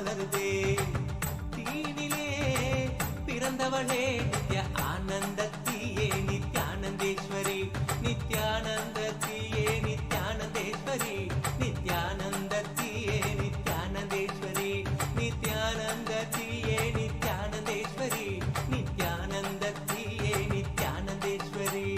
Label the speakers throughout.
Speaker 1: மலருதே. தீனிலே பிறந்தவளே நித்ய ஆனந்தத்தியே நித்யானந்தேஸ்வரி, நித்யானந்தத்தியே நித்யானந்தேஸ்வரி, நித்யானந்தத்தியே நித்யானந்தேஸ்வரி, நித்யானந்தத்தியே நித்யானந்தேஸ்வரி, நித்யானந்தத்தியே நித்யானந்தேஸ்வரி.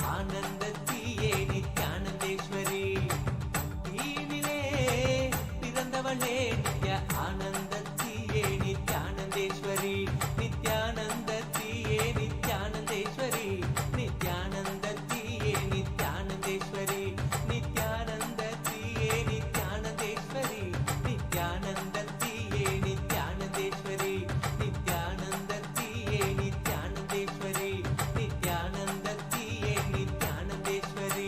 Speaker 1: ஆனந்தத்தியே நித்யானந்தேஸ்வரி, தீனிலே பிறந்தவளே நித்ய ஆனந்தத்தியே நித்யானந்தேஸ்வரி, நித்யானந்தத்தியே நித்யானந்தேஸ்வரி, நித்யானந்தத்தியே நித்யானந்தேஸ்வரி, நித்யானந்தத்தியே நித்யானந்தேஸ்வரி, நித்யானந்தத்தியே நித்யானந்தேஸ்வரி, நித்யானந்தத்தியே நித்யானந்தேஸ்வரி, நித்யானந்தத்தியே நித்யானந்தேஸ்வரி.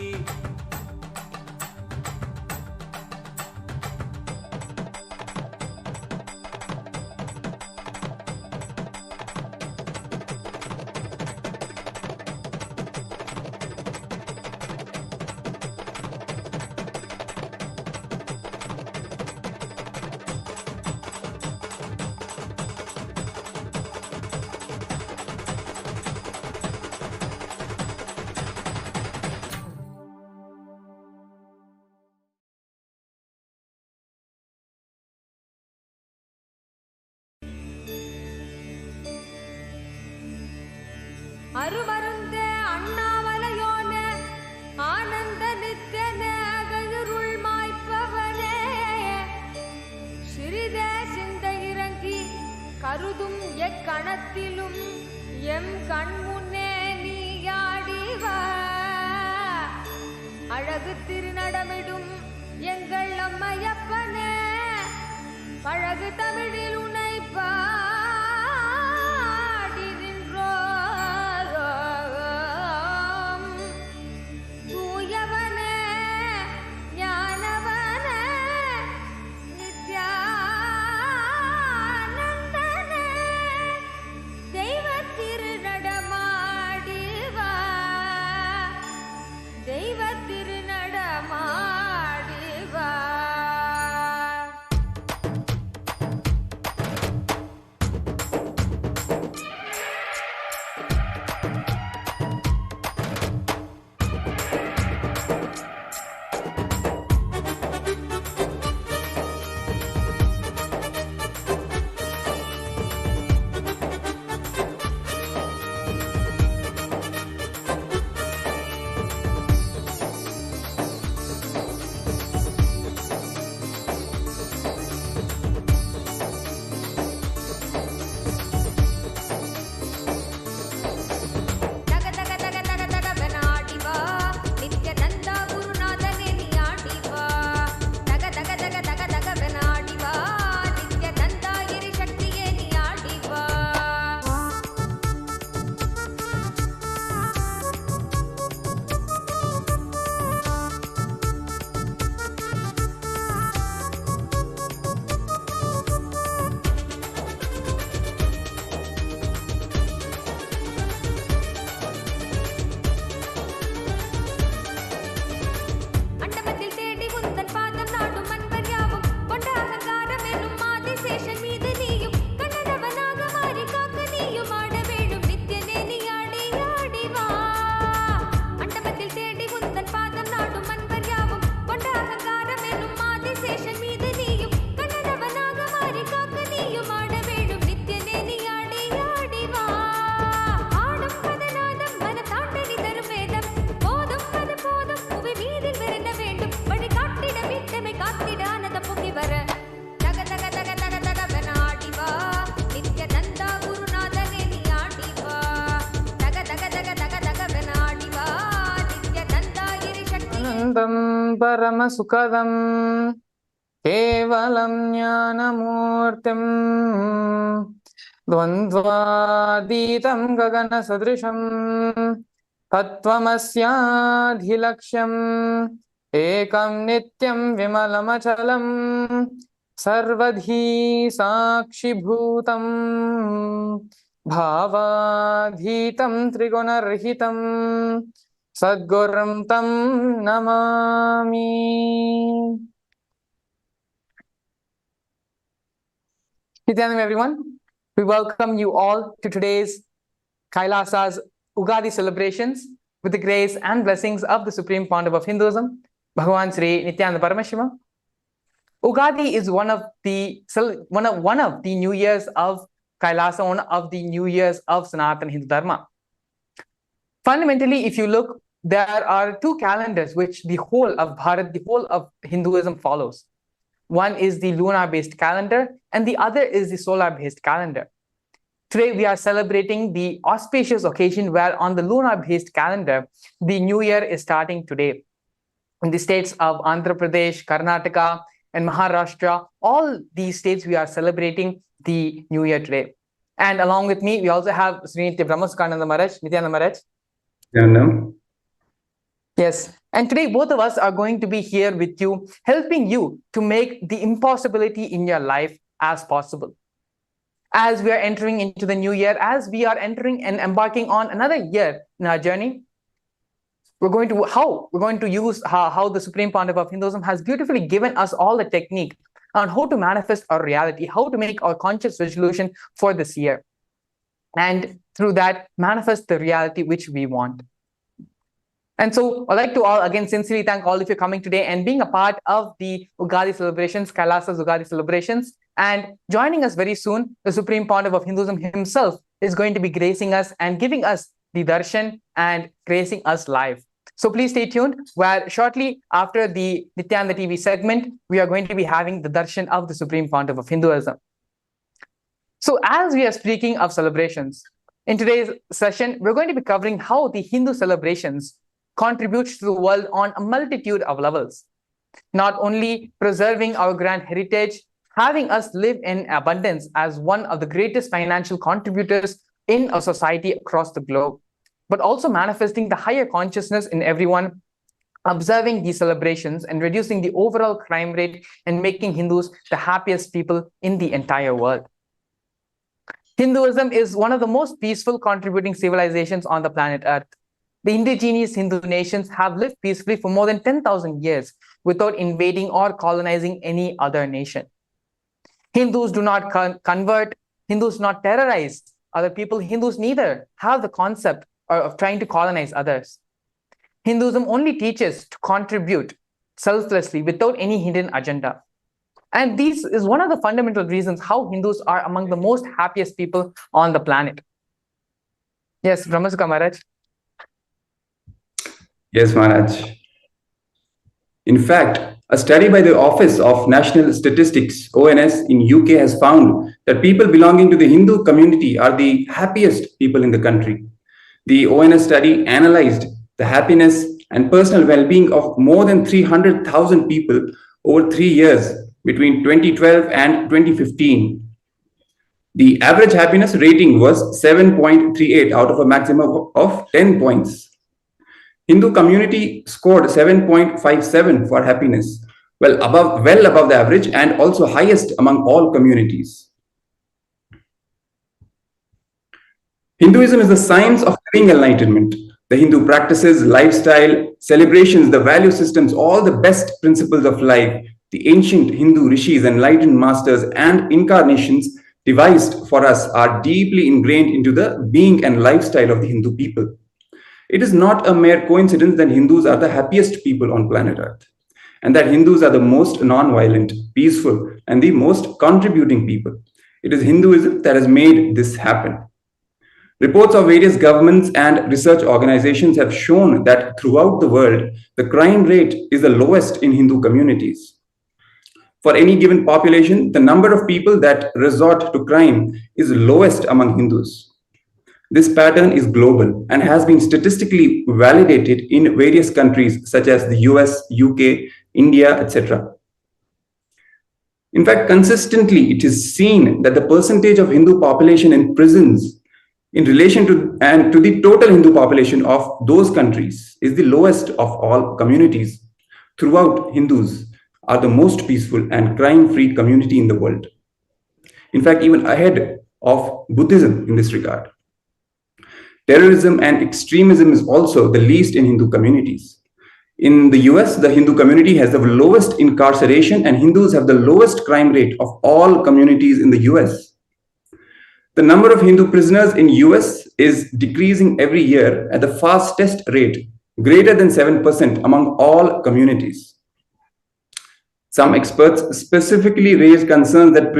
Speaker 2: அருமருந்தே அண்ணாமலையோனே ஆனந்த நித்தியனே அகருள் மாய்ப்பவனே, சிறிதே சிந்தை இறங்கி கருதும் எக்கணத்திலும் எம் கண்முன்னே நீயாடிவ, அழகு திருநடமிடும் எங்கள் அம்மையப்பனே, பழகு தமிழில் உனைப்பா
Speaker 3: परमसुखदं केवलं ज्ञानमूर्तिम् द्वन्द्वातीतं गगनसदृशं तत्त्वमस्याधिलक्ष्यम् एकं नित्यं विमलमचलं सर्वधी साक्षिभूतं भावाधीतं त्रिगुणरहितं सद्गुरुं तं Namami. Nithyananda, everyone. We welcome you all to today's KAILASA's Ugadi celebrations with the grace and blessings of the Supreme Pontiff of Hinduism, Bhagavan Sri Nithyananda Paramashivam. Ugadi is one of the New Years of KAILASA, one of the New Years of Sanatana Hindu Dharma. Fundamentally, if you look, there are two calendars which the whole of Bharat, the whole of Hinduism follows. One is the lunar-based calendar, and the other is the solar-based calendar. Today, we are celebrating the auspicious occasion where on the lunar-based calendar, the new year is starting today. In the states of Andhra Pradesh, Karnataka, and Maharashtra, all these states, we are celebrating the new year today. And along with me, we also have Sri Brahmasukhananda Maharaj, Nithyananda Maharaj. Yes. And today, both of us are going to be here with you, helping you to make the impossibility in your life as possible. As we are entering into the new year, as we are entering and embarking on another year in our journey, we're going to use how the Supreme Pontiff of Hinduism has beautifully given us all the technique on how to manifest our reality, how to make our conscious resolution for this year. And through that, manifest the reality which we want. And so I'd like to all again sincerely thank all of you coming today and being a part of the Ugadi celebrations, KAILASA's Ugadi celebrations. And joining us very soon, the Supreme Pontiff of Hinduism himself is going to be gracing us and giving us the darshan and gracing us live. So please stay tuned, where shortly after the Nithyananda TV segment, we are going to be having the darshan of the Supreme Pontiff of Hinduism. So as we are speaking of celebrations, in today's session, we're going to be covering how the Hindu celebrations contributes to the world on a multitude of levels, not only preserving our grand heritage, having us live in abundance as one of the greatest financial contributors in a society across the globe, but also manifesting the higher consciousness in everyone, observing these celebrations and reducing the overall crime rate and making Hindus the happiest people in the entire world. Hinduism is one of the most peaceful contributing civilizations on the planet Earth. The indigenous Hindu nations have lived peacefully for more than 10,000 years without invading or colonizing any other nation. Hindus do not convert, Hindus do not terrorize other people. Hindus neither have the concept of trying to colonize others. Hinduism only teaches to contribute selflessly without any hidden agenda. And this is one of the fundamental reasons how Hindus are among the most happiest people on the planet. Yes, Brahmasukha Maharaj.
Speaker 4: Yes, Maharaj. In fact, a study by the Office of National Statistics, ONS, in UK has found that people belonging to the Hindu community are the happiest people in the country. The ONS study analyzed the happiness and personal well-being of more than 300,000 people over 3 years between 2012 and 2015. The average happiness rating was 7.38 out of a maximum of 10 points. Hindu community scored 7.57 for happiness, well above the average and also highest among all communities. Hinduism is the science of living enlightenment. The Hindu practices, lifestyle, celebrations, the value systems, all the best principles of life, the ancient Hindu rishis, enlightened masters, and incarnations devised for us are deeply ingrained into the being and lifestyle of the Hindu people. It is not a mere coincidence that Hindus are the happiest people on planet Earth, and that Hindus are the most non-violent, peaceful, and the most contributing people. It is Hinduism that has made this happen. Reports of various governments and research organizations have shown that throughout the world, the crime rate is the lowest in Hindu communities. For any given population, the number of people that resort to crime is lowest among Hindus. This pattern is global and has been statistically validated in various countries such as the US, UK, India, etc. In fact, consistently, it is seen that the percentage of Hindu population in prisons in relation to the total Hindu population of those countries is the lowest of all communities. Throughout, Hindus are the most peaceful and crime-free community in the world. In fact, even ahead of Buddhism in this regard. Terrorism and extremism is also the least in Hindu communities. In the US, the Hindu community has the lowest incarceration and Hindus have the lowest crime rate of all communities in the US. The number of Hindu prisoners in US is decreasing every year at the fastest rate, greater than 7% among all communities. Some experts specifically raise concerns that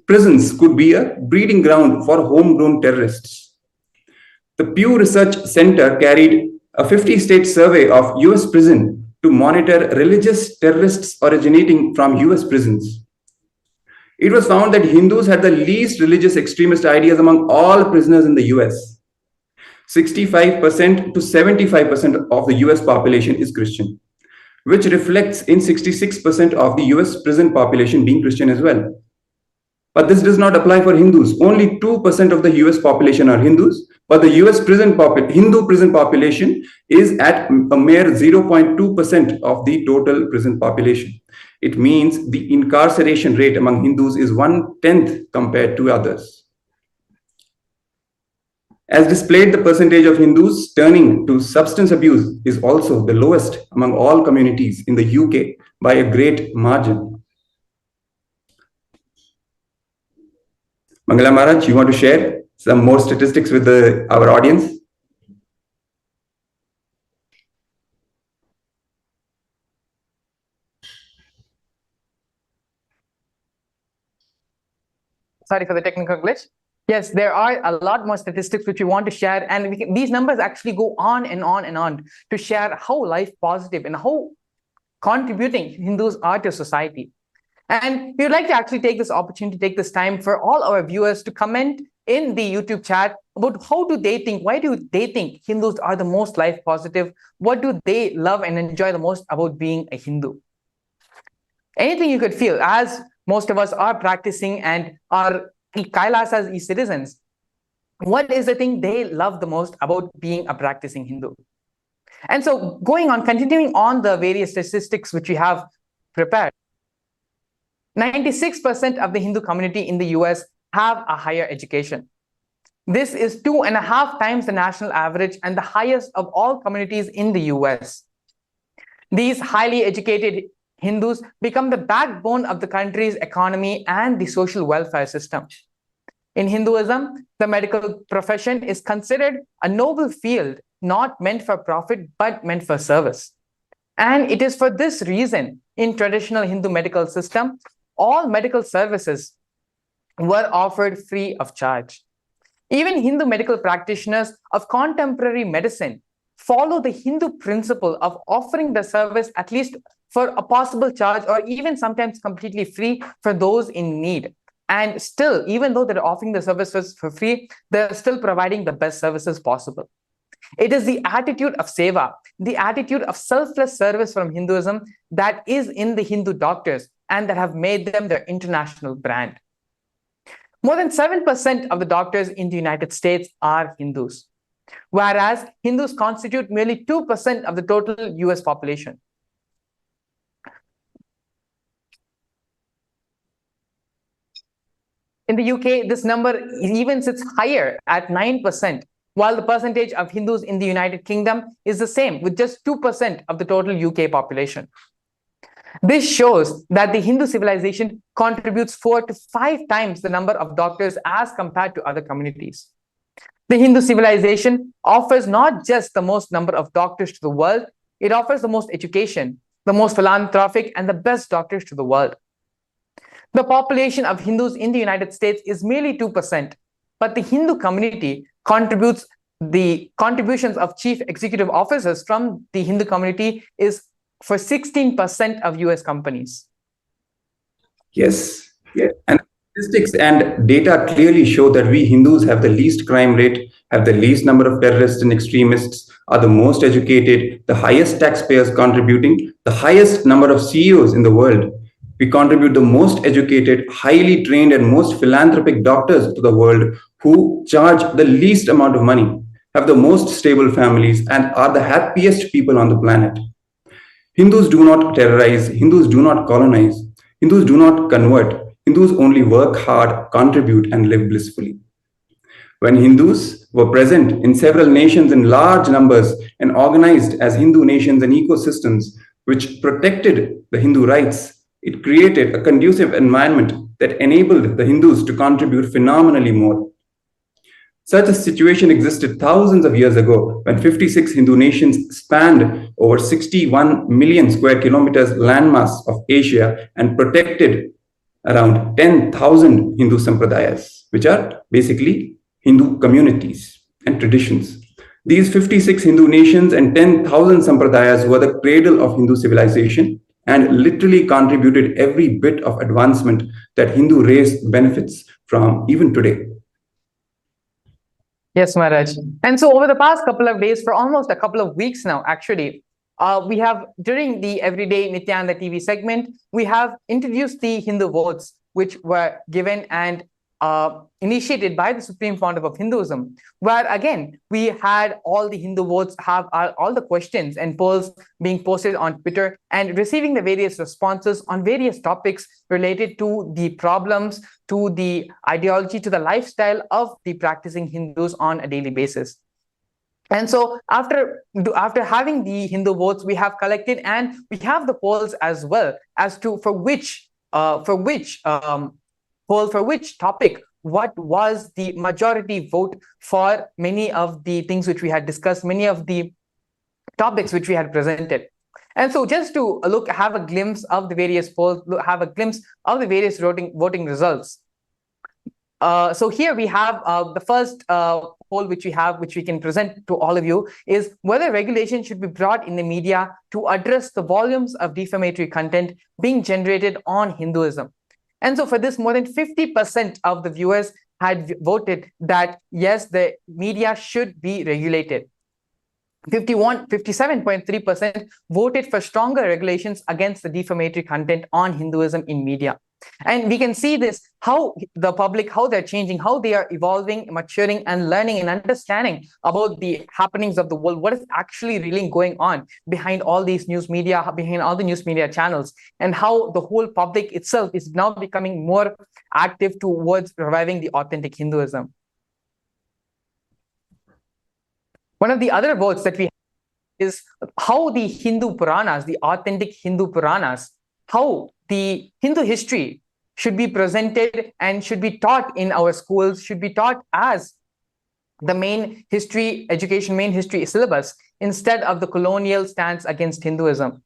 Speaker 4: prisons could be a breeding ground for homegrown terrorists. The Pew Research Center carried a 50-state survey of US prison to monitor religious terrorists originating from US prisons. It was found that Hindus had the least religious extremist ideas among all prisoners in the US. 65% to 75% of the US population is Christian, which reflects in 66% of the US prison population being Christian as well. But this does not apply for Hindus. Only 2% of the US population are Hindus, but the US Hindu prison population is at a mere 0.2% of the total prison population. It means the incarceration rate among Hindus is 1/10 compared to others. As displayed, the percentage of Hindus turning to substance abuse is also the lowest among all communities in the UK by a great margin. Mangala Maharaj, you want to share some more statistics with our audience?
Speaker 3: Sorry for the technical glitch. Yes, there are a lot more statistics which we want to share, and these numbers actually go on and on and on to share how life positive and how contributing Hindus are to society. And we would like to actually take this opportunity, take this time for all our viewers to comment in the YouTube chat about how do they think, why do they think Hindus are the most life positive? What do they love and enjoy the most about being a Hindu? Anything you could feel, as most of us are practicing and are KAILASA's citizens, what is the thing they love the most about being a practicing Hindu? And so continuing on the various statistics which we have prepared, 96% of the Hindu community in the US have a higher education. This is 2.5 times the national average and the highest of all communities in the US. These highly educated Hindus become the backbone of the country's economy and the social welfare system. In Hinduism, the medical profession is considered a noble field, not meant for profit, but meant for service. And it is for this reason, in traditional Hindu medical system, all medical services were offered free of charge. Even Hindu medical practitioners of contemporary medicine follow the Hindu principle of offering the service at least for a possible charge or even sometimes completely free for those in need. And still, even though they're offering the services for free, they're still providing the best services possible. It is the attitude of seva, the attitude of selfless service from Hinduism that is in the Hindu doctors and that have made them their international brand. More than 7% of the doctors in the United States are Hindus, whereas Hindus constitute merely 2% of the total US population. In the UK, this number even sits higher at 9%, while the percentage of Hindus in the United Kingdom is the same, with just 2% of the total UK population. This shows that the Hindu civilization contributes 4 to 5 times the number of doctors as compared to other communities. The Hindu civilization offers not just the most number of doctors to the world, it offers the most education, the most philanthropic, and the best doctors to the world. The population of Hindus in the United States is merely 2%, but the Hindu community contributes the contributions of chief executive officers from the Hindu community is for 16% of US companies.
Speaker 4: Yes. And Statistics and data clearly show that we Hindus have the least crime rate, have the least number of terrorists and extremists, are the most educated, the highest taxpayers contributing, the highest number of CEOs in the world. We contribute the most educated, highly trained, and most philanthropic doctors to the world who charge the least amount of money, have the most stable families, and are the happiest people on the planet. Hindus do not terrorize, Hindus do not colonize, Hindus do not convert. Hindus only work hard, contribute, and live blissfully. When Hindus were present in several nations in large numbers and organized as Hindu nations and ecosystems which protected the Hindu rights, it created a conducive environment that enabled the Hindus to contribute phenomenally more. Such a situation existed thousands of years ago when 56 Hindu nations spanned over 61 million square kilometers landmass of Asia and protected around 10,000 Hindu sampradayas, which are basically Hindu communities and traditions. These 56 Hindu nations and 10,000 sampradayas were the cradle of Hindu civilization and literally contributed every bit of advancement that Hindu race benefits from even today.
Speaker 3: Yes, Maharaj. And so over the past couple of days, for almost a couple of weeks now, actually, we have, during the Everyday Nithyananda TV segment, we have introduced the Hindu votes, which were given and initiated by the Supreme Pontiff of Hinduism, where again, we had all the Hindu votes have all the questions and polls being posted on Twitter and receiving the various responses on various topics related to the problems, to the ideology, to the lifestyle of the practicing Hindus on a daily basis. And so after having the Hindu votes, we have collected and we have the polls as well as to for which topic, what was the majority vote for many of the things which we had discussed, many of the topics which we had presented. And so just to have a glimpse of the various polls, have a glimpse of the various voting results. So here we have the first poll which we can present to all of you is whether regulation should be brought in the media to address the volumes of defamatory content being generated on Hinduism. And so for this, more than 50% of the viewers had voted that yes, the media should be regulated. 57.3% voted for stronger regulations against the defamatory content on Hinduism in media. And we can see this, how the public, how they're changing, how they are evolving, maturing, and learning and understanding about the happenings of the world, what is actually really going on behind all these news media, behind all the news media channels, and how the whole public itself is now becoming more active towards reviving the authentic Hinduism. One of the other votes that we have is how the Hindu Puranas, the authentic Hindu Puranas, how the Hindu history should be presented and should be taught in our schools, should be taught as the main history education, main history syllabus, instead of the colonial stance against Hinduism.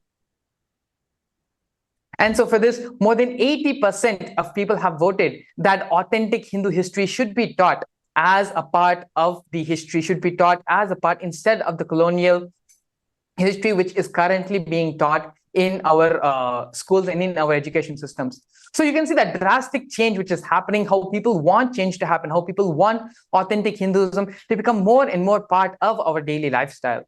Speaker 3: And so for this, more than 80% of people have voted that authentic Hindu history should be taught as a part of the history, should be taught as a part instead of the colonial history, which is currently being taught in our schools and in our education systems. So you can see that drastic change which is happening, how people want change to happen, how people want authentic Hinduism to become more and more part of our daily lifestyle.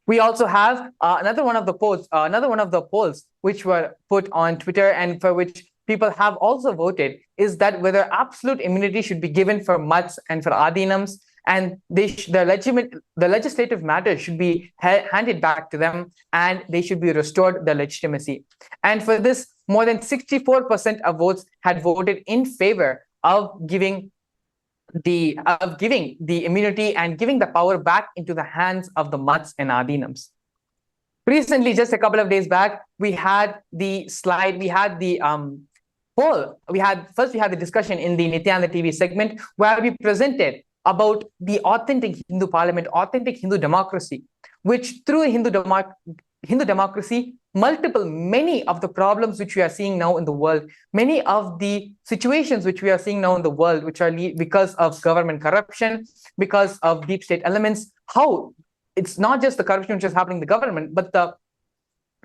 Speaker 3: We also have another one of the polls which were put on Twitter and for which people have also voted is that whether absolute immunity should be given for mutts and for adinams, and the legislative matters should be handed back to them and they should be restored the legitimacy. And for this, more than 64% of votes had voted in favor of giving the immunity and giving the power back into the hands of the mutts and adinams. Recently, just a couple of days back, we had the slide, we had the poll. We had the discussion in the Nithyananda TV segment where we presented about the authentic Hindu parliament, authentic Hindu democracy, which through Hindu democracy, many of the problems which we are seeing now in the world, many of the situations which we are seeing now in the world, which are because of government corruption, because of deep state elements, how it's not just the corruption which is happening in the government, but the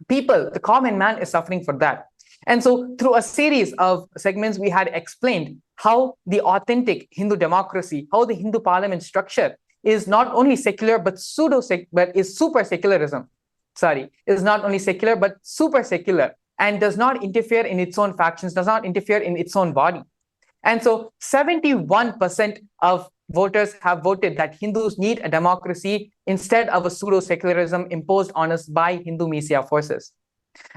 Speaker 3: people, the common man is suffering for that. And so through a series of segments, we had explained how the authentic Hindu democracy, how the Hindu parliament structure is not only secular, but but is super secularism. Is not only secular, but super secular, and does not interfere in its own factions, does not interfere in its own body. And so 71% of voters have voted that Hindus need a democracy instead of a pseudo-secularism imposed on us by Hindu Messiah forces.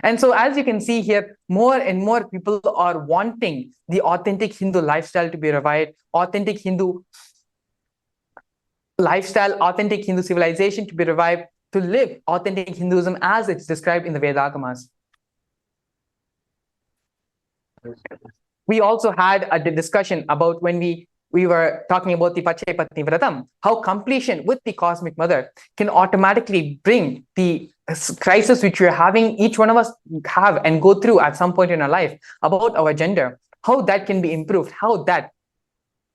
Speaker 3: And so as you can see here, more and more people are wanting the authentic Hindu lifestyle to be revived, authentic Hindu lifestyle, authentic Hindu civilization to be revived, to live authentic Hinduism as it's described in the Vedagamas. We also had a discussion about when we were talking about the Pachepatni Vratam, how completion with the Cosmic Mother can automatically bring the crisis which we're having, each one of us have and go through at some point in our life about our gender, how that can be improved, how that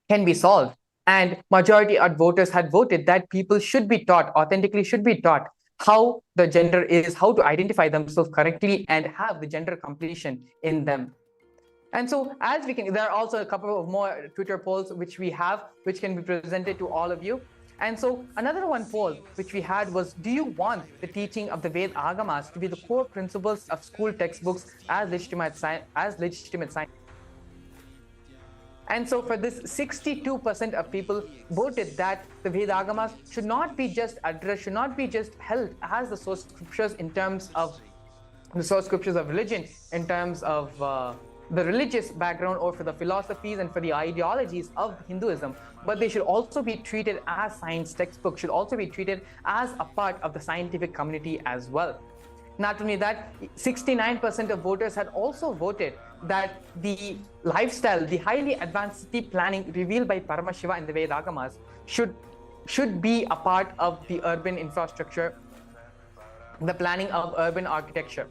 Speaker 3: can be solved. And majority of voters had voted that people should be taught, authentically should be taught how the gender is, how to identify themselves correctly and have the gender completion in them. And so as we can, there are also a couple of more Twitter polls which we have, which can be presented to all of you. And so another one poll which we had was, do you want the teaching of the Ved Agamas to be the core principles of school textbooks as legitimate science? And so for this, 62% of people voted that the Ved Agamas should not be just addressed, should not be just held as the source scriptures in terms of the source scriptures of religion, in terms of the religious background or for the philosophies and for the ideologies of Hinduism, but they should also be treated as science textbooks, should also be treated as a part of the scientific community as well. Not only that, 69% of voters had also voted that the lifestyle, the highly advanced city planning revealed by Paramashiva in the Vedagamas should be a part of the urban infrastructure, the planning of urban architecture,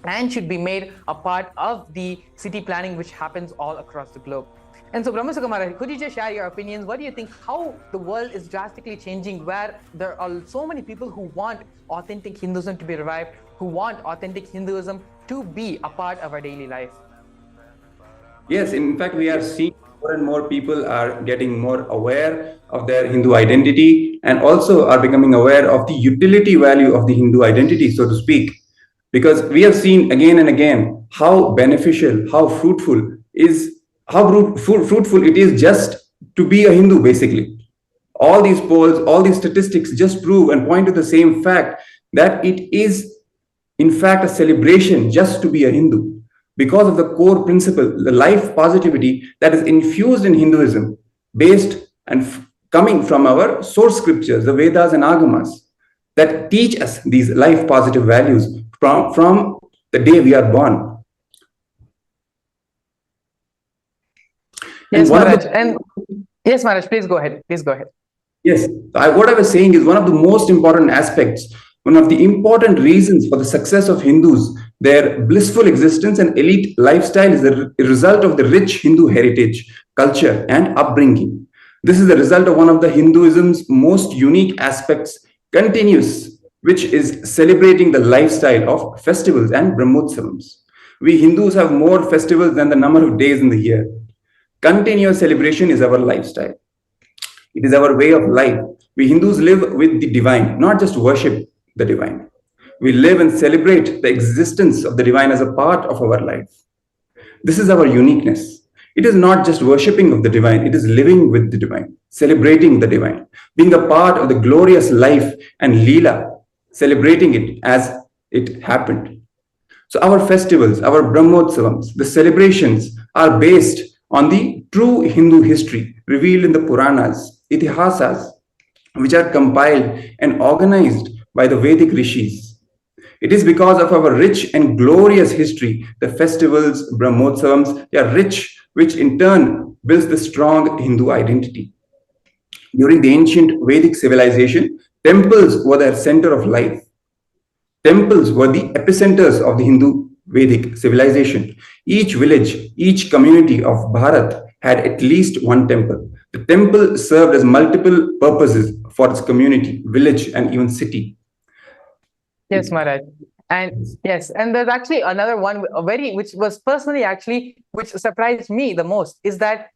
Speaker 3: and should be made a part of the city planning which happens all across the globe. And so Brahmasukha Maharaj, could you just share your opinions? What do you think, how the world is drastically changing, where there are so many people who want authentic Hinduism to be revived, who want authentic Hinduism to be a part of our daily life?
Speaker 4: Yes, in fact, we are seeing more and more people are getting more aware of their Hindu identity and also are becoming aware of the utility value of the Hindu identity, so to speak. Because we have seen again and again how beneficial, how fruitful it is just to be a Hindu, basically. All these polls, all these statistics just prove and point to the same fact that it is, in fact, a celebration just to be a Hindu because of the core principle, the life positivity that is infused in Hinduism, based and coming from our source scriptures, the Vedas and Agamas, that teach us these life positive values from the day we are born.
Speaker 3: Yes, Maharaj. Yes, Maharaj, please go ahead. Please go ahead.
Speaker 4: Yes, what I was saying is one of the most important aspects, one of the important reasons for the success of Hindus, their blissful existence and elite lifestyle is the result of the rich Hindu heritage, culture, and upbringing. This is the result of one of the Hinduism's most unique aspects, continuous, which is celebrating the lifestyle of festivals and Brahmotsavams. We Hindus have more festivals than the number of days in the year. Continuous celebration is our lifestyle. It is our way of life. We Hindus live with the divine, not just worship the divine. We live and celebrate the existence of the divine as a part of our life. This is our uniqueness. It is not just worshipping of the divine, it is living with the divine, celebrating the divine, being a part of the glorious life and Leela, celebrating it as it happened. So our festivals, our Brahmotsavams, the celebrations are based on the true Hindu history revealed in the Puranas, Itihasas, which are compiled and organized by the Vedic rishis. It is because of our rich and glorious history, the festivals, Brahmotsavams, they are rich, which in turn builds the strong Hindu identity. During the ancient Vedic civilization, temples were their center of life. Temples were the epicenters of the Hindu Vedic civilization. Each village, each community of Bharat had at least one temple. The temple served as multiple purposes for its community, village, and even city.
Speaker 3: Yes, Maharaj. And yes, and there's actually another one, which was personally actually, which surprised me the most, is that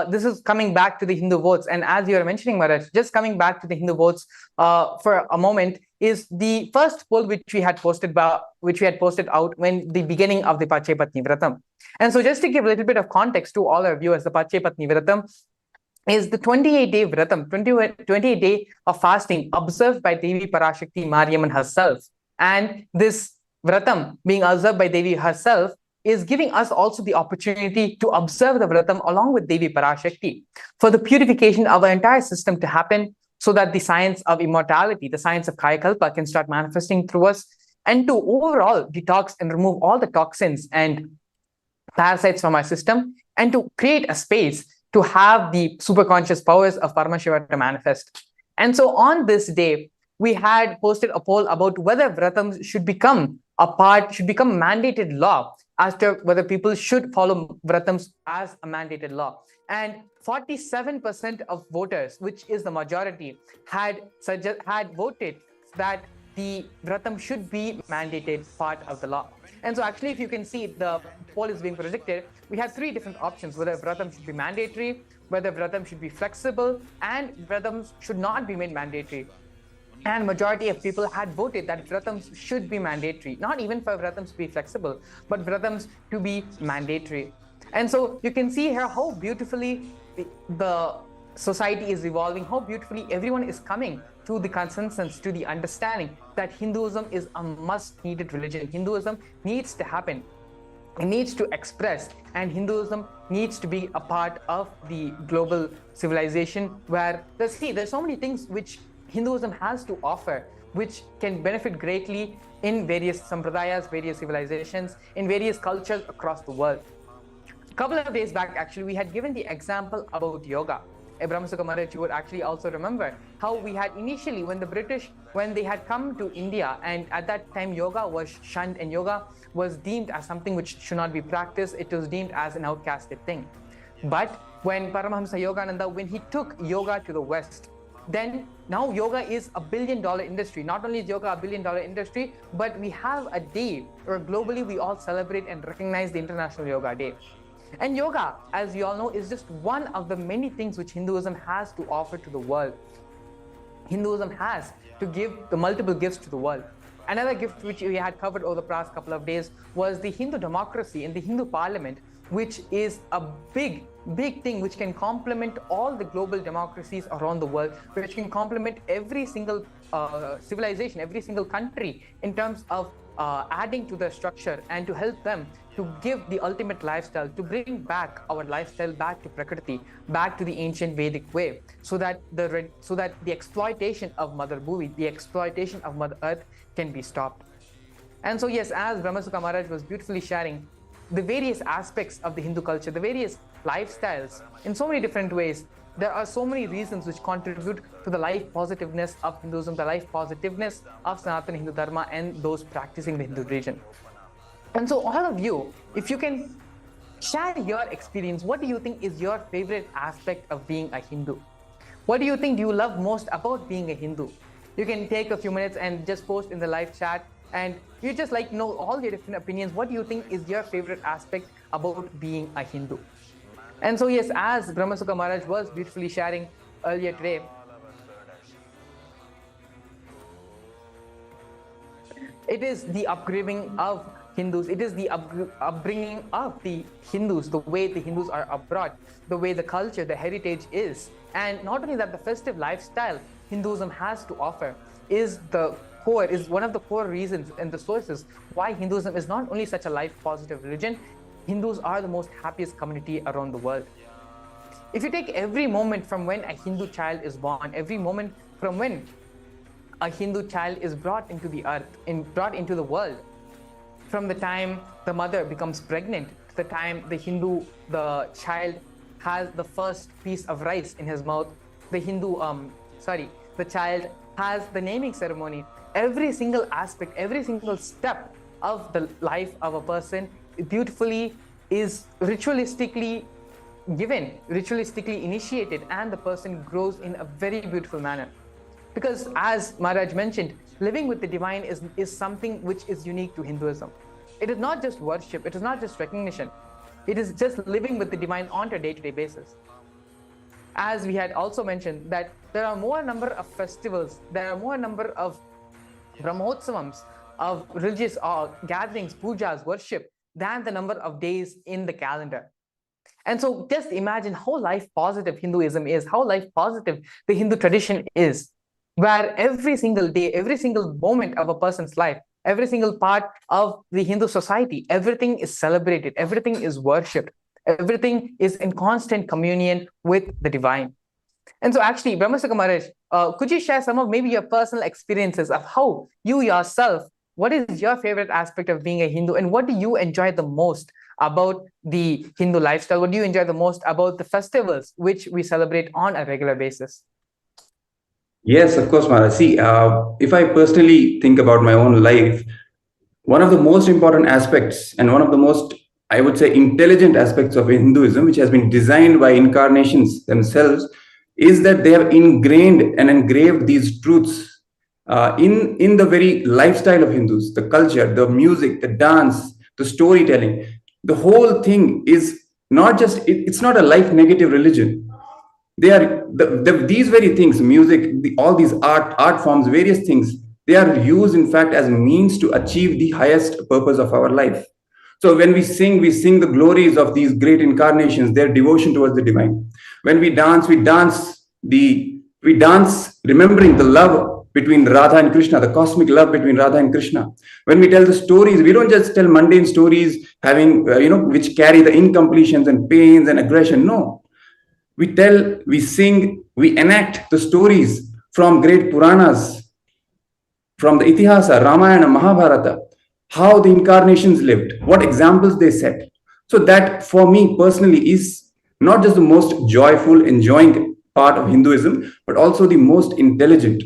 Speaker 3: this is coming back to the Hindu votes. And as you were mentioning, Maharaj, just coming back to the Hindu votes for a moment, is the first poll which we had posted out when the beginning of the Pachepatni Vratam. And so just to give a little bit of context to all our viewers, the Pachepatni Vratam is the 28-day Vratam, 28 day of fasting observed by Devi Parashakti Mariamman herself. And this Vratam being observed by Devi herself is giving us also the opportunity to observe the Vratam along with Devi Parashakti for the purification of our entire system to happen, so that the science of immortality, the science of Kaya Kalpa, can start manifesting through us, and to overall detox and remove all the toxins and parasites from our system, and to create a space to have the superconscious powers of Paramashiva to manifest. And so on this day, we had posted a poll about whether Vratams should become mandated law, as to whether people should follow Vratams as a mandated law. And 47% of voters, which is the majority, had voted that the Vratam should be mandated part of the law. And so actually, if you can see, the poll is being projected. We have three different options: whether Vratam should be mandatory, whether Vratam should be flexible, and Vratams should not be made mandatory. And majority of people had voted that Vratams should be mandatory, not even for Vratams to be flexible, but Vratams to be mandatory. And so you can see here how beautifully the society is evolving, how beautifully everyone is coming to the consensus, to the understanding that Hinduism is a must-needed religion. Hinduism needs to happen. It needs to express, and Hinduism needs to be a part of the global civilization, where there's so many things which Hinduism has to offer, which can benefit greatly in various sampradayas, various civilizations, in various cultures across the world. A couple of days back, actually, we had given the example about yoga. Brahma Sukha Maharaj, you would actually also remember how we had initially, when the British, when they had come to India, and at that time yoga was shunned and yoga was deemed as something which should not be practiced. It was deemed as an outcasted thing. But when Paramahamsa Yogananda, when he took yoga to the West, then now yoga is a billion-dollar industry. Not only is yoga a billion-dollar industry, but we have a day where globally we all celebrate and recognize the International Yoga Day. And yoga, as we all know, is just one of the many things which Hinduism has to offer to the world. Hinduism has to give the multiple gifts to the world. Another gift which we had covered over the past couple of days was the Hindu democracy and the Hindu parliament, which is a big thing which can complement all the global democracies around the world, which can complement every single civilization, every single country, in terms of adding to their structure and to help them to give the ultimate lifestyle, to bring back our lifestyle back to Prakriti, back to the ancient Vedic way, so that the exploitation of Mother Bhuvi, the exploitation of Mother Earth can be stopped. And so yes, as Brahma Sukha Maharaj was beautifully sharing the various aspects of the Hindu culture, the various lifestyles in so many different ways, there are so many reasons which contribute to the life positiveness of Hinduism, the life positiveness of Sanatana Hindu Dharma and those practicing the Hindu religion. And so all of you, if you can share your experience, what do you think is your favorite aspect of being a Hindu? What do you think do you love most about being a Hindu? You can take a few minutes and just post in the live chat, and you just know all your different opinions. What do you think is your favorite aspect about being a Hindu? And so yes, as Brahma Sukha Maharaj was beautifully sharing earlier today, it is the upbringing of Hindus, it is the upbringing of the Hindus, the way the Hindus are brought, the way the culture, the heritage is. And not only that, the festive lifestyle Hinduism has to offer is one of the core reasons and the sources why Hinduism is not only such a life positive religion. Hindus are the most happiest community around the world. If you take every moment from when a Hindu child is born, every moment from when a Hindu child is brought into the earth, brought into the world, from the time the mother becomes pregnant to the time the child has the first piece of rice in his mouth, the child has the naming ceremony, every single aspect, every single step of the life of a person beautifully is ritualistically given, ritualistically initiated, and the person grows in a very beautiful manner. Because as Maharaj mentioned, living with the divine is something which is unique to Hinduism. It is not just worship, it is not just recognition. It is just living with the divine on a day-to-day basis. As we had also mentioned, that there are more number of festivals, there are more number of Brahmotsavams, of religious gatherings, pujas, worship, than the number of days in the calendar. And so just imagine how life positive Hinduism is, how life positive the Hindu tradition is, where every single day, every single moment of a person's life, every single part of the Hindu society, everything is celebrated, everything is worshipped, everything is in constant communion with the divine. And so actually, Brahmasaka Maharaj, could you share some of maybe your personal experiences of how you yourself, what is your favorite aspect of being a Hindu, and what do you enjoy the most about the Hindu lifestyle? What do you enjoy the most about the festivals which we celebrate on a regular basis?
Speaker 4: Yes, of course, Mara. See, if I personally think about my own life, one of the most important aspects and one of the most, I would say, intelligent aspects of Hinduism, which has been designed by incarnations themselves, is that they have ingrained and engraved these truths in the very lifestyle of Hindus, the culture, the music, the dance, the storytelling. The whole thing is not just, it's not a life negative religion. They are these very things, music, all these art forms, various things, they are used in fact as means to achieve the highest purpose of our life. So when we sing the glories of these great incarnations, their devotion towards the divine. When we dance remembering the love between Radha and Krishna, the cosmic love between Radha and Krishna. When we tell the stories, we don't just tell mundane stories having which carry the incompletions and pains and aggression. No, we tell, we sing, we enact the stories from great Puranas, from the Itihasa, Ramayana, Mahabharata, how the incarnations lived, what examples they set. So that for me personally is not just the most joyful, enjoying part of Hinduism, but also the most intelligent.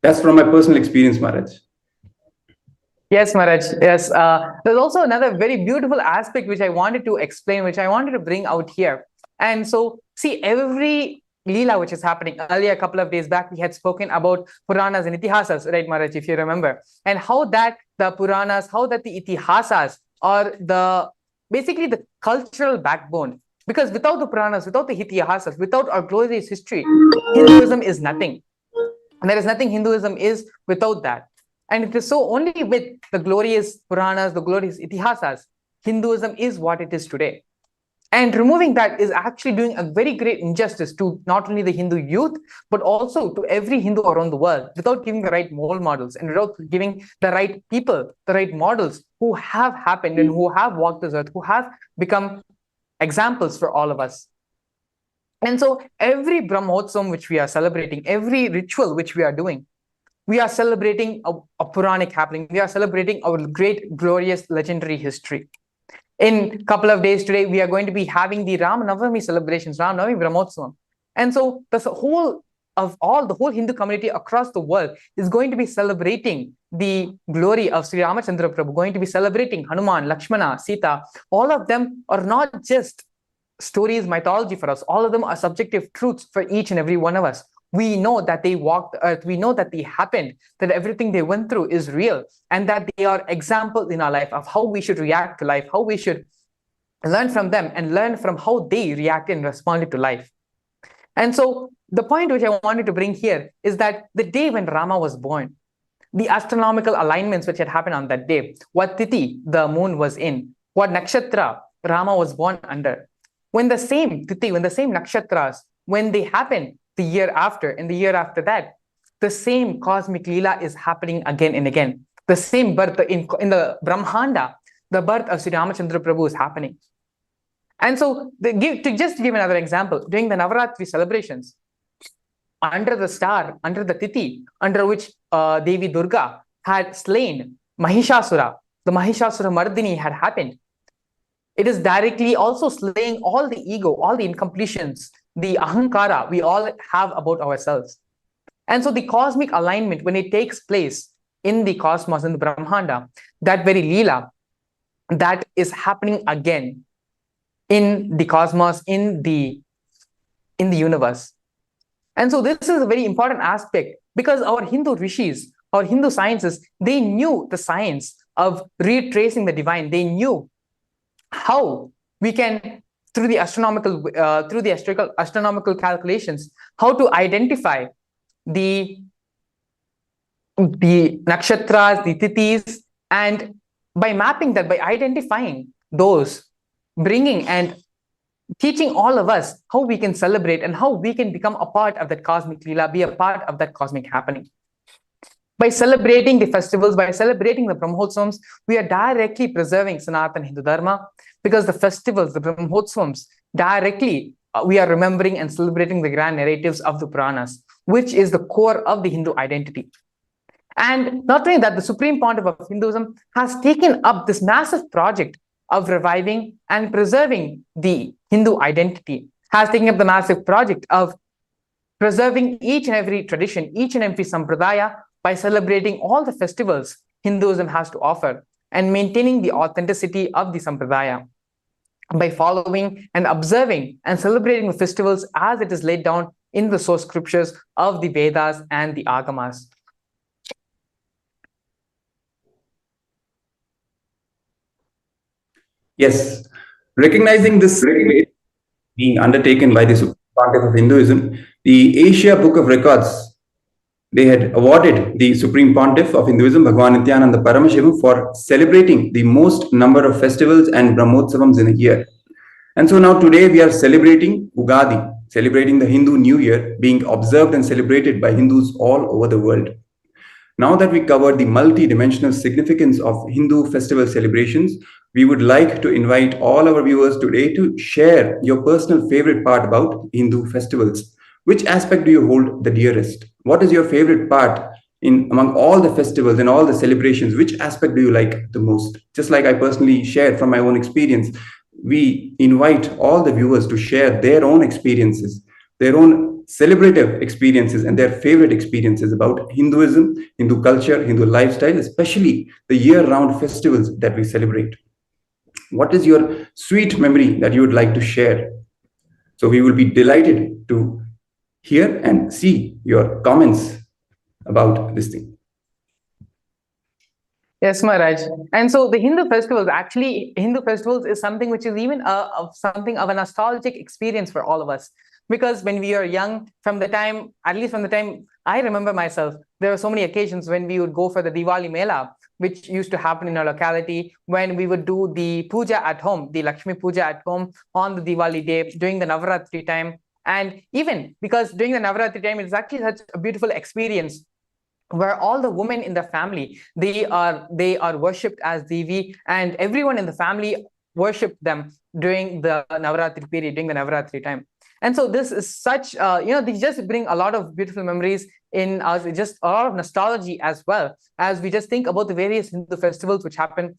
Speaker 4: That's from my personal experience, Maharaj.
Speaker 3: Yes, Maharaj. Yes. There's also another very beautiful aspect which I wanted to explain, which I wanted to bring out here. And so, see, every Leela which is happening, earlier a couple of days back, we had spoken about Puranas and Itihasas, right, Maharaj, if you remember, and how that the Puranas, how that the Itihasas are basically the cultural backbone. Because without the Puranas, without the Itihasas, without our glorious history, Hinduism is nothing. And there is nothing Hinduism is without that. And it is so only with the glorious Puranas, the glorious Itihasas, Hinduism is what it is today. And removing that is actually doing a very great injustice to not only the Hindu youth, but also to every Hindu around the world, without giving the right role models and without giving the right people, the right models who have happened and who have walked this earth, who have become examples for all of us. And so every Brahmotsavam which we are celebrating, every ritual which we are doing, we are celebrating a Puranic happening. We are celebrating our great, glorious, legendary history. In a couple of days today, we are going to be having the Ram Navami celebrations, Ram Navami Brahmotsavam. And so the whole Hindu community across the world is going to be celebrating the glory of Sri Ramachandra Prabhu, going to be celebrating Hanuman, Lakshmana, Sita. All of them are not just stories, mythology for us. All of them are subjective truths for each and every one of us. We know that they walked the earth. We know that they happened, that everything they went through is real, and that they are examples in our life of how we should react to life, how we should learn from them and learn from how they reacted and responded to life. And so the point which I wanted to bring here is that the day when Rama was born, the astronomical alignments which had happened on that day, what Tithi the moon was in, what nakshatra Rama was born under, when the same Tithi, when the same nakshatras, when they happen the year after and the year after that, the same cosmic Leela is happening again and again. The same birth in the Brahmanda, the birth of Sri Ramachandra Prabhu is happening. And so, just to give another example, during the Navaratri celebrations, under the star, under the Tithi, under which Devi Durga had slain Mahishasura, the Mahishasura Mardini had happened. It is directly also slaying all the ego, all the incompletions, the ahankara we all have about ourselves. And so the cosmic alignment, when it takes place in the cosmos, in the Brahmanda, that very Leela, that is happening again in the cosmos, in the universe. And so this is a very important aspect, because our Hindu rishis, our Hindu sciences, they knew the science of retracing the divine. They knew how we can, through the astronomical calculations, how to identify the nakshatras, the tithis, and by mapping that, by identifying those, bringing and teaching all of us how we can celebrate and how we can become a part of that cosmic Leela, be a part of that cosmic happening. By celebrating the festivals, by celebrating the Brahmotsavams, we are directly preserving Sanatana Hindu Dharma, because the festivals, the Brahmotsavams, directly we are remembering and celebrating the grand narratives of the Puranas, which is the core of the Hindu identity. And not only that, the Supreme Pontiff of Hinduism has taken up this massive project of reviving and preserving the Hindu identity, has taken up the massive project of preserving each and every tradition, each and every sampradaya, by celebrating all the festivals Hinduism has to offer and maintaining the authenticity of the sampradaya by following and observing and celebrating the festivals as it is laid down in the source scriptures of the Vedas and the Agamas.
Speaker 4: Yes, recognizing this being undertaken by the Supreme Pontiff of Hinduism, the Asia Book of Records, they had awarded the Supreme Pontiff of Hinduism, Bhagwan Nithyananda Paramashivam, for celebrating the most number of festivals and Brahmotsavams in a year. And so now today we are celebrating Ugadi, celebrating the Hindu New Year, being observed and celebrated by Hindus all over the world. Now that we covered the multi-dimensional significance of Hindu festival celebrations, we would like to invite all our viewers today to share your personal favorite part about Hindu festivals. Which aspect do you hold the dearest? What is your favorite part in among all the festivals and all the celebrations? Which aspect do you like the most? Just like I personally shared from my own experience, we invite all the viewers to share their own experiences, their own celebrative experiences and their favorite experiences about Hinduism, Hindu culture, Hindu lifestyle, especially the year-round festivals that we celebrate. What is your sweet memory that you would like to share? So we will be delighted to hear and see your comments about this thing.
Speaker 3: Yes, Maharaj. And so the Hindu festivals, Hindu festivals is something which is even something of a nostalgic experience for all of us. Because when we are young, at least from the time I remember myself, there were so many occasions when we would go for the Diwali Mela, which used to happen in our locality, when we would do the puja at home, the Lakshmi puja at home on the Diwali day, during the Navaratri time. And even because during the Navaratri time, it's actually such a beautiful experience where all the women in the family, they are worshipped as Devi, and everyone in the family worshipped them during the Navaratri period, during the Navaratri time. And so this is such, they just bring a lot of beautiful memories in us, just a lot of nostalgia as well, as we just think about the various Hindu festivals which happen,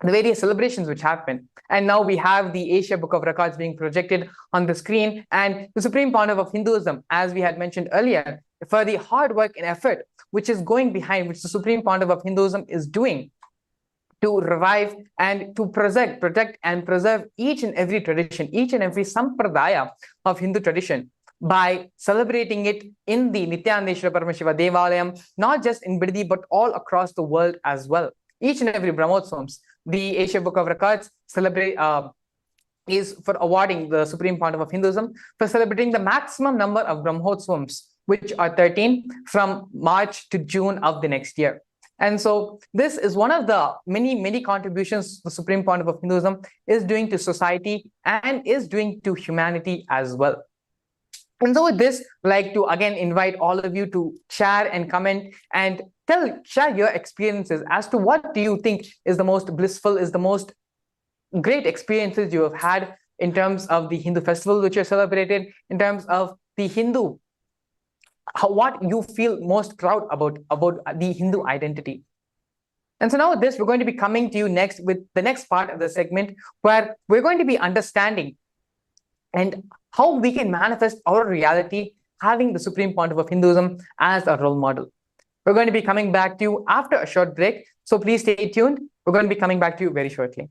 Speaker 3: the various celebrations which happen. And now we have the Asia Book of Records being projected on the screen, and the Supreme Pontiff of Hinduism, as we had mentioned earlier, for the hard work and effort which is going behind, which the Supreme Pontiff of Hinduism is doing to revive and to protect and preserve each and every tradition, each and every sampradaya of Hindu tradition, by celebrating it in the Nithyanandeshwara Paramashiva Devalayam, not just in Bidadi, but all across the world as well. Each and every Brahmotsavams, the Asia Book of Records is for awarding the Supreme Pontiff of Hinduism for celebrating the maximum number of Brahmotsavams, which are 13, from March to June of the next year. And so this is one of the many contributions the Supreme Pontiff of Hinduism is doing to society and is doing to humanity as well. And so with this, I'd like to again invite all of you to share and comment and share your experiences as to what do you think is the most blissful, is the most great experiences you have had in terms of the Hindu festival which are celebrated, in terms of the Hindu, what you feel most proud about the Hindu identity. And so now with this, we're going to be coming to you next with the next part of the segment, where we're going to be understanding and how we can manifest our reality having the Supreme Pontiff of Hinduism as a role model. We're going to be coming back to you after a short break, so please stay tuned. We're going to be coming back to you very shortly.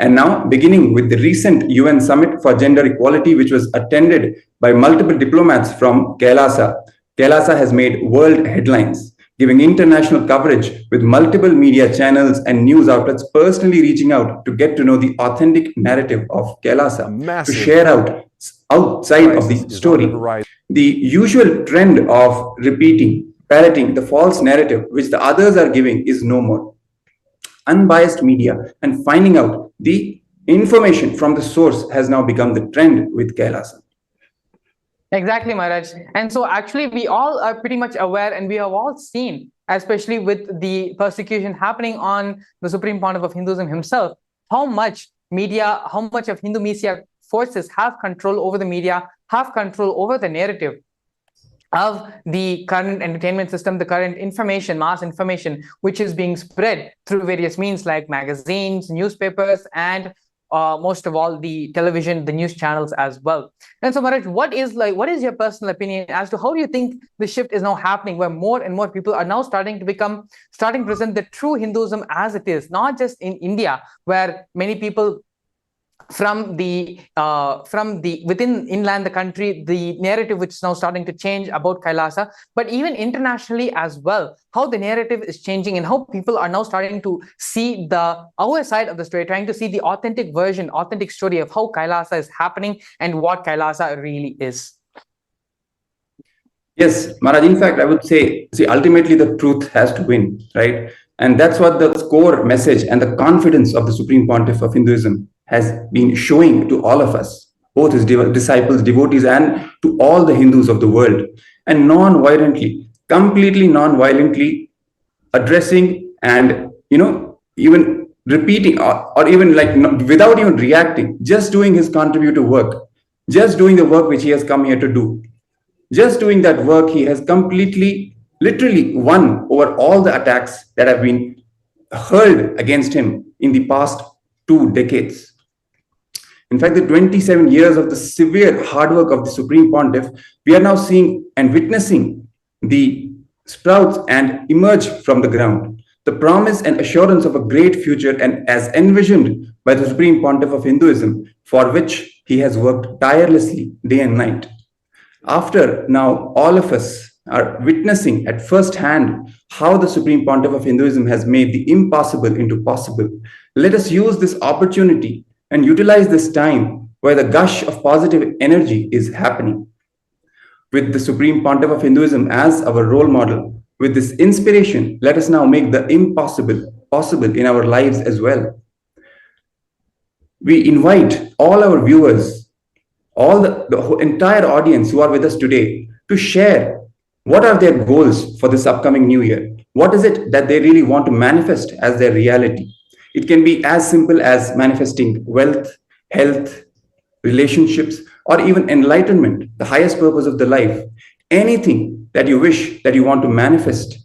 Speaker 4: And now, beginning with the recent UN Summit for Gender Equality, which was attended by multiple diplomats from KAILASA, KAILASA has made world headlines, giving international coverage with multiple media channels and news outlets personally reaching out to get to know the authentic narrative of KAILASA, to share outside of the story. The usual trend of repeating, parroting the false narrative which the others are giving is no more. Unbiased media and finding out the information from the source has now become the trend with KAILASA.
Speaker 3: Exactly, Maharaj. And so actually we all are pretty much aware, and we have all seen, especially with the persecution happening on the Supreme Pontiff of Hinduism himself, how much media, how much of Hindu media forces have control over the media, have control over the narrative of the current entertainment system, the current information, mass information, which is being spread through various means like magazines, newspapers, and most of all the television, the news channels as well. And so Maharaj, what is your personal opinion as to how do you think the shift is now happening, where more and more people are now starting to present the true Hinduism as it is, not just in India, where many people from the within inland the country, the narrative which is now starting to change about Kailasa, but even internationally as well, how the narrative is changing and how people are now starting to see our side of the story, trying to see the authentic version, authentic story of how Kailasa is happening and what Kailasa really is.
Speaker 4: Yes, Maharaj, in fact, I would say, see, ultimately the truth has to win, right? And that's what the core message and the confidence of the Supreme Pontiff of Hinduism has been showing to all of us, both his disciples, devotees, and to all the Hindus of the world. And non-violently, completely non-violently addressing and, even repeating or even without even reacting, just doing his contributive work, just doing the work which he has come here to do. Just doing that work, he has completely, literally won over all the attacks that have been hurled against him in the past 2 decades. In fact, the 27 years of the severe hard work of the Supreme Pontiff, we are now seeing and witnessing the sprouts and emerge from the ground. The promise and assurance of a great future, and as envisioned by the Supreme Pontiff of Hinduism, for which he has worked tirelessly day and night. After now, all of us are witnessing at first hand how the Supreme Pontiff of Hinduism has made the impossible into possible. Let us use this opportunity and utilize this time where the gush of positive energy is happening. With the Supreme Pontiff of Hinduism as our role model, with this inspiration, let us now make the impossible possible in our lives as well. We invite all our viewers, all the entire audience who are with us today, to share what are their goals for this upcoming new year. What is it that they really want to manifest as their reality? It can be as simple as manifesting wealth, health, relationships, or even enlightenment, the highest purpose of the life. Anything that you wish, that you want to manifest,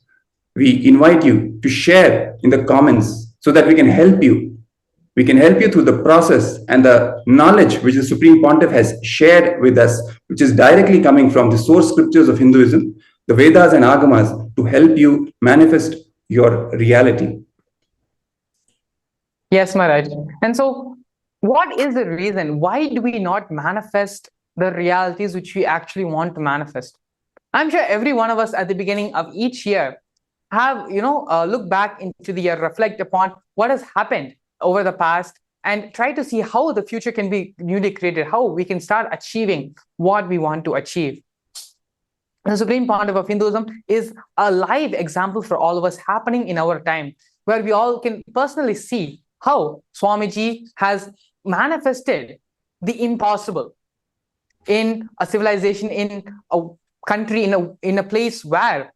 Speaker 4: we invite you to share in the comments so that we can help you. We can help you through the process and the knowledge which the Supreme Pontiff has shared with us, which is directly coming from the source scriptures of Hinduism, the Vedas and Agamas, to help you manifest your reality.
Speaker 3: Yes, Maharaj. And so what is the reason? Why do we not manifest the realities which we actually want to manifest? I'm sure every one of us at the beginning of each year have, look back into the year, reflect upon what has happened over the past, and try to see how the future can be newly created, how we can start achieving what we want to achieve. The Supreme Pontiff of Hinduism is a live example for all of us happening in our time, where we all can personally see how Swamiji has manifested the impossible in a civilization, in a country, in a place where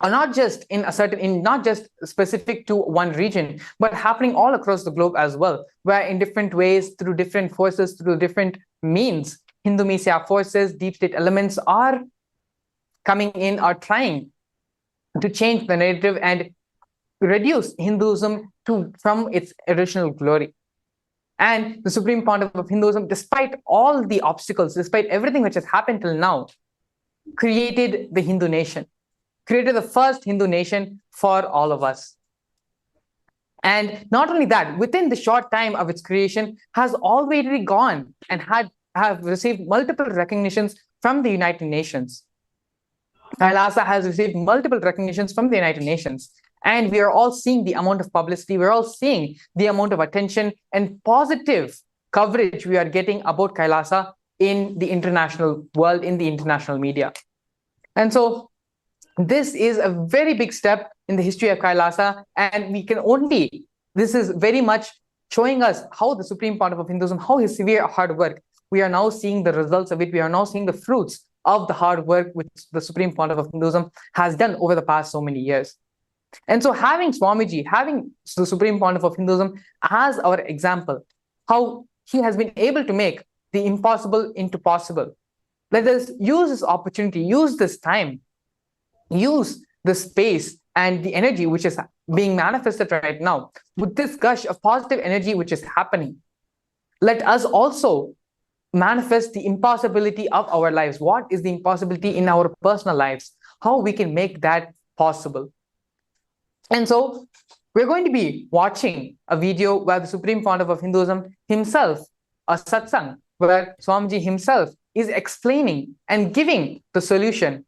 Speaker 3: not just not just specific to one region, but happening all across the globe as well, where in different ways, through different forces, through different means, Hindu Messiah forces, deep state elements are coming in, are trying to change the narrative and reduce Hinduism from its original glory. And the Supreme Pontiff of Hinduism, despite all the obstacles, despite everything which has happened till now, created the Hindu nation, created the first Hindu nation for all of us. And not only that, within the short time of its creation, has already gone and have received multiple recognitions from the United Nations. KAILASA has received multiple recognitions from the United Nations. And we are all seeing the amount of publicity, we're all seeing the amount of attention and positive coverage we are getting about KAILASA in the international world, in the international media. And so this is a very big step in the history of KAILASA, and this is very much showing us how the Supreme Pontiff of Hinduism, how his severe hard work, we are now seeing the results of it, we are now seeing the fruits of the hard work which the Supreme Pontiff of Hinduism has done over the past so many years. And so having Swamiji, having the Supreme Pontiff of Hinduism as our example, how he has been able to make the impossible into possible. Let us use this opportunity, use this time, use the space and the energy which is being manifested right now with this gush of positive energy which is happening. Let us also manifest the impossibility of our lives. What is the impossibility in our personal lives? How we can make that possible. And so we're going to be watching a video where the Supreme Pontiff of Hinduism himself, a satsang, where Swamiji himself is explaining and giving the solution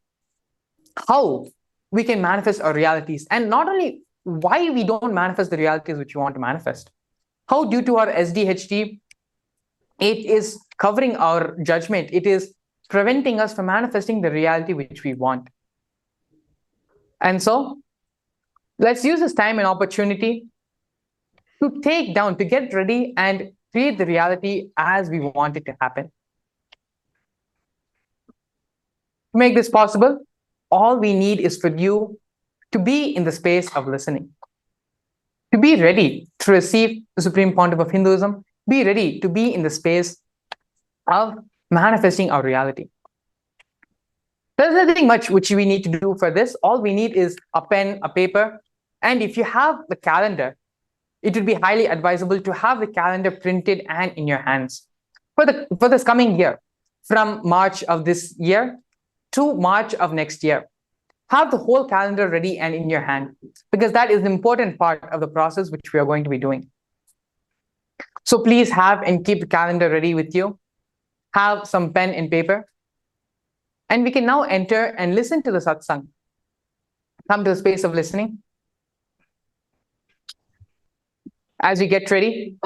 Speaker 3: how we can manifest our realities, and not only why we don't manifest the realities which we want to manifest. How due to our SDHT, it is covering our judgment, it is preventing us from manifesting the reality which we want. And so let's use this time and opportunity to get ready and create the reality as we want it to happen. To make this possible, all we need is for you to be in the space of listening, to be ready to receive the Supreme Pontiff of Hinduism, be ready to be in the space of manifesting our reality. There's nothing much which we need to do for this. All we need is a pen, a paper, and if you have the calendar, it would be highly advisable to have the calendar printed and in your hands for this coming year, from March of this year to March of next year. Have the whole calendar ready and in your hand, because that is an important part of the process which we are going to be doing. So please have and keep the calendar ready with you. Have some pen and paper. And we can now enter and listen to the satsang. Come to the space of listening. As we get ready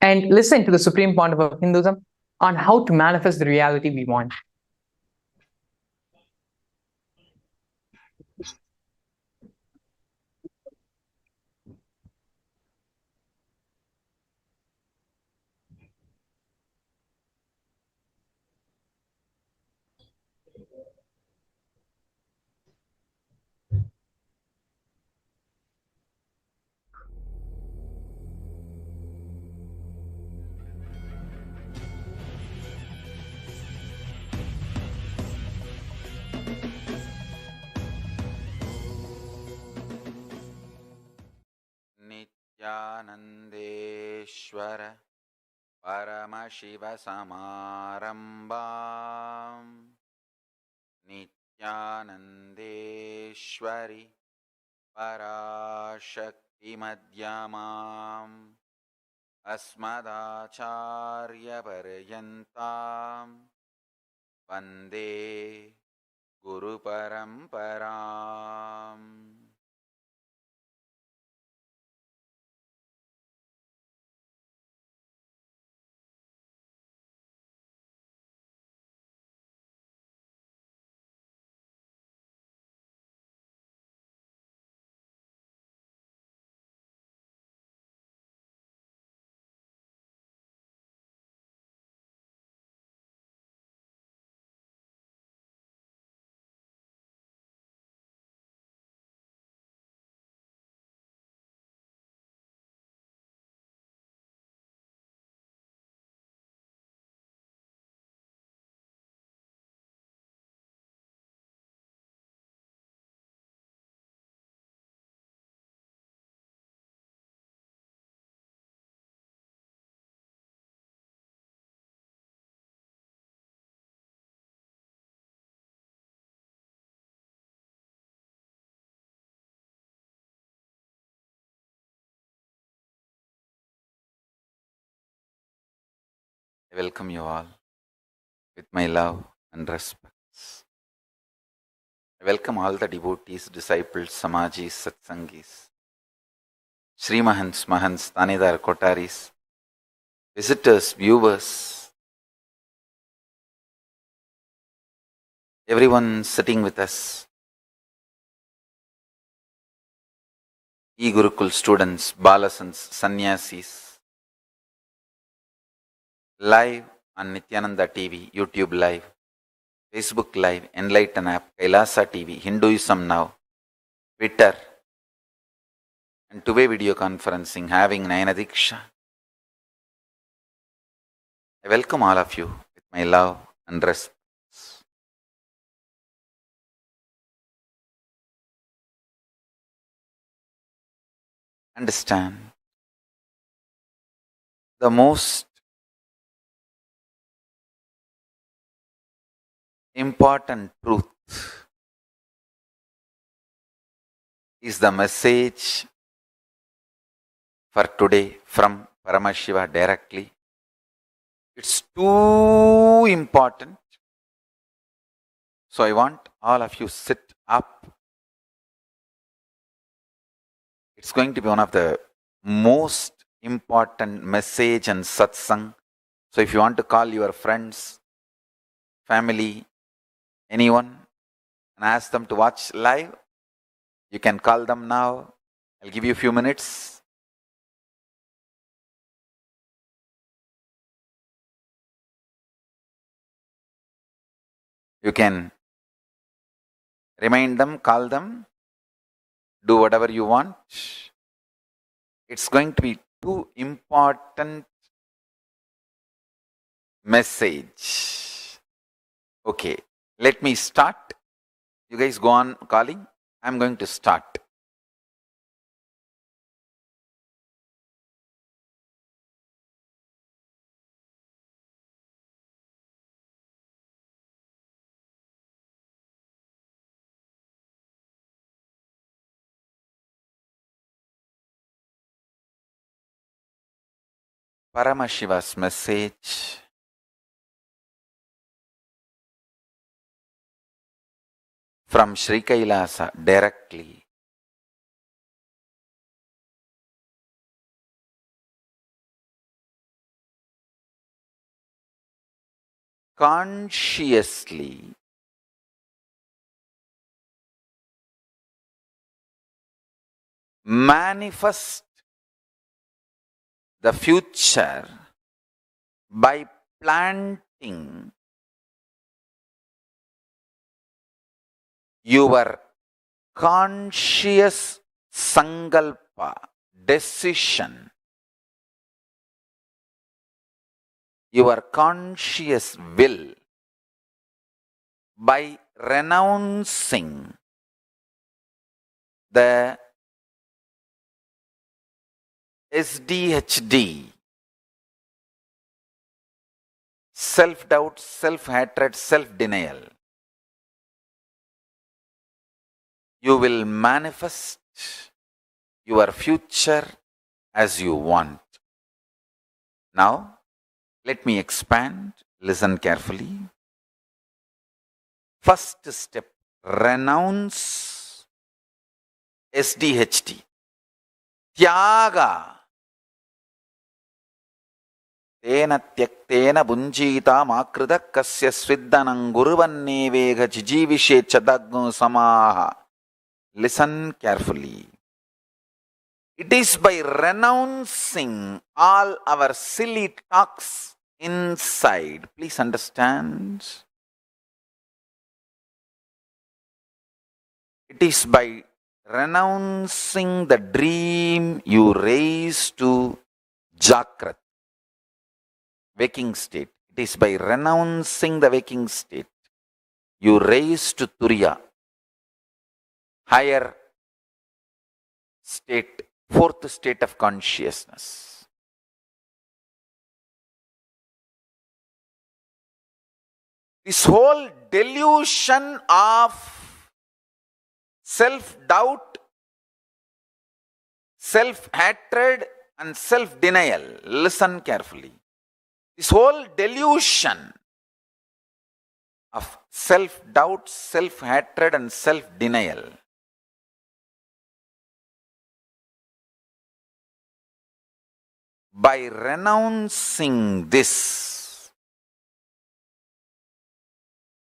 Speaker 3: and listen to the Supreme Pontiff of Hinduism on how to manifest the reality we want.
Speaker 5: Nithyanandeshwar Paramashivasamarambam Nithyanandeshwari Parashaktimadhyamam Asmadacharya Paryantam Vande Guru Paramparam. I welcome you all with my love and respects. I welcome all the devotees, disciples, samajis, satsangis, Srimahans, Mahants, Tanidar, Kotaris, visitors, viewers, everyone sitting with us, e-Gurukul students, Balasans, Sannyasis, live on Nithyananda TV, YouTube Live, Facebook Live, Enlighten app, KAILASA TV, Hinduism Now, Twitter, and two-way video conferencing, having Nayana Diksha. I welcome all of you with my love and respect. Understand, the most important truth is the message for today from Paramashiva directly. It's too important. So I want all of you sit up. It's going to be one of the most important message and satsang. So if you want to call your friends, family, anyone, and ask them to watch live, you can call them now. I'll give you a few minutes. You can remind them, call them, do whatever you want. It's going to be too important message. Okay, let me start. You guys go on calling. I'm going to start. Paramashiva's message from Sri Kailasa directly. Consciously manifest the future by planting your conscious sankalpa, decision, your conscious will, by renouncing the SDHD, self-doubt, self-hatred, self-denial. You will manifest your future as you want. Now, let me expand. Listen carefully. First step, renounce SDHD. Tyaga. Tena tyaktena bunjita makrita kasya sviddanam guruvannevega jijivishe chadagnu samaha. Listen carefully. It is by renouncing all our silly talks inside. Please understand. It is by renouncing the dream you raise to Jakrat, waking state. It is by renouncing the waking state you raise to Turiya, higher state, fourth state of consciousness. This whole delusion of self-doubt, self-hatred and self-denial, listen carefully. This whole delusion of self-doubt, self-hatred and self-denial by renouncing this,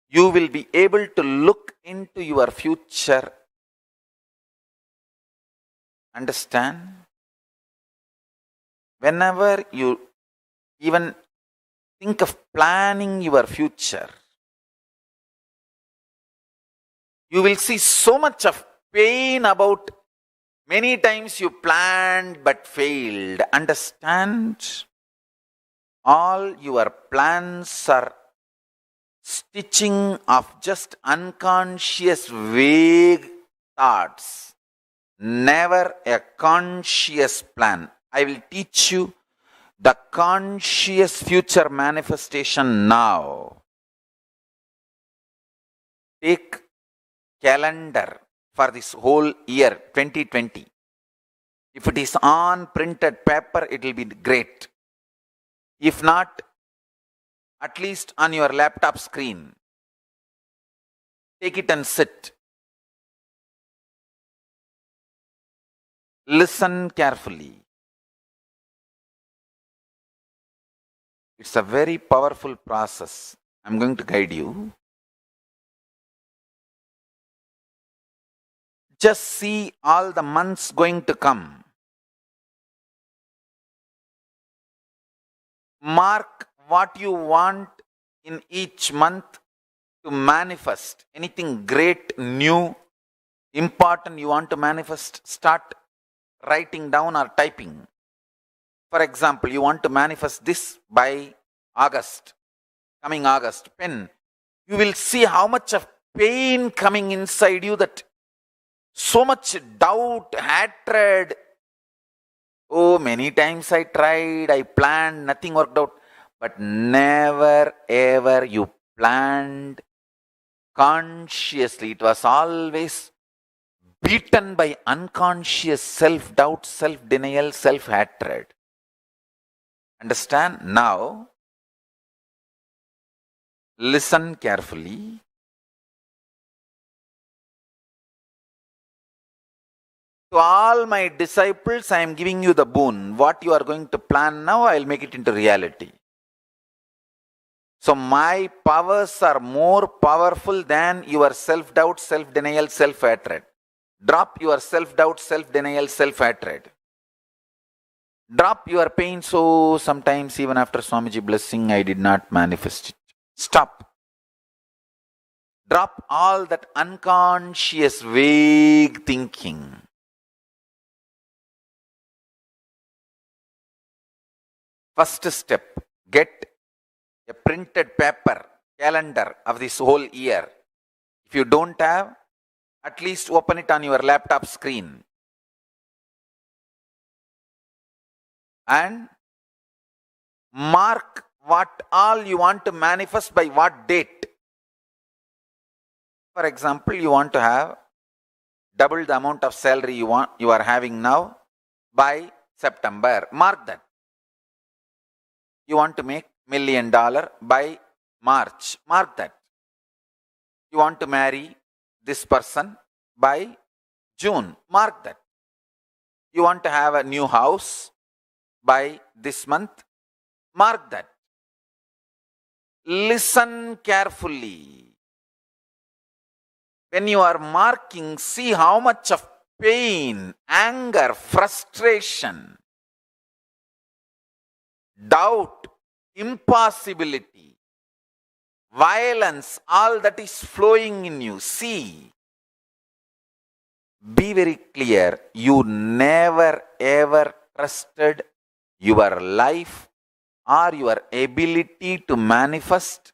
Speaker 5: you will be able to look into your future. Understand? Whenever you even think of planning your future, you will see so much of pain about many times you planned but failed. Understand? All your plans are stitching of just unconscious vague thoughts, never a conscious plan. I will teach you the conscious future manifestation now. Take calendar for this whole year 2020. If it is on printed paper, it will be great. If not, at least on your laptop screen. Take it and sit. Listen carefully. It's a very powerful process. I'm going to guide you. Just see all the months going to come. Mark what you want in each month to manifest. Anything great, new, important you want to manifest, start writing down or typing. For example, you want to manifest this by August, coming August, pen. You will see how much of pain coming inside you, that so much doubt, hatred. Oh, many times I tried, I planned, nothing worked out. But never ever you planned consciously. It was always beaten by unconscious self-doubt, self-denial, self-hatred. Understand? Now, listen carefully. To all my disciples, I am giving you the boon. What you are going to plan now, I will make it into reality. So my powers are more powerful than your self-doubt, self-denial, self-hatred. Drop your self-doubt, self-denial, self-hatred. Drop your pain. So sometimes even after Swamiji blessing, I did not manifest it. Stop. Drop all that unconscious vague thinking. First step, get a printed paper, calendar of this whole year. If you don't have, at least open it on your laptop screen. And mark what all you want to manifest by what date. For example, you want to have double the amount of salary you are having now by September. Mark that. You want to make $1 million by March. Mark that. You want to marry this person by June. Mark that. You want to have a new house by this month. Mark that. Listen carefully. When you are marking, see how much of pain, anger, frustration, doubt, impossibility, violence, all that is flowing in you. See. Be very clear. You never ever trusted your life or your ability to manifest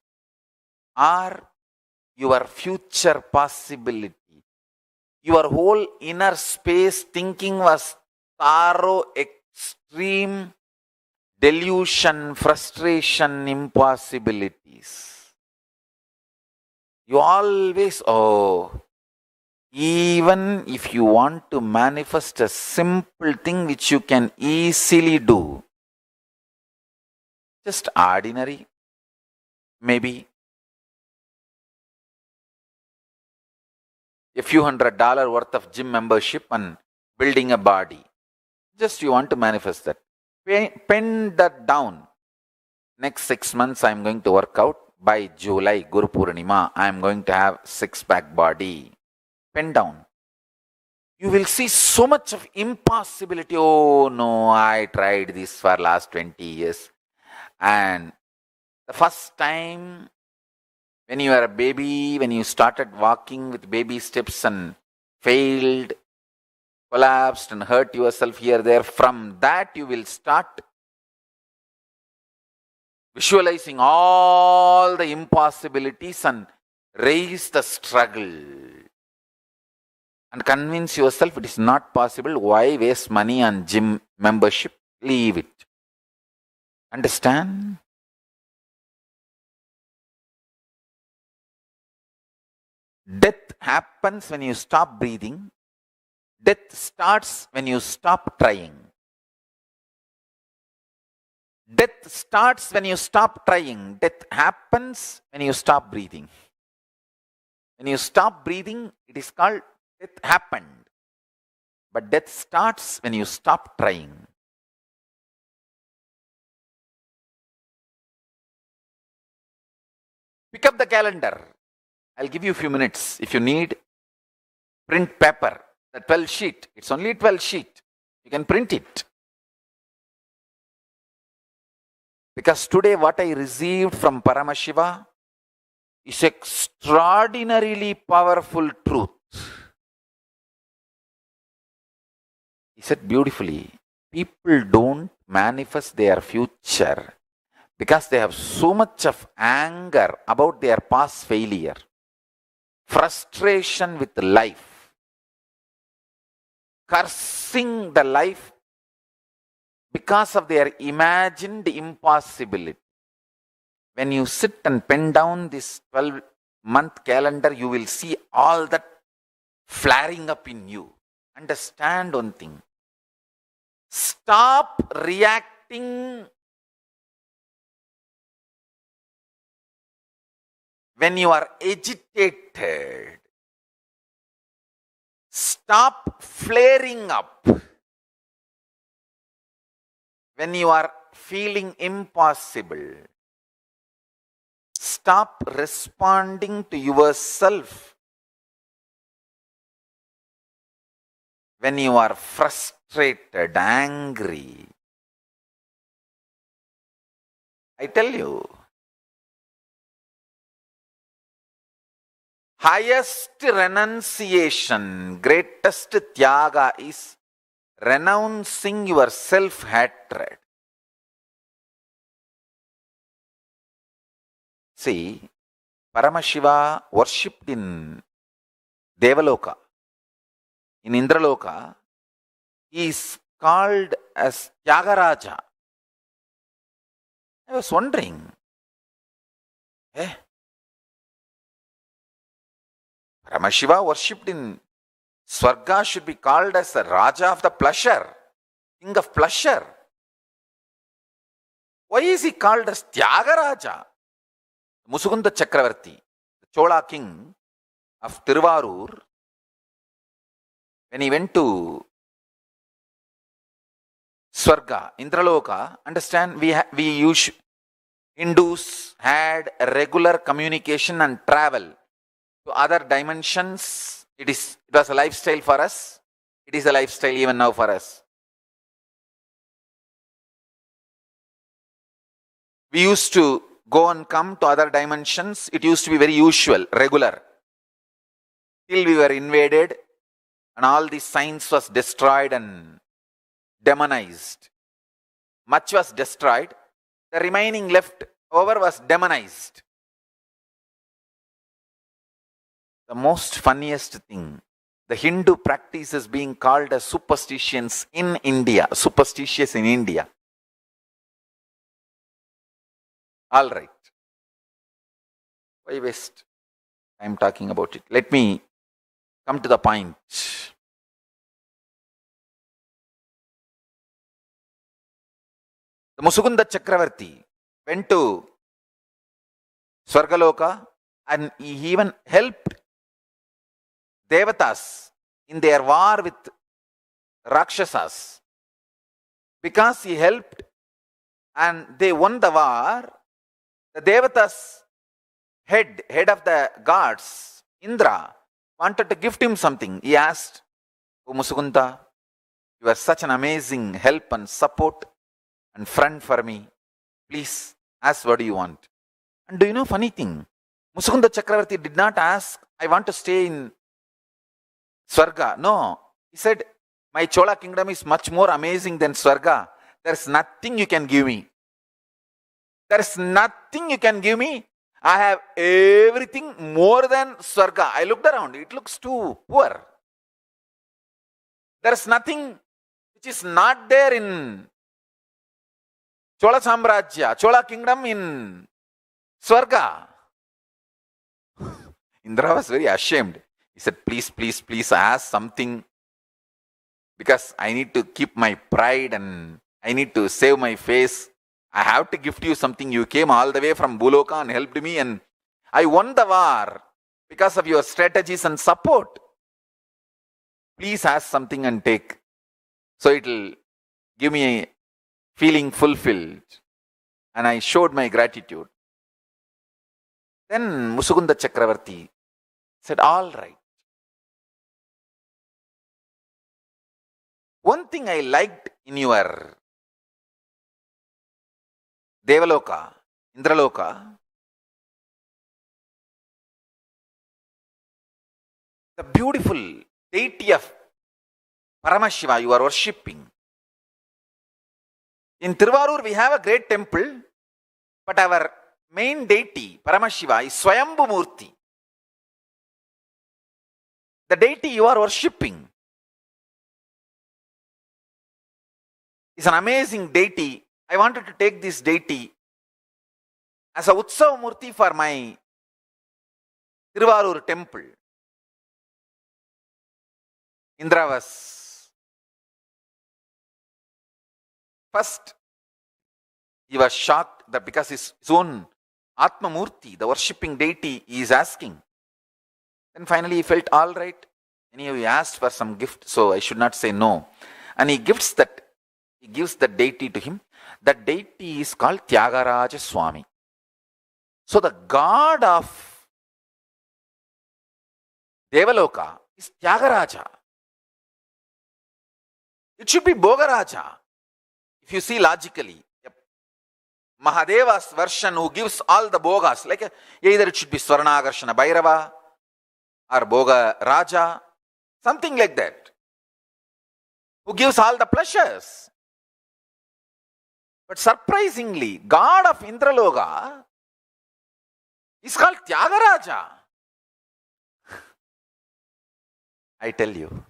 Speaker 5: or your future possibility. Your whole inner space thinking was thorough, extreme delusion, frustration, impossibilities. You always, even if you want to manifest a simple thing which you can easily do, just ordinary, maybe a few $100 worth of gym membership and building a body. Just you want to manifest that. Pen that down. Next 6 months, I'm going to work out. By July, Guru Purnima, I'm going to have six-pack body. Pen down. You will see so much of impossibility. Oh no, I tried this for last 20 years. And the first time when you were a baby, when you started walking with baby steps and failed, collapsed and hurt yourself here, there, from that you will start visualizing all the impossibilities and raise the struggle and convince yourself it is not possible. Why waste money on gym membership? Leave it. Understand? Death happens when you stop breathing. Death starts when you stop trying. Death starts when you stop trying. Death happens when you stop breathing. When you stop breathing, it is called death happened. But death starts when you stop trying. Pick up the calendar. I'll give you a few minutes. If you need, print paper, the 12 sheet. It's only 12 sheet. You can print it. Because today what I received from Paramashiva is extraordinarily powerful truth. He said beautifully, people don't manifest their future because they have so much of anger about their past failure, frustration with life, cursing the life because of their imagined impossibility. When you sit and pen down this 12-month calendar, you will see all that flaring up in you. Understand one thing. Stop reacting when you are agitated. Stop flaring up when you are feeling impossible. Stop responding to yourself when you are frustrated, angry. I tell you, highest renunciation, greatest tyaga is renouncing your self-hatred. See, Paramashiva worshipped in Devaloka. In Indraloka, he is called as Tyagaraja. I was wondering, Paramashiva worshipped in Swarga should be called as the Raja of the pleasure, king of pleasure. Why is he called as Tyagaraja? Musukunda Chakravarti, the Chola king of Tiruvarur, when he went to Swarga, Indraloka, understand, Hindus had a regular communication and travel to other dimensions. It was a lifestyle for us. It is a lifestyle even now for us. We used to go and come to other dimensions. It used to be very usual, regular. Till we were invaded and all the science was destroyed and demonized. Much was destroyed. The remaining left over was demonized. The most funniest thing, the Hindu practice is being called as superstitions in India. Superstitious in India. All right. Why waste time talking about it? Let me come to the point. The Musukunda Chakravarti, went to Swargaloka and he even helped Devatas in their war with Rakshasas. Because he helped and they won the war, the Devatas head of the gods, Indra, wanted to gift him something. He asked, "Oh Musukunda, you are such an amazing help and support and friend for me. Please ask what do you want." And do you know funny thing? Musukunda Chakravarti did not ask, "I want to stay in Swarga." No, he said, "My Chola kingdom is much more amazing than Swarga. There's nothing you can give me. There's nothing you can give me. I have everything more than Swarga." I looked around. It looks too poor. There's nothing which is not there in Chola Samrajya, Chola kingdom in Swarga. Indra was very ashamed. He said, please ask something, because I need to keep my pride and I need to save my face. I have to gift you something. You came all the way from Buloka and helped me, and I won the war because of your strategies and support. Please ask something and take. So it will give me a feeling fulfilled. And I showed my gratitude. Then Musukunda Chakravarti said, "All right. One thing I liked in your Devaloka, Indraloka, the beautiful deity of Paramashiva you are worshipping. In Tiruvarur we have a great temple, but our main deity, Paramashiva, is Swayambhu Murti. The deity you are worshipping is an amazing deity. I wanted to take this deity as a Utsav Murti for my Tiruvarur temple." Indra was first, he was shocked that because his own Atma Murti, the worshipping deity, he is asking. Then finally he felt, all right. Anyhow, he asked for some gift, so I should not say no. And he gives the deity to him. That deity is called Tyagaraja Swami. So the god of Devaloka is Tyagaraja. It should be Bhogaraja. If you see logically, Mahadeva's version who gives all the Bhogas, like either it should be Swarnagarshana Bhairava or Bhoga Raja, something like that, who gives all the pleasures. But surprisingly, god of Indraloka is called Tyagaraja. I tell you,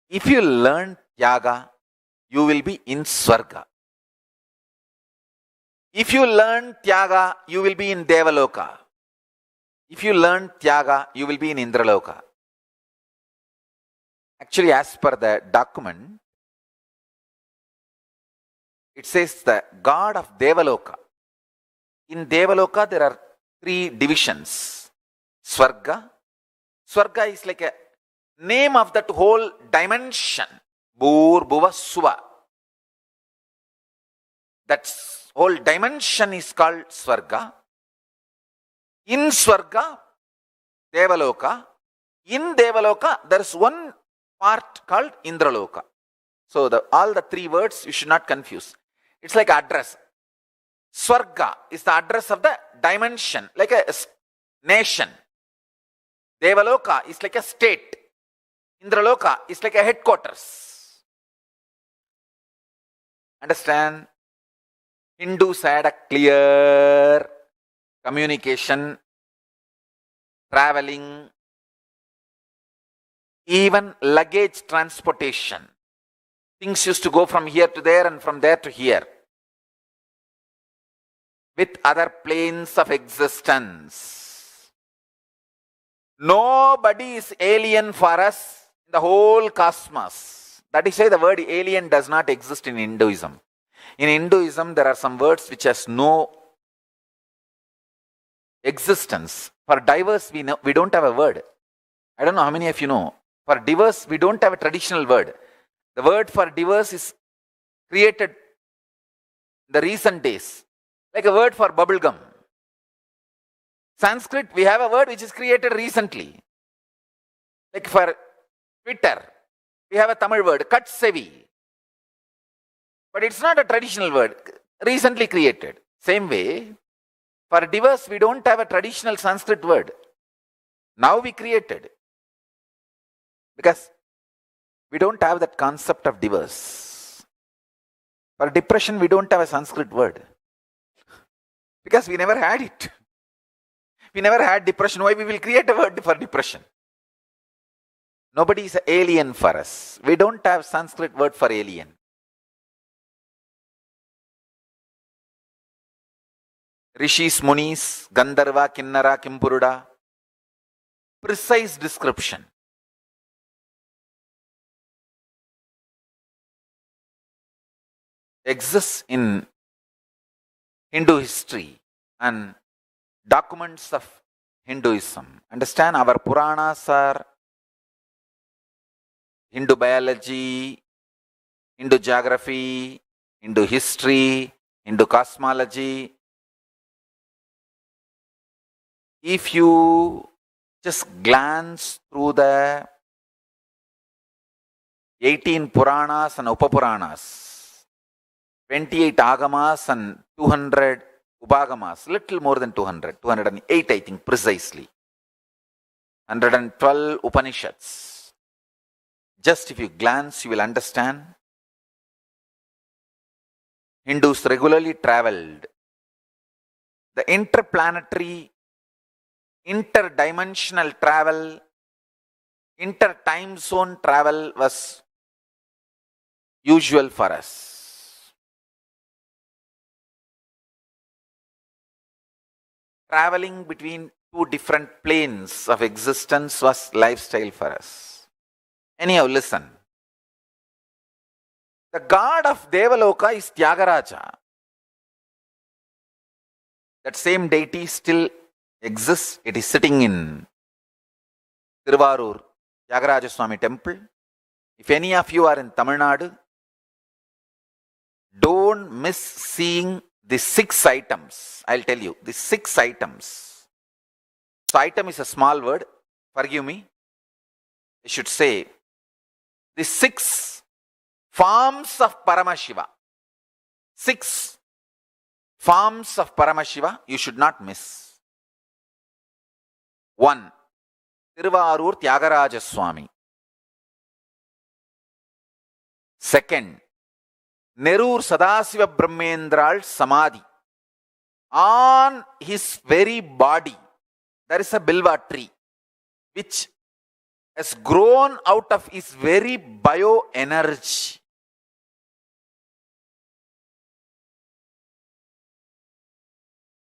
Speaker 5: if you learn Tyaga, you will be in Swarga. If you learn Tyaga, you will be in Devaloka. If you learn Tyaga, you will be in Indraloka. Actually, as per the document, it says the god of Devaloka. In Devaloka, there are 3 divisions. Swarga. Swarga is like a name of that whole dimension. Bhur, Bhuva, Suva. That whole dimension is called Swarga. In Swarga, Devaloka. In Devaloka, there is one part called Indraloka. So all the 3 words you should not confuse. It's like address. Swarga is the address of the dimension, like a nation. Devaloka is like a state. Indraloka is like a headquarters. Understand? Hindus had a clear communication, traveling, even luggage transportation. Things used to go from here to there and from there to here, with other planes of existence. Nobody is alien for us in the whole cosmos. That is why the word alien does not exist in Hinduism. In Hinduism, there are some words which has no existence. For diverse, we don't have a word. I don't know how many of you know. For diverse, we don't have a traditional word. The word for diverse is created in the recent days, like a word for bubblegum. Sanskrit, we have a word which is created recently. Like for Twitter, we have a Tamil word, Katsevi. But it's not a traditional word, recently created. Same way, for diverse, we don't have a traditional Sanskrit word. Now we created. Because we don't have that concept of diverse. For depression, we don't have a Sanskrit word. Because we never had it. We never had depression. Why we will create a word for depression? Nobody is an alien for us. We don't have Sanskrit word for alien. Rishis, Munis, Gandharva, Kinnara, Kimpuruda. Precise description. Exists in Hindu history and documents of Hinduism. Understand, our Puranas are Hindu biology, Hindu geography, Hindu history, Hindu cosmology. If you just glance through the 18 Puranas and Upapuranas, 28 Agamas and 200 Upagamas, little more than 200, 208 I think precisely, 112 Upanishads. Just if you glance, you will understand. Hindus regularly traveled. The interplanetary, interdimensional travel, inter-time zone travel was usual for us. Traveling between two different planes of existence was lifestyle for us. Anyhow, listen. The god of Devaloka is Tyagaraja. That same deity still exists. It is sitting in Tiruvarur Tyagaraja Swami temple. If any of you are in Tamil Nadu, don't miss seeing the 6 items. I'll tell you, the 6 items. So item is a small word. Forgive me. I should say the 6 forms of Paramashiva. 6 forms of Paramashiva you should not miss. 1. Tiruvarur Tyagaraja Swami. 2nd. Nerur Sadasiva Brahmendral Samadhi. On his very body, there is a bilva tree which has grown out of his very bioenergy.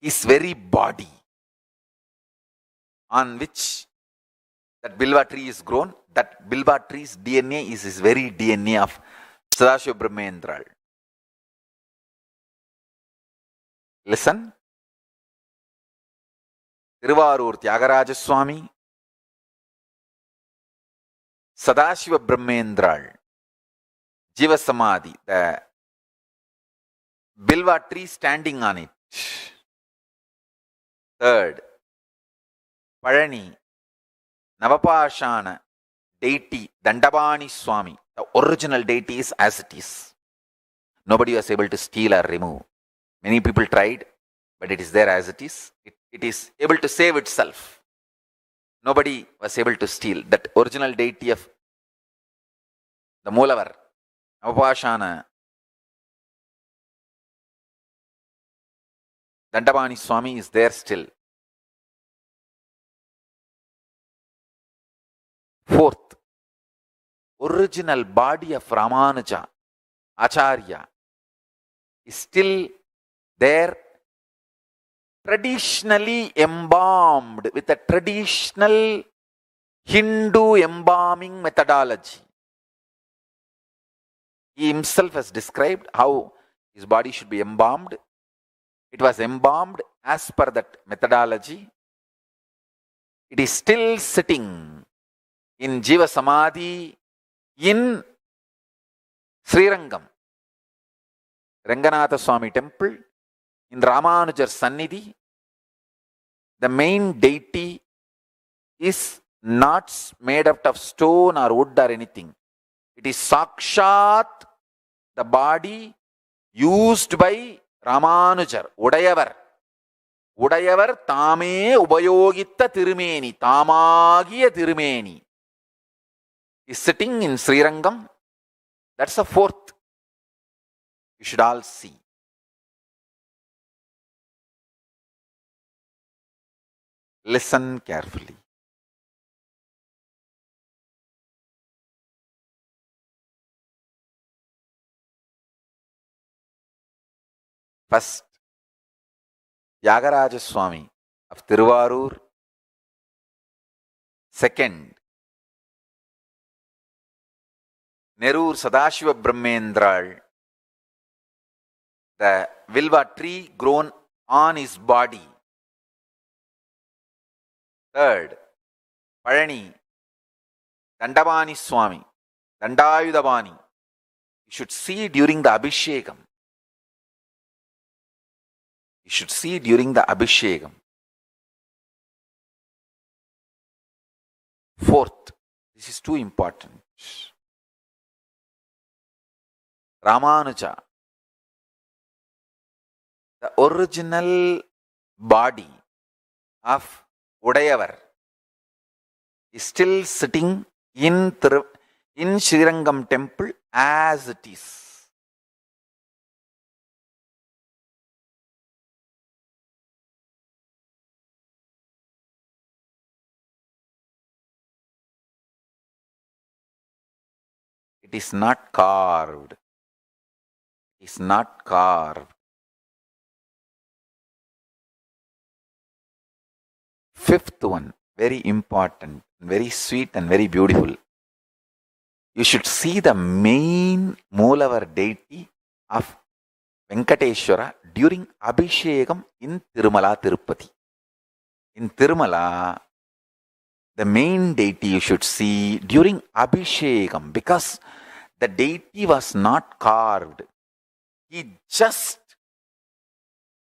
Speaker 5: His very body on which that bilva tree is grown, that bilva tree's DNA is his very DNA of Sadashiva Brahmendral. Listen. Tiruvarur Tyagaraja Swami, Sadashiva Brahmendral, Jiva Samadhi, the bilva tree standing on it. 3rd, Parani, Navapashana deity, Dandabani Swami. The original deity is as it is. Nobody was able to steal or remove. Many people tried, but it is there as it is. It is able to save itself. Nobody was able to steal. That original deity of the Moolavar, Navapashana, Dandabani Swami is there still. 4th, original body of Ramanuja, Acharya, is still there, traditionally embalmed with a traditional Hindu embalming methodology. He himself has described how his body should be embalmed. It was embalmed as per that methodology. It is still sitting in Jiva Samadhi in Srirangam, Ranganatha Swami temple, in Ramanujar Sannidhi. The main deity is not made out of stone or wood or anything. It is Sakshat, the body used by Ramanujar, Udayavar. Udayavar Tame Ubayogita Tirumeni, Tamagiya Tirumeni, is sitting in Srirangam. That's the fourth. You should all see. Listen carefully. First, Yagaraja Swami of Tiruvarur. Second, Nerur Sadashiva Brahmendral, the Vilva tree grown on his body. Third, Palani, Dandavani Swami, Dandayudavani. You should see during the Abhishekam. You should see during the Abhishekam. Fourth, this is too important. Ramanuja, the original body of Udayavar, is still sitting in Srirangam temple as it is. It is not carved. It is not carved. Fifth one, very important, very sweet and very beautiful. You should see the main Moolavar deity of Venkateshwara during Abhishekam in Tirumala, Tirupati. In Tirumala, the main deity you should see during Abhishekam, because the deity was not carved. He just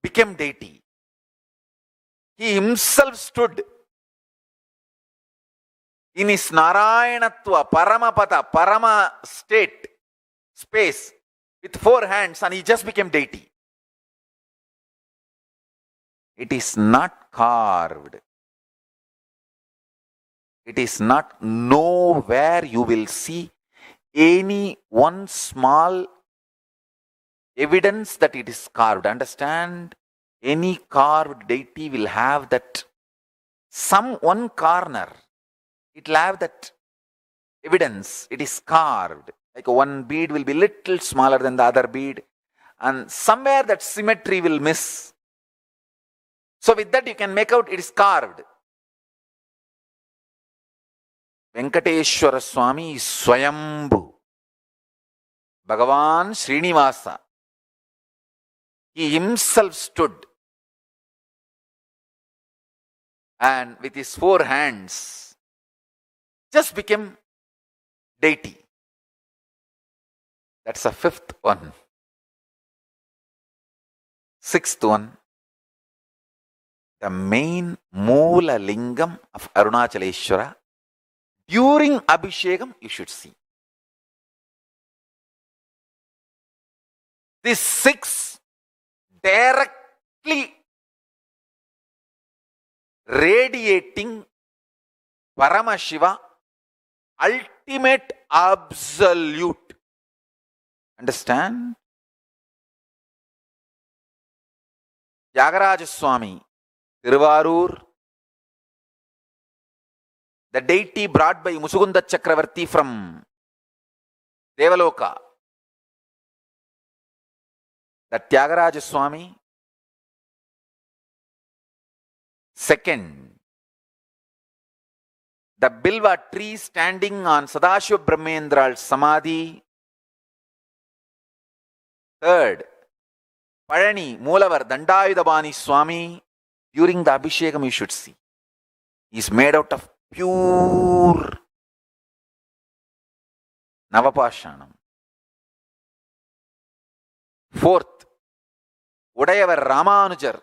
Speaker 5: became deity. He himself stood in his Narayanatva, Paramapada, Parama state, space, with 4 hands, and he just became deity. It is not carved. It is not, nowhere you will see any one small evidence that it is carved. Understand? Any carved deity will have that, some one corner, it will have that evidence. It is carved. Like one bead will be little smaller than the other bead, and somewhere that symmetry will miss. So with that you can make out it is carved. Venkateshwara Swami is Swayambhu. Bhagavan Srinivasa, he himself stood, and with his 4 hands just became deity. That's the 5th one. 6th one, the main Moola Lingam of Arunachaleshwara. During Abhishekam, you should see. These 6 directly radiating Paramashiva, ultimate absolute. Understand? Tyagaraja Swami, Tiruvarur, the deity brought by Musugunda Chakravarti from Devaloka. The Tyagaraja Swami. Second, the Bilva tree standing on Sadashiva Brahmendral's Samadhi. Third, Palani, Moolavar, Dandayudabani Swami, during the Abhishekam you should see. He is made out of pure Navapashanam. Fourth, Udayavar Ramanujar,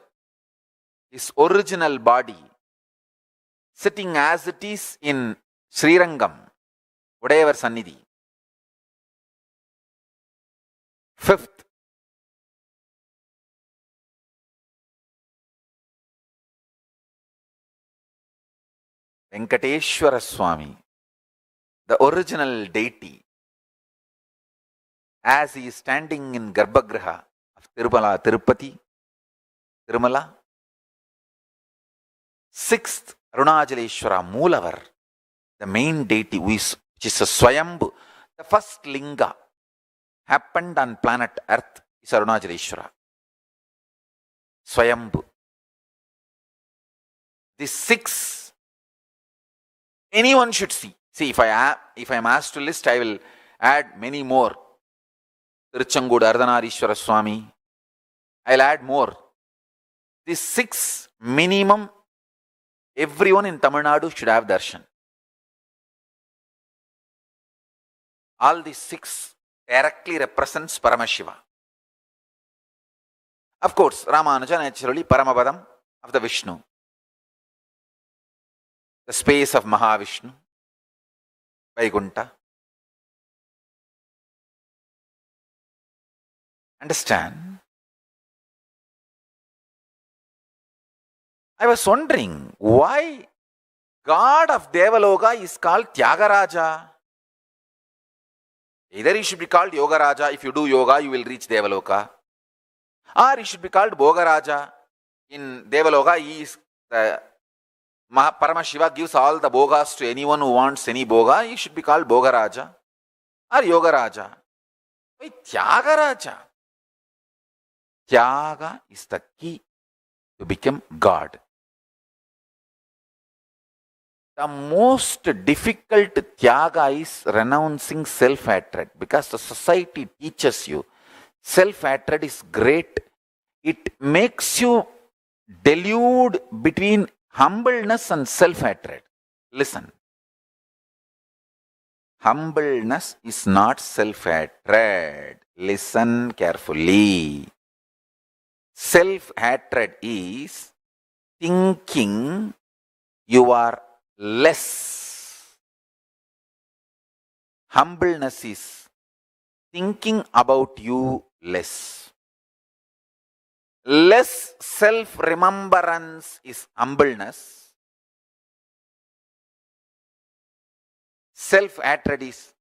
Speaker 5: his original body, sitting as it is in Srirangam, Udayavar Sannidhi. Fifth, Venkateshwara Swami, the original deity, as he is standing in Garbhagriha of Tirupati, Tirumala. Sixth, Arunajaleshwara Moolavar, the main deity, which is a Swayambhu. The first linga happened on planet Earth is Arunajaleshwara. Swayambhu. These six, anyone should see. See, if I am asked to list, I will add many more. Tiruchangood Ardhanarishwara Swami. I will add more. These six minimum, everyone in Tamil Nadu should have darshan. All these six directly represents Paramashiva. Of course, Ramanuja naturally Paramapadam of the Vishnu. The space of Mahavishnu, Vaikuntha. Understand? I was wondering why God of Devaloka is called Tyagaraja. Either he should be called Yogaraja. If you do yoga, you will reach Devaloka. Or he should be called Bhogaraja. In Devaloka, he is the Paramashiva gives all the bhogas to anyone who wants any bhoga. He should be called Bhogaraja or Yogaraja. Why Tyagaraja? Tyaga is the key to become God. The most difficult tyaga is renouncing self-hatred, because the society teaches you self-hatred is great. It makes you delude between humbleness and self-hatred. Listen. Humbleness is not self-hatred. Listen carefully. Self-hatred is thinking you are less. Humbleness is thinking about you less. Less self-remembrance is humbleness. Self-hatred is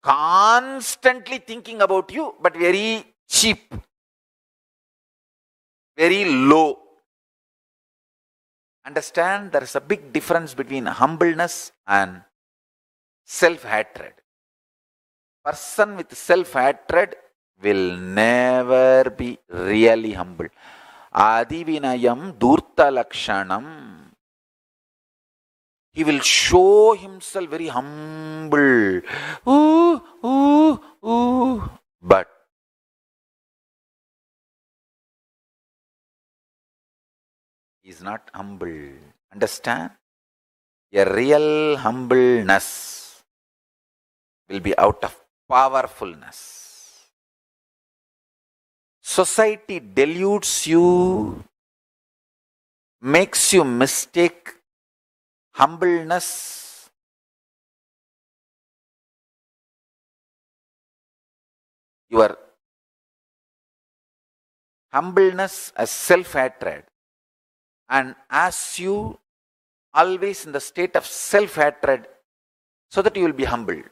Speaker 5: constantly thinking about you, but very cheap, very low. Understand, there is a big difference between humbleness and self-hatred. Person with self-hatred will never be really humble. Adivinayam durta lakshanam. He will show himself very humble. But he is not humble. Understand? A real humbleness will be out of powerfulness. Society deludes you, makes you mistake humbleness your humbleness as self-hatred, and as you always in the state of self-hatred so that you will be humble.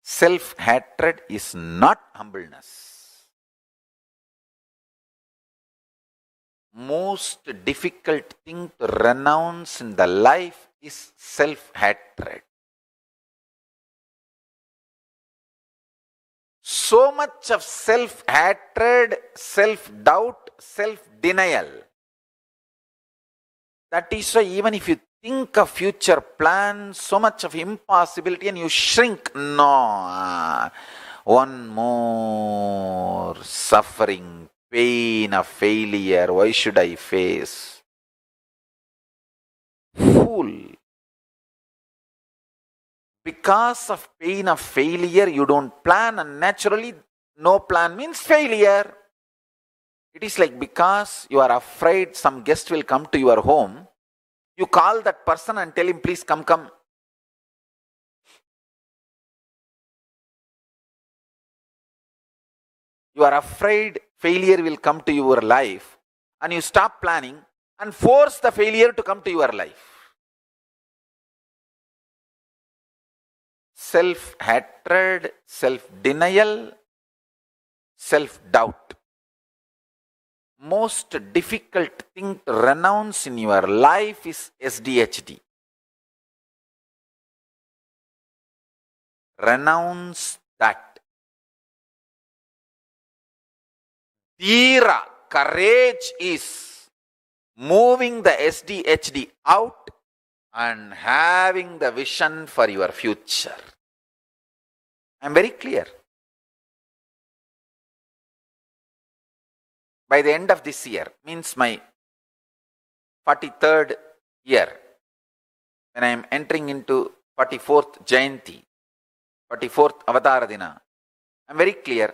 Speaker 5: Self-hatred is not humbleness. Most difficult thing to renounce in the life is self-hatred. So much of self-hatred, self-doubt, self-denial. That is why even if you think of future plans, so much of impossibility, and you shrink. No. One more suffering, pain of failure. Why should I face? Fool. Because of pain of failure, you don't plan, and naturally, no plan means failure. It is like because you are afraid some guest will come to your home, you call that person and tell him, please come. You are afraid failure will come to your life, and you stop planning and force the failure to come to your life. Self-hatred, self-denial, self-doubt. Most difficult thing to renounce in your life is SDHD. Renounce that. Dhira, courage is moving the SDHD out and having the vision for your future. I am very clear. By the end of this year, means my 43rd year, when I am entering into 44th Jayanti, 44th Avatara Dina, I am very clear.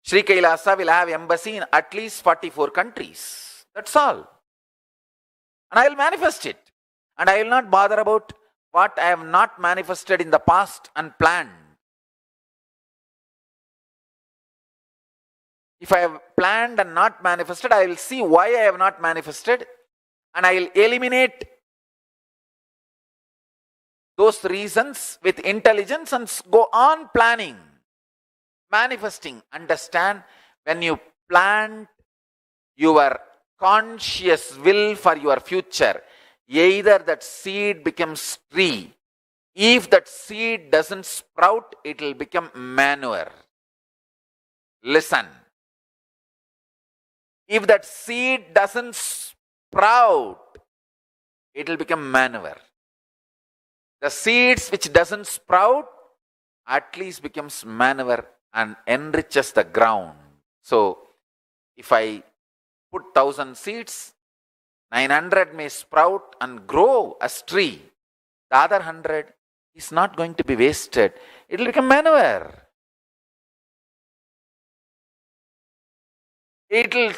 Speaker 5: Sri Kailasa will have embassy in at least 44 countries. That's all. And I will manifest it. And I will not bother about what I have not manifested in the past and planned. If I have planned and not manifested, I will see why I have not manifested, and I will eliminate those reasons with intelligence and go on planning, manifesting. Understand, when you plant your conscious will for your future, either that seed becomes tree. If that seed doesn't sprout, it will become manure. Listen. If that seed doesn't sprout, it will become manure. The seeds which doesn't sprout at least becomes manure and enriches the ground. So, if I put 1,000 seeds, 900 may sprout and grow as tree. The other 100 is not going to be wasted. It will become manure. It will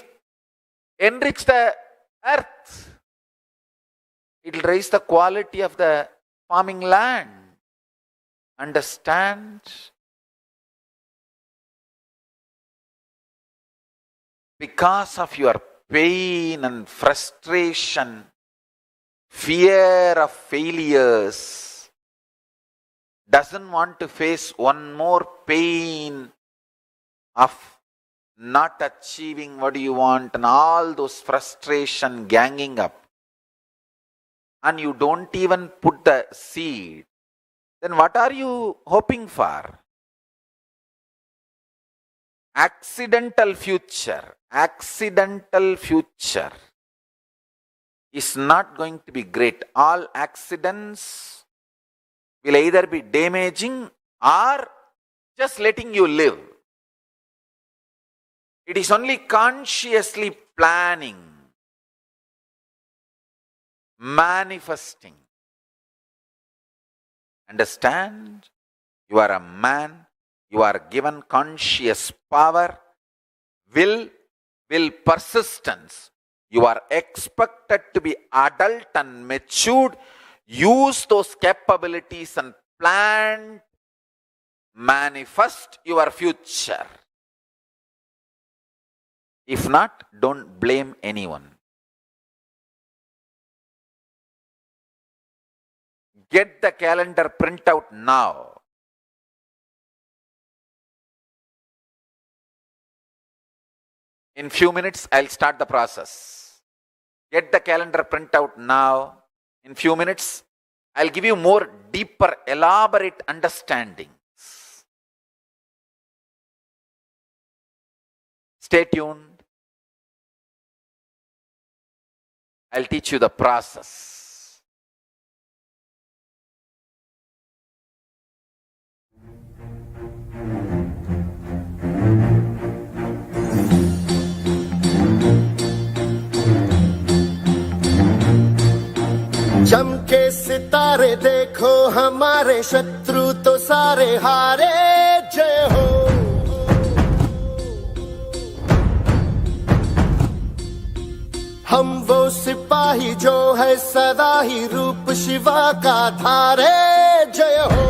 Speaker 5: enrich the earth. It will raise the quality of the farming land. Understand? Because of your pain and frustration, fear of failures, doesn't want to face one more pain of not achieving what you want and all those frustration ganging up, and you don't even put the seed, then what are you hoping for? Accidental future is not going to be great. All accidents will either be damaging or just letting you live. It is only consciously planning, manifesting. Understand? You are a man. You are given conscious power, will, persistence. You are expected to be adult and matured. Use those capabilities and plan, manifest your future. If not, don't blame anyone. Get the calendar printout now. In few minutes, I'll start the process. Get the calendar printout now. In few minutes, I'll give you more deeper, elaborate understandings. Stay tuned. I'll teach you the process.
Speaker 6: सितारे देखो हमारे शत्रु तो सारे हारे जय हो। हम वो सिपाही जो है सदा ही रूप शिवा का धारे जय हो।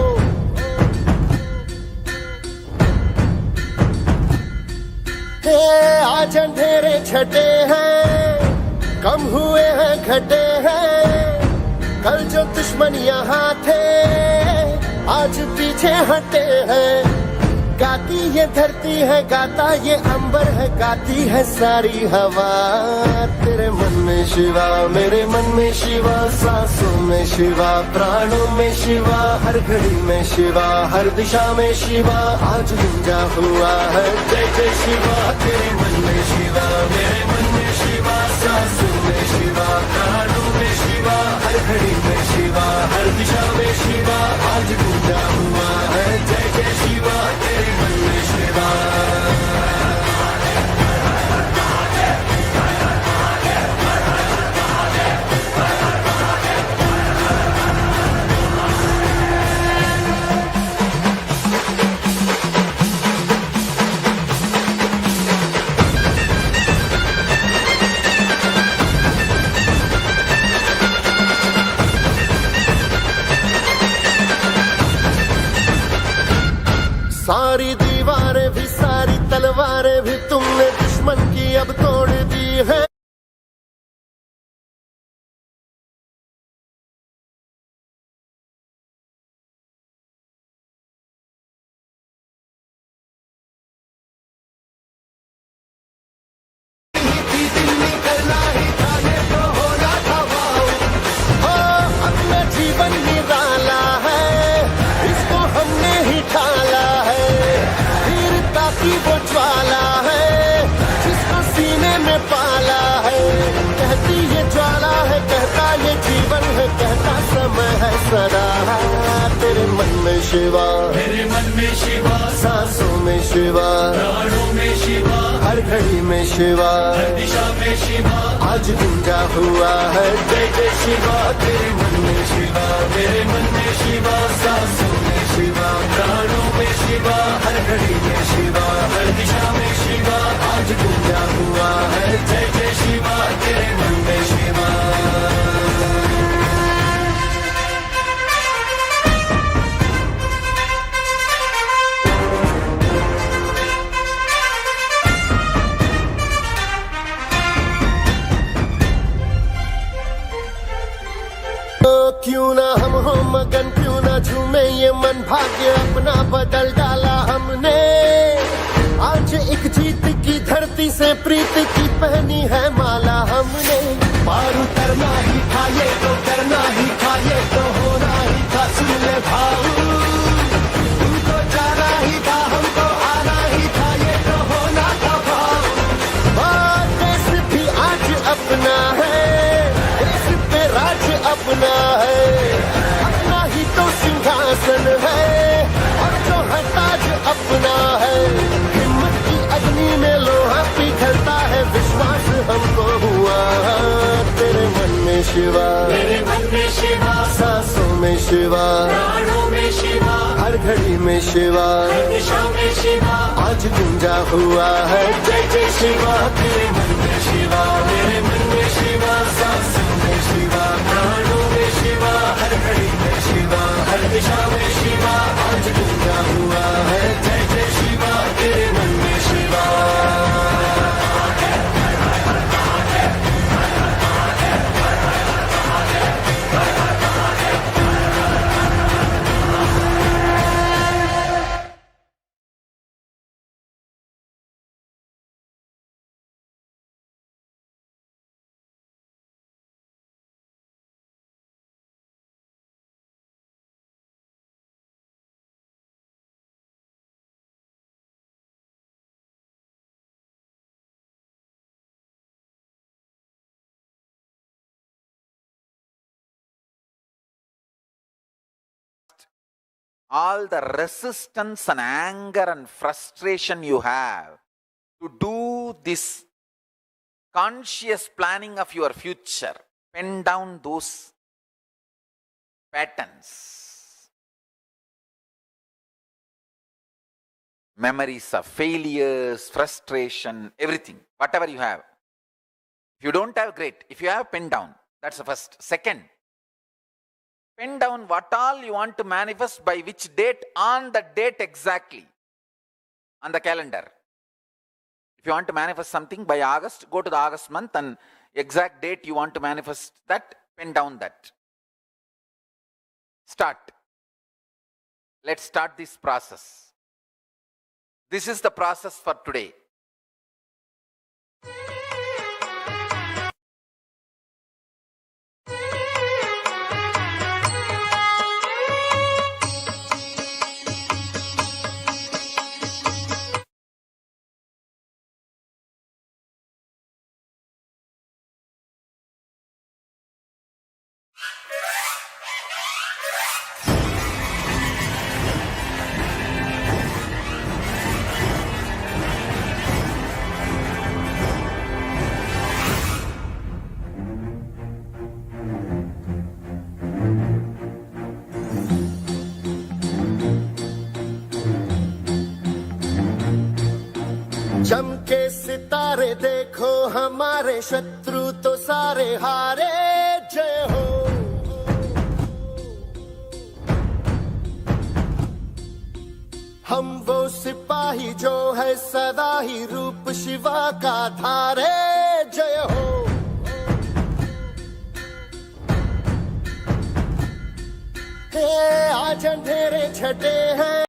Speaker 6: हे आज अंधेरे छटे हैं, कम हुए हैं घटे हैं, कल जो दुश्मन यहाँ थे आज पीछे हटे हैं। गाती ये धरती है, गाता ये अंबर है, गाती है सारी हवा। तेरे मन में शिवा, मेरे मन में शिवा, सांसों में शिवा, प्राणों में शिवा, हर घड़ी में शिवा, हर दिशा में शिवा, आज गूंजा हुआ है जय जय शिवा। तेरे मन में शिवा, मेरे मन में शिवा, सांसों में शिवा, प्राणों में शिवा, हर घड़ी में शिवा, हर दिशा में शिवा, आज गूंजा हुआ है जय जय शिवा। तेरे मन में शिवा। सारी दीवारें भी, सारी तलवारें भी तुमने दुश्मन की अब तोड़ दी है। करना ही था, ये तो होना था वाओ। अपना जीवन निराला है, इसको हमने ही ढाला है। वीरता की वो ज्वाला है, जिसको सीने में पाला है। कहती ये ज्वाला है, कहता ये जीवन है, कहता समय है सदा। तेरे मन में शिवा, मेरे मन में शिवा, सांसों में शिवा, प्राणों में शिवा, हर घड़ी में शिवा, हर दिशा में शिवा, आज गूंजा हुआ है जय जय शिवा। तेरे मन में शिवा, मेरे मन में शिवा, सांसों में शिवा, प्राणों में शिवा, हर घड़ी में शिवा, हर दिशा में शिवा, आज गूंजा हुआ है जय जय शिवा। तेरे मन में शिवा। क्यों ना हम हो मगन, क्यों ना झूमे ये मन, भाग्य अपना बदल डाला हमने। आज एक जीत की धरती से प्रीत की पहनी है माला हमने। पार उतरना ही था, ये तो करना ही था, ये तो होना ही था, सुन ले भाऊ। तुमको जाना ही था, हमको आना ही था, ये तो होना था भाऊ। देश भी आज अपना है, देश पे राज अपना है, अपना ही तो सिंहासन है, और जो है ताज अपना है। हिम्मत की अग्नि में लोहा पिघलता है, विश्वास हमको हुआ। तेरे मन में शिवा, मेरे मन में शिवा, सांसों में शिवा, प्राणों में शिवा, हर घड़ी में शिवा, हर दिशा में शिवा, आज गूंजा हुआ है जय जय शिवा। तेरे मन में शिवा, मेरे मन में शिवा, सांसों में शिवा, प्राणों में शिवा, हर घड़ी में शिवा, हर दिशा में शिवा, आज गूंजा हुआ है जय जय शिवा। तेरे मन में Shiva.
Speaker 5: all the resistance and anger and frustration you have to do this conscious planning of your future, pen down those patterns, memories of failures, frustration, everything, whatever you have. If you don't have, great. If you have, pen down. That's the first. Second, pen down what all you want to manifest by which date, on the date exactly, on the calendar. If you want to manifest something by August, go to the August month and exact date you want to manifest that, pen down that. Start. Let's start this process. This is the process for today.
Speaker 6: चमके सितारे देखो हमारे शत्रु तो सारे हारे जय हो। हम वो सिपाही जो है सदा ही रूप शिवा का धारे जय हो। हे आज अंधेरे छटे हैं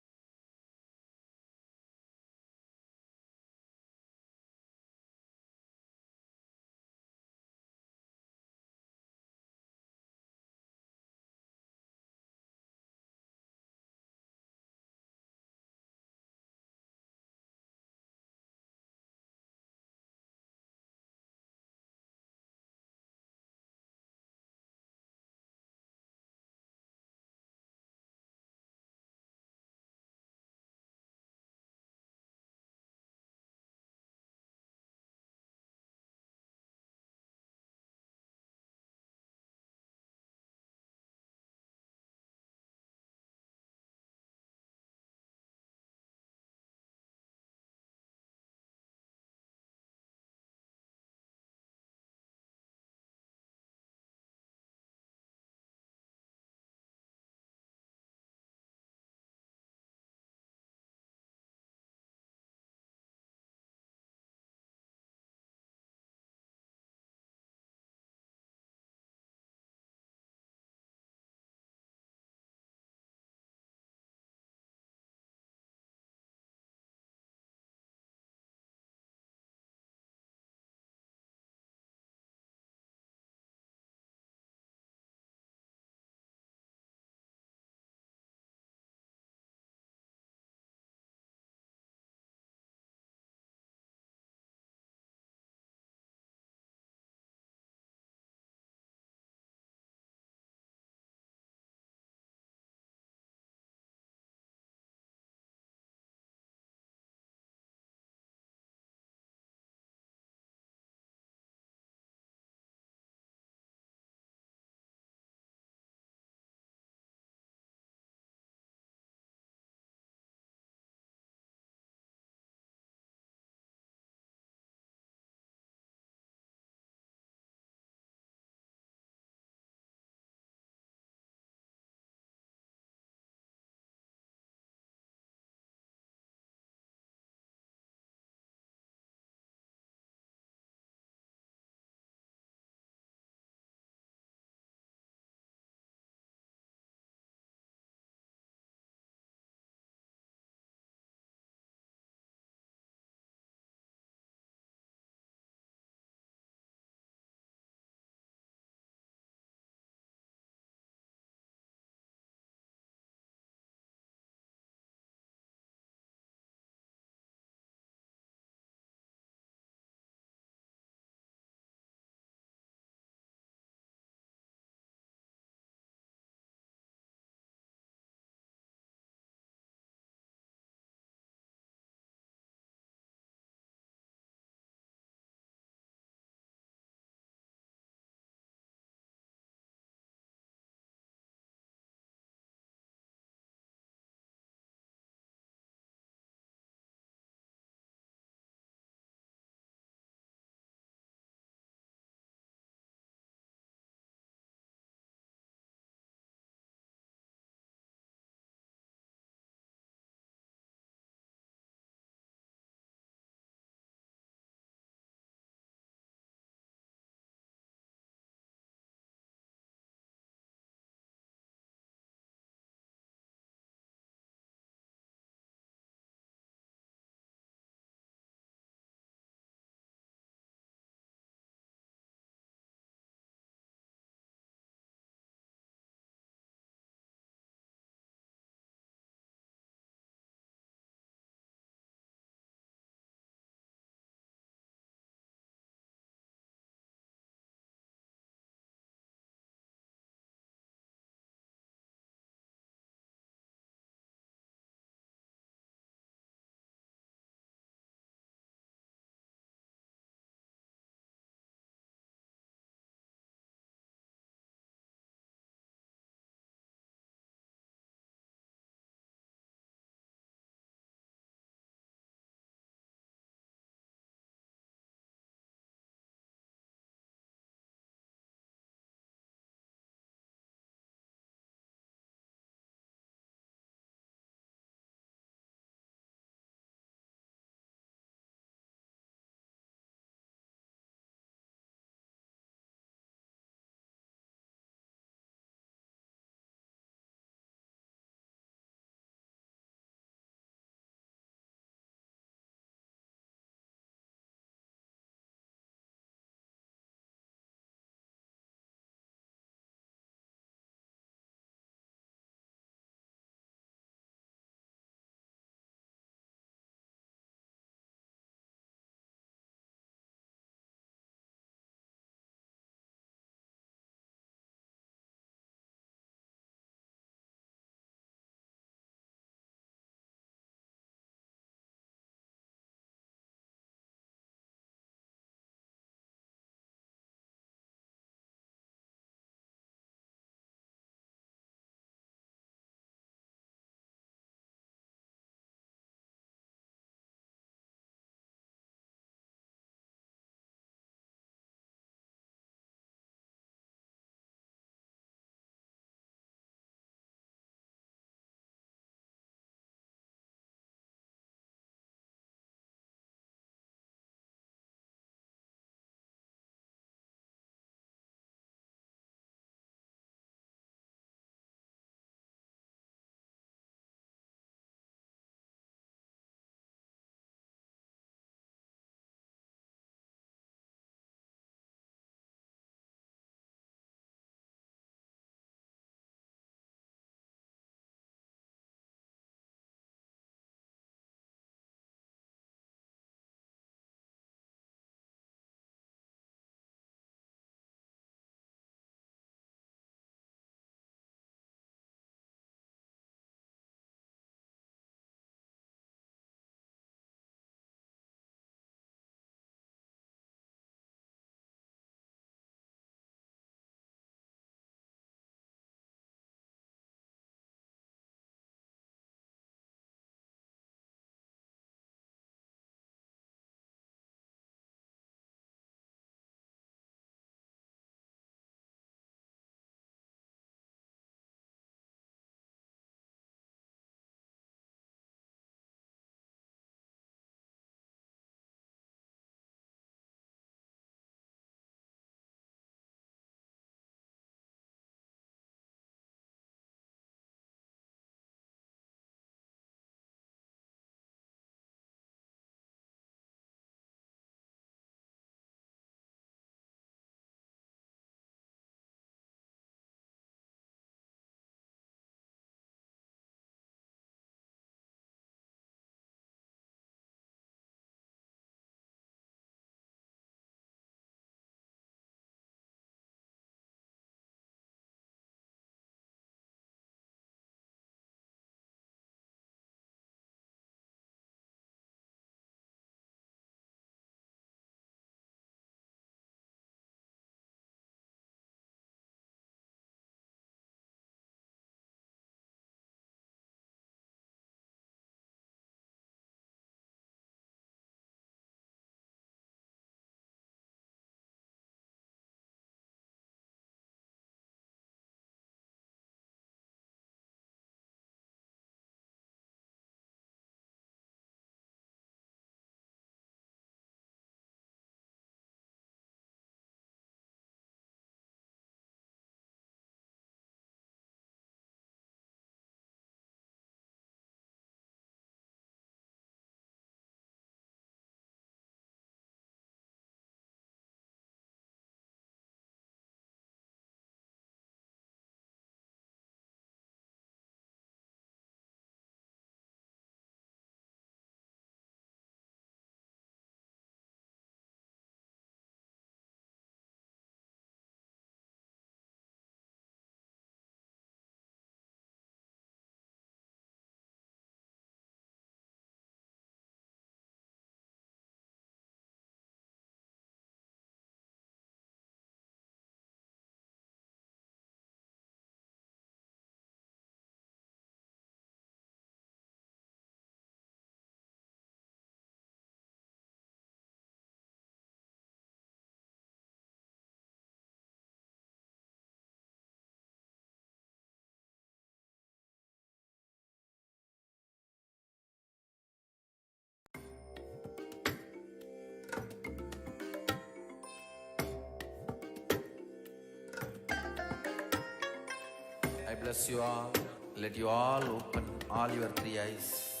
Speaker 5: I bless you all. Let you all open all your three eyes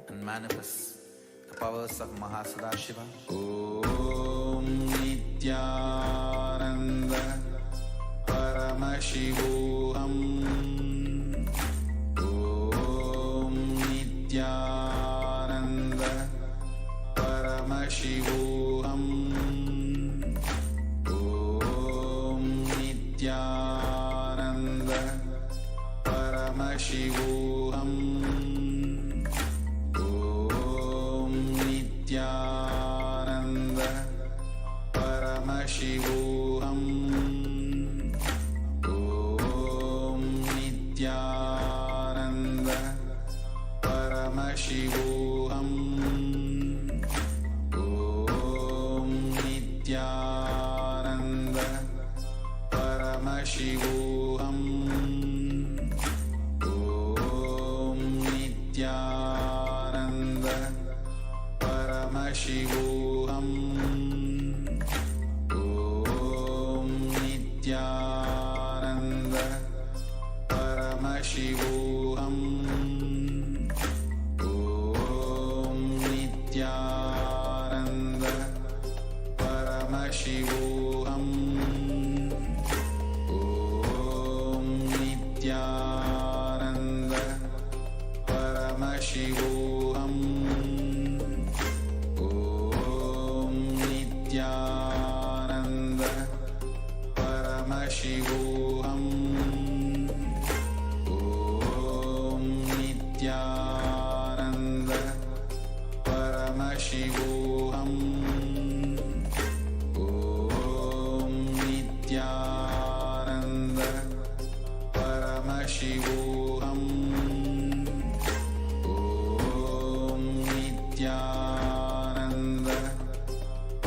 Speaker 5: and manifest the powers of Mahasadashiva. Om Nithyananda Paramashivoham. Om Nithyananda Paramashivoham. Om Nithyananda Paramashivoham. Om Nithyananda Paramashivoham. Om Nithyananda Paramashivoham. Om Nithyananda Paramashivoham. Om Nithyananda Paramashivoham. Om Nithyananda Paramashivoham. Om Nithyananda Paramashivoham. Om Nithyananda Paramashivoham. Om Nithyananda Paramashivoham. Om Nithyananda Paramashivoham. Om Nithyananda Paramashivoham. Om Nithyananda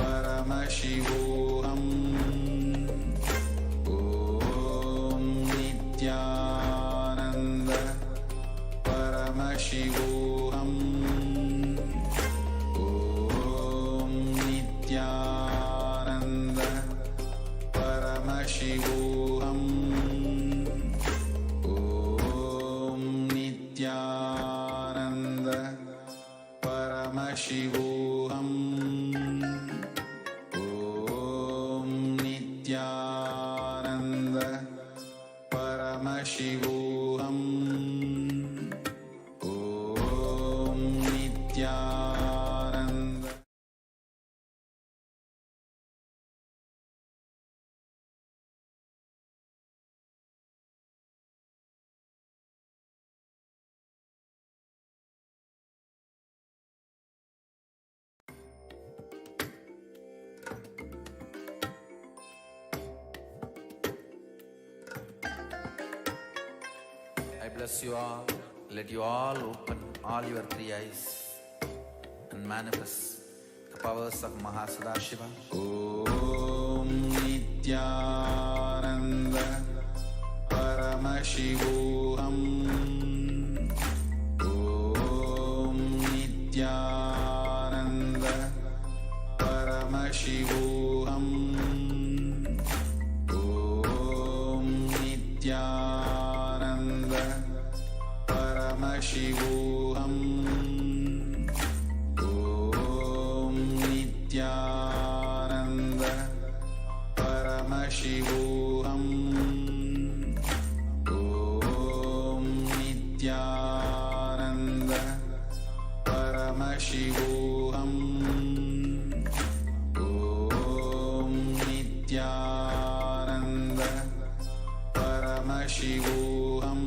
Speaker 5: Paramashivoham. Om Nithyananda Paramashivoham. Om Nithyananda Paramashivoham. Om Nithyananda Paramashivoham. Om Nithyananda Paramashivoham. Om Nithyananda. I bless you all. Let you all open all your three eyes and manifest the powers of Mahasadashiva. Om Nithyananda Paramashivoham. Om Nithyananda Paramashivoham. Om Nithyananda Paramashivoham. Om Nithyananda Paramashivoham. Om Nithyananda Paramashivoham. Om Nithyananda Paramashivoham.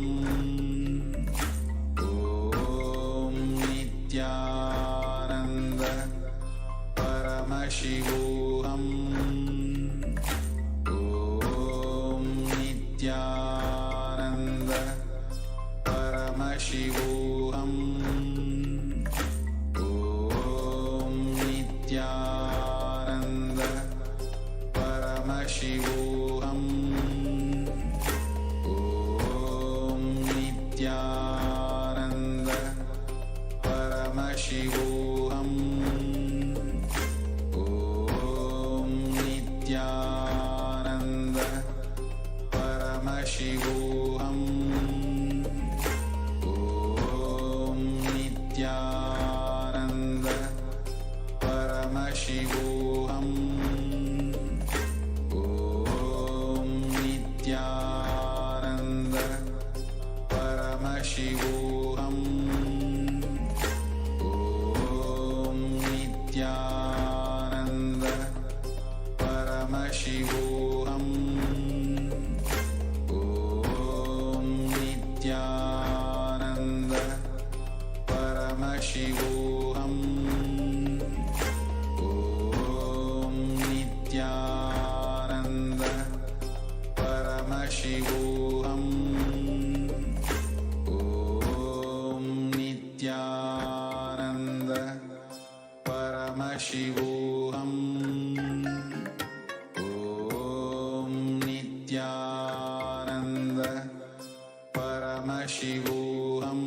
Speaker 5: Om Nithyananda Paramashivoham. Om Nithyananda Paramashivoham. Om Nithyananda Paramashivoham. Om Nithyananda Paramashivoham. Om Nithyananda Paramashivoham.
Speaker 7: Paramashivoham. Om Nithyananda Paramashivoham. Om Nithyananda Paramashivoham.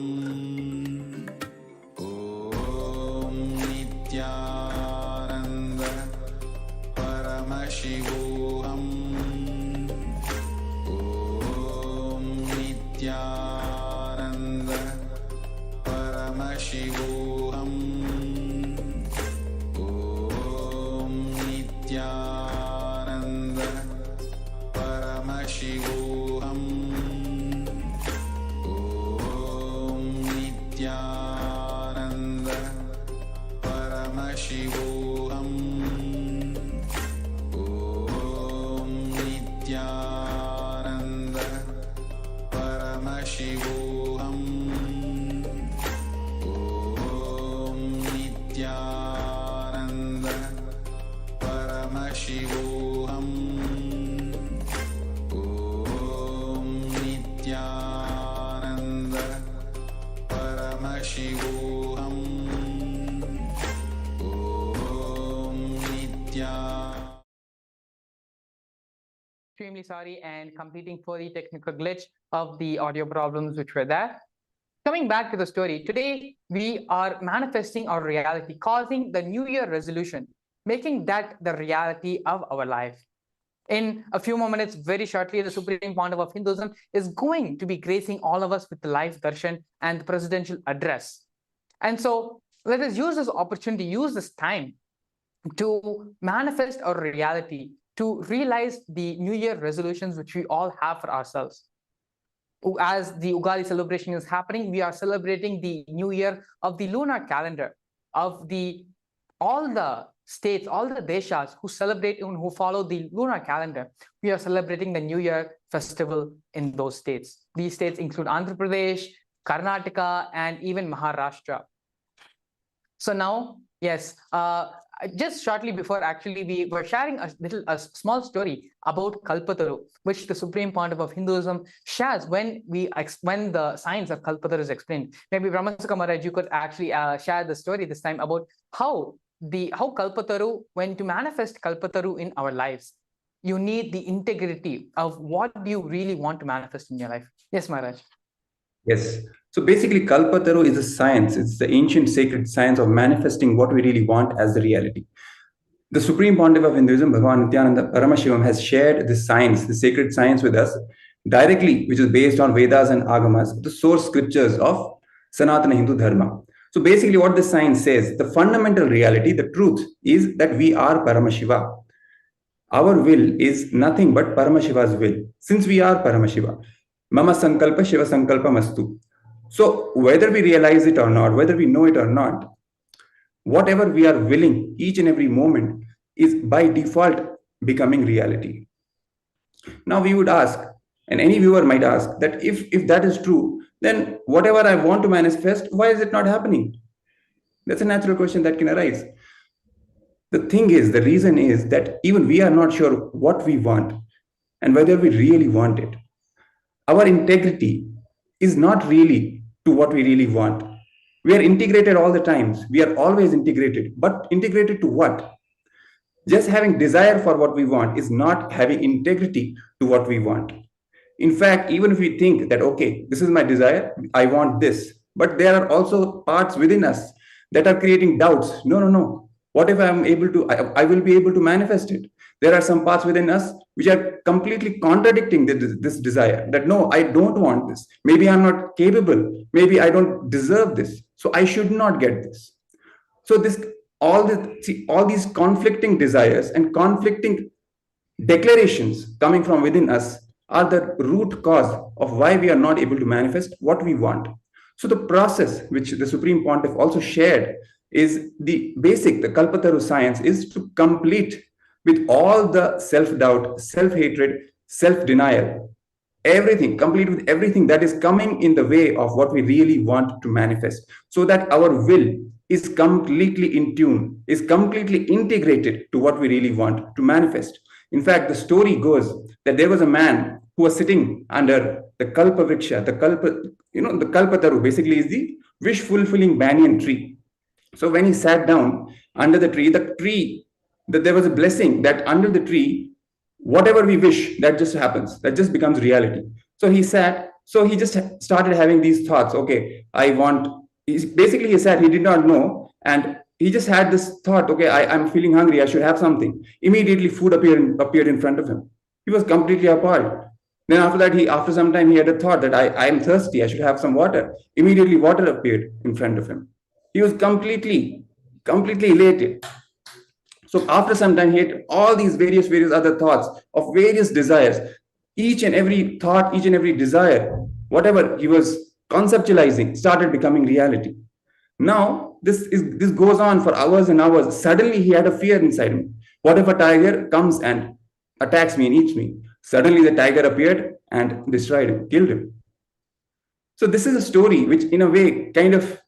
Speaker 7: Om Nithyananda Paramashivoham. Om Nithyananda Paramashivoham. Om Nithyananda Paramashivoham. Om Nithyananda Paramashivoham. Om Nithyananda Paramashivoham. Om Nithyananda Paramashivoham. Om Nithyananda Paramashivoham. Om Nithyananda.
Speaker 3: Extremely sorry and completing for the technical glitch of the audio problems which were there. Coming back to the story, today we are manifesting our reality, causing the New Year resolution, making that the reality of our life. In a few more minutes, very shortly, the Supreme Pontiff of Hinduism is going to be gracing all of us with the live darshan and the presidential address. And so let us use this opportunity, use this time to manifest our reality, to realize the New Year resolutions which we all have for ourselves. As the Ugadi celebration is happening, we are celebrating the New Year of the lunar calendar, of all the states, all the deshas who celebrate and who follow the lunar calendar. We are celebrating the New Year festival in those states. These states include Andhra Pradesh, Karnataka, and even Maharashtra. So now, yes, just shortly before, actually, we were sharing a small story about Kalpataru, which the Supreme Pontiff of Hinduism shares when the science of Kalpataru is explained. Maybe Brahmasaka Maharaj, you could actually share the story this time about how Kalpataru, when to manifest Kalpataru in our lives, you need the integrity of what you really want to manifest in your life. Yes, Maharaj.
Speaker 4: Yes. So basically, Kalpataru is a science. It's the ancient sacred science of manifesting what we really want as the reality. The Supreme Pontiff of Hinduism, Bhagavan Nithyananda Paramashivam, has shared this science, the sacred science with us directly, which is based on Vedas and Agamas, the source scriptures of Sanatana Hindu Dharma. So basically, what this science says, the fundamental reality, the truth, is that we are Paramashiva. Our will is nothing but Paramashiva's will. Since we are Paramashiva, Mama Sankalpa Shiva Sankalpa Mastu. So whether we realize it or not, whether we know it or not, whatever we are willing each and every moment is by default becoming reality. Now we would ask, and any viewer might ask, that if that is true, then whatever I want to manifest, why is it not happening? That's a natural question that can arise. The thing is, the reason is that even we are not sure what we want and whether we really want it. Our integrity is not really to what we really want. We are integrated all the times. We are always integrated. But integrated to what? Just having desire for what we want is not having integrity to what we want. In fact, even if we think that, okay, this is my desire, I want this, but there are also parts within us that are creating doubts. No. What if I will be able to manifest it? There are some parts within us which are completely contradicting this desire, that no, I don't want this. Maybe I'm not capable. Maybe I don't deserve this. So I should not get this. So all these conflicting desires and conflicting declarations coming from within us are the root cause of why we are not able to manifest what we want. So the process which the Supreme Pontiff also shared is the Kalpataru science is to complete with all the self-doubt, self-hatred, self-denial, everything, complete with everything that is coming in the way of what we really want to manifest, so that our will is completely in tune, is completely integrated to what we really want to manifest. In fact, the story goes that there was a man who was sitting under the Kalpa Vriksha, the Kalpataru basically is the wish fulfilling banyan tree. So when he sat down under the tree, that there was a blessing that under the tree, whatever we wish, that just happens, that just becomes reality. So he just started having these thoughts. Okay, basically he said he did not know, and he just had this thought, okay, I'm feeling hungry, I should have something. Immediately food appeared in front of him. He was completely appalled. Then after that, after some time, he had a thought that I am thirsty, I should have some water. Immediately water appeared in front of him. He was completely elated. So after some time, he had all these various other thoughts of various desires. Each and every thought, each and every desire, whatever he was conceptualizing, started becoming reality. Now this goes on for hours and hours. Suddenly he had a fear inside him. What if a tiger comes and attacks me and eats me? Suddenly the tiger appeared and destroyed him, killed him. So this is a story which in a way kind of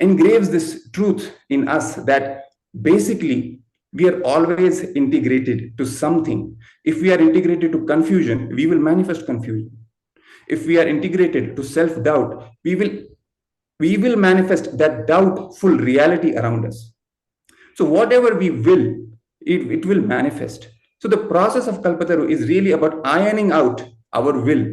Speaker 4: engraves this truth in us that basically we are always integrated to something. If we are integrated to confusion, we will manifest confusion. If we are integrated to self-doubt, we will manifest that doubtful reality around us. So whatever we will, it will manifest. So the process of Kalpataru is really about ironing out our will,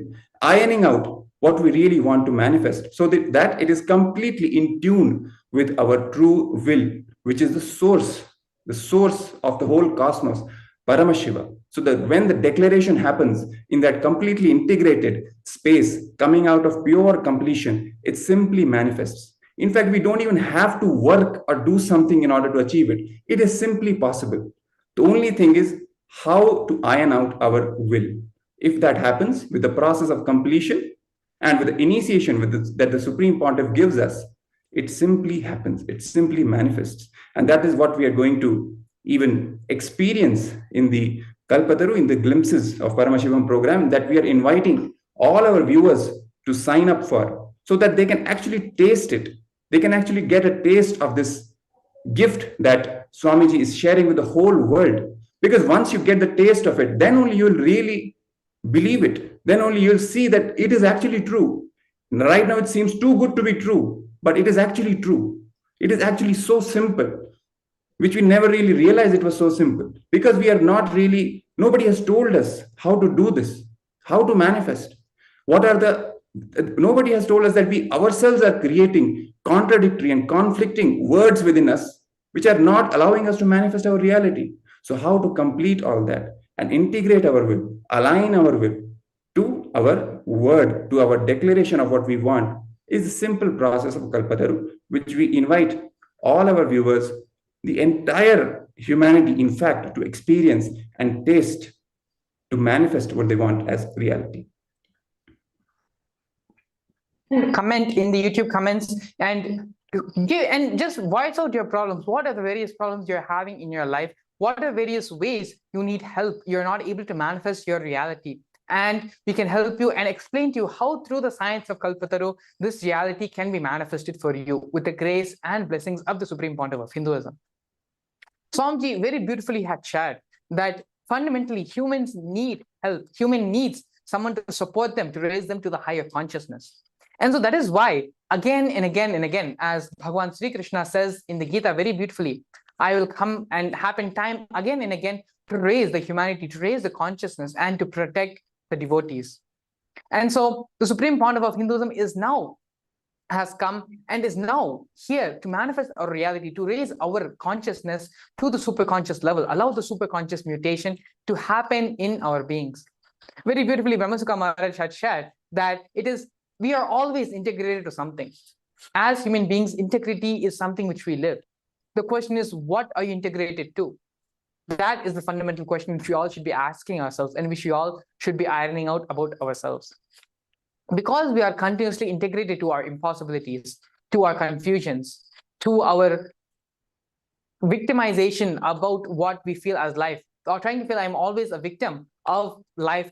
Speaker 4: ironing out what we really want to manifest, so that it is completely in tune with our true will, which is the source of the whole cosmos, Paramashiva. So that when the declaration happens in that completely integrated space, coming out of pure completion, it simply manifests. In fact, we don't even have to work or do something in order to achieve it. It is simply possible. The only thing is how to iron out our will. If that happens with the process of completion and with the initiation that the Supreme Pontiff gives us, it simply happens. It simply manifests. And that is what we are going to even experience in the Kalpataru, in the glimpses of Paramashivam program that we are inviting all our viewers to sign up for, so that they can actually taste it. They can actually get a taste of this gift that Swamiji is sharing with the whole world. Because once you get the taste of it, then only you'll really believe it. Then only you'll see that it is actually true. Right now, it seems too good to be true, but it is actually true. It is actually so simple, which we never really realized it was so simple, because nobody has told us how to do this, how to manifest. Nobody has told us that we ourselves are creating contradictory and conflicting words within us, which are not allowing us to manifest our reality. So how to complete all that and integrate our will, align our will to our word, to our declaration of what we want, is the simple process of Kalpataru, which we invite all our viewers, the entire humanity, in fact, to experience and taste, to manifest what they want as reality.
Speaker 3: Comment in the YouTube comments and just voice out your problems. What are the various problems you're having in your life? What are various ways you need help? You're not able to manifest your reality. And we can help you and explain to you how through the science of Kalpataru, this reality can be manifested for you with the grace and blessings of the Supreme Pontiff of Hinduism. Swamiji very beautifully had shared that fundamentally humans need help. Human needs someone to support them, to raise them to the higher consciousness. And so that is why again and again and again, as Bhagavan Sri Krishna says in the Gita very beautifully, I will come and happen time again and again to raise the humanity, to raise the consciousness and to protect the devotees. And so the Supreme Pontiff of Hinduism has come and is now here to manifest our reality, to raise our consciousness to the superconscious level, allow the superconscious mutation to happen in our beings. Very beautifully, Brahmasukha Maharaj had shared that we are always integrated to something. As human beings, integrity is something which we live. The question is, what are you integrated to? That is the fundamental question which we all should be asking ourselves and which we all should be ironing out about ourselves. Because we are continuously integrated to our impossibilities, to our confusions, to our victimization about what we feel as life, or trying to feel I'm always a victim of life,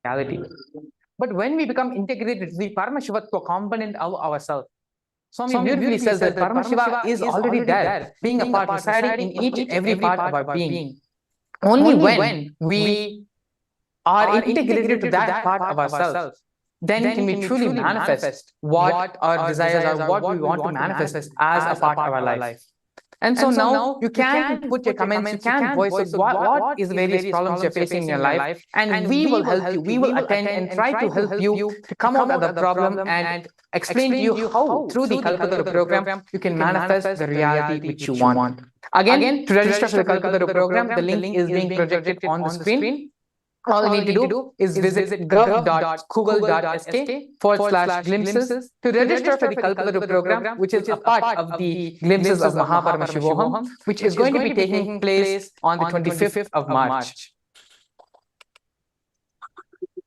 Speaker 3: reality. But when we become integrated to the Paramashivatva component of ourselves, Swami beautifully says that Paramashiva is already there, being a part, residing in each and every part of our being. Only when we are integrated to that part of ourselves, then can we truly manifest what our desires are, what we want to manifest as a part of our life. And so now you can put your comments, you can voice what is the various problems you're facing in your life, and we will help you. We will attend and try to help you to come out of the problem and explain to you how, through the Kalpataru program, you can manifest the reality which you want. Again, to register for the Kalpataru program, the link is being projected on the screen. All you need to do is visit gov.google.sk/glimpses to register for the Kalpataru program, which is a part of the Glimpses of Paramashivoham, which is going to be taking place on the 25th of March.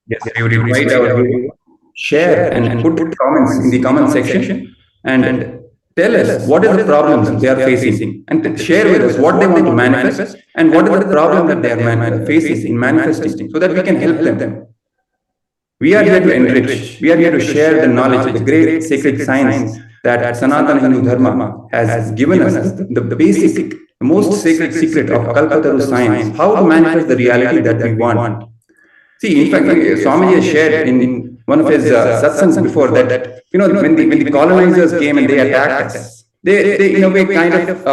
Speaker 4: Yes, we would invite our viewers, share and put comments in the comment section and tell us what is the problems they are facing and share with us what they want to manifest and what is the problem that they are facing in manifesting so that we can help them. We are here to enrich, we are here to share the knowledge, the great sacred science that Sanatana Hindu Dharma has given us, the basic, the most sacred secret of Kalpataru science, how to manifest the reality that we want. See, in fact, Swamiji has shared in one of his satsangs before that when the colonizers came and they attacked us, they in a way kind of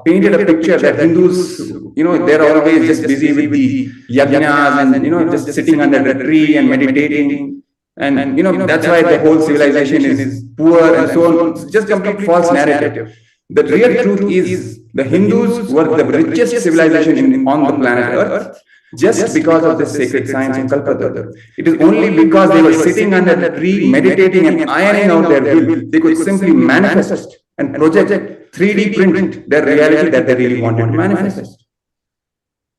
Speaker 4: painted a picture that Hindus, they're always just busy with the yajnas and just sitting under a tree and meditating, and that's why the whole civilization is poor and so on. It's just complete false narrative. The real truth is the Hindus were the richest civilization on the planet Earth. Just because of the sacred science of Kalpataru. It is only because they were sitting under the tree, meditating and ironing out their will, they could simply manifest and project 3D print their reality that they really wanted to manifest.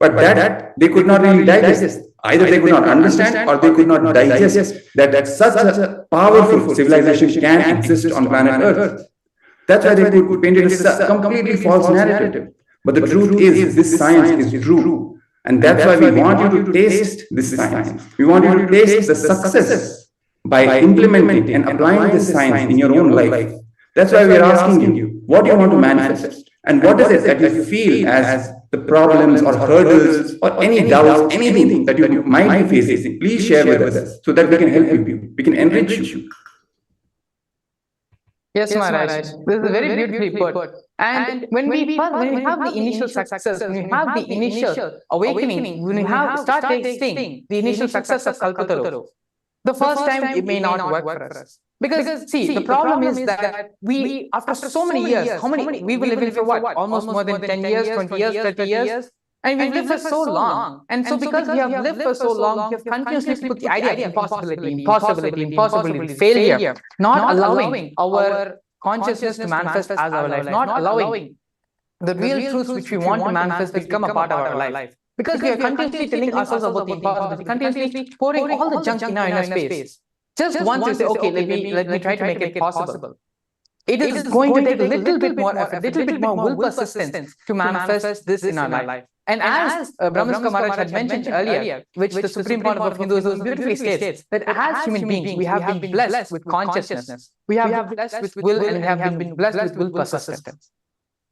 Speaker 4: But that they could not really digest. Either they could not understand or they could not digest that such a powerful civilization can exist on planet Earth. That's why they could paint it as a completely false narrative. But the truth is, this science is true. And that's why we want you to taste this science. We want you to taste the success by implementing and applying this science in your own life. That's why we are asking you, what do you want to manifest? And what is it that you feel as the problems or hurdles or any doubts, anything that you might be facing? Please share with us so that we can help you. We can enrich you.
Speaker 3: Yes, Maharaj. This is very beautifully put. And when we have the initial success, when we have the initial awakening, when we start tasting the initial success of Kalpataru, the first time it may not work for us. Because see, the problem is that we, after so many years, how many, we will live for what? Almost more than 10 years, 20 years, 30 years. And we've lived for so long. And so because we have lived for so long, we have continuously put the idea of impossibility, failure, not allowing our consciousness to manifest as our life, not allowing the real truths which we want to manifest to become a part of our life. Because we are continuously telling ourselves about the impossibility, continuously pouring all the junk in our inner space. Just once you say, okay, let me try to make it possible. It is going to take a little bit more effort, a little bit more will persistence to manifest this in our life. And as Brahmasika Maharaj had mentioned earlier, which the Supreme Court of Hinduism beautifully states, that as human beings, we have been blessed with consciousness, we have been blessed with will, and have been blessed with will persistence.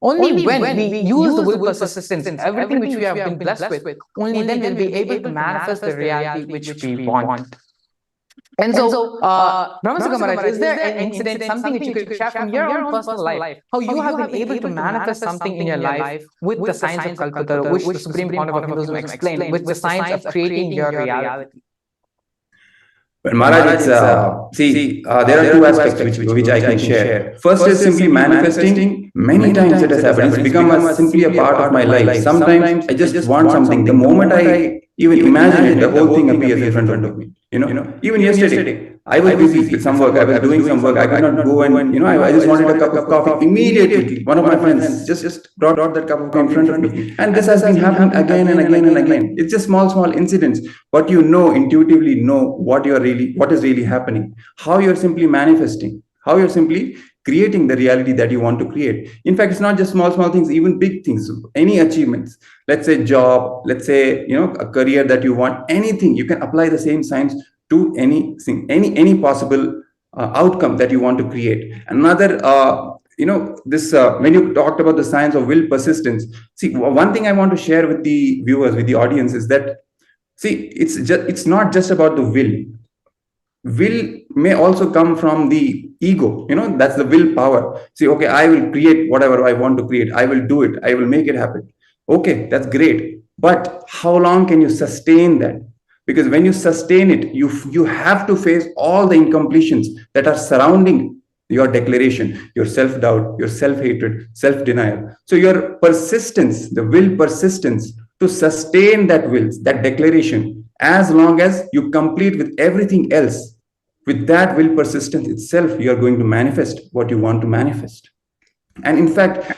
Speaker 3: Only when we use the will persistence in everything which we have been blessed with, only then we'll be able to manifest the reality which we want. And so, Brahmasika Maharaj, is there an incident, something which you could share from your own personal life, how you have been able to manifest something in your life with the science of Kalpataru, which the Supreme Court of Hinduism explained, with the science of creating your reality?
Speaker 4: Well, Maharaj, there are two aspects which I can share. First is simply manifesting. Many times it has happened. It's become simply a part of my life. Sometimes I just want something. The moment I even imagine it, the whole thing appears in front of me. Even yesterday, I was busy with some work. I was doing some work. I could not go and, I just wanted a cup of coffee. Immediately, one of my friends just brought that cup of coffee in front of me. And this has been happening again and again and again. It's just small incidents. But intuitively know what is really happening. How you're simply manifesting. How you're simply creating the reality that you want to create. In fact, it's not just small things, even big things, any achievements. Let's say job, let's say, a career that you want, anything. You can apply the same science to anything, any possible outcome that you want to create. Another, this when you talked about the science of will persistence, see, one thing I want to share with the viewers, with the audience, is that, see, it's not just about the will. Will may also come from the ego, that's the willpower. See, okay, I will create whatever I want to create, I will do it, I will make it happen. Okay, that's great, but how long can you sustain that? Because when you sustain it, you have to face all the incompletions that are surrounding your declaration, your self-doubt, your self-hatred, self-denial. So your persistence, the will persistence to sustain that will, that declaration, as long as you complete with everything else, with that will persistence itself, you are going to manifest what you want to manifest. And in fact,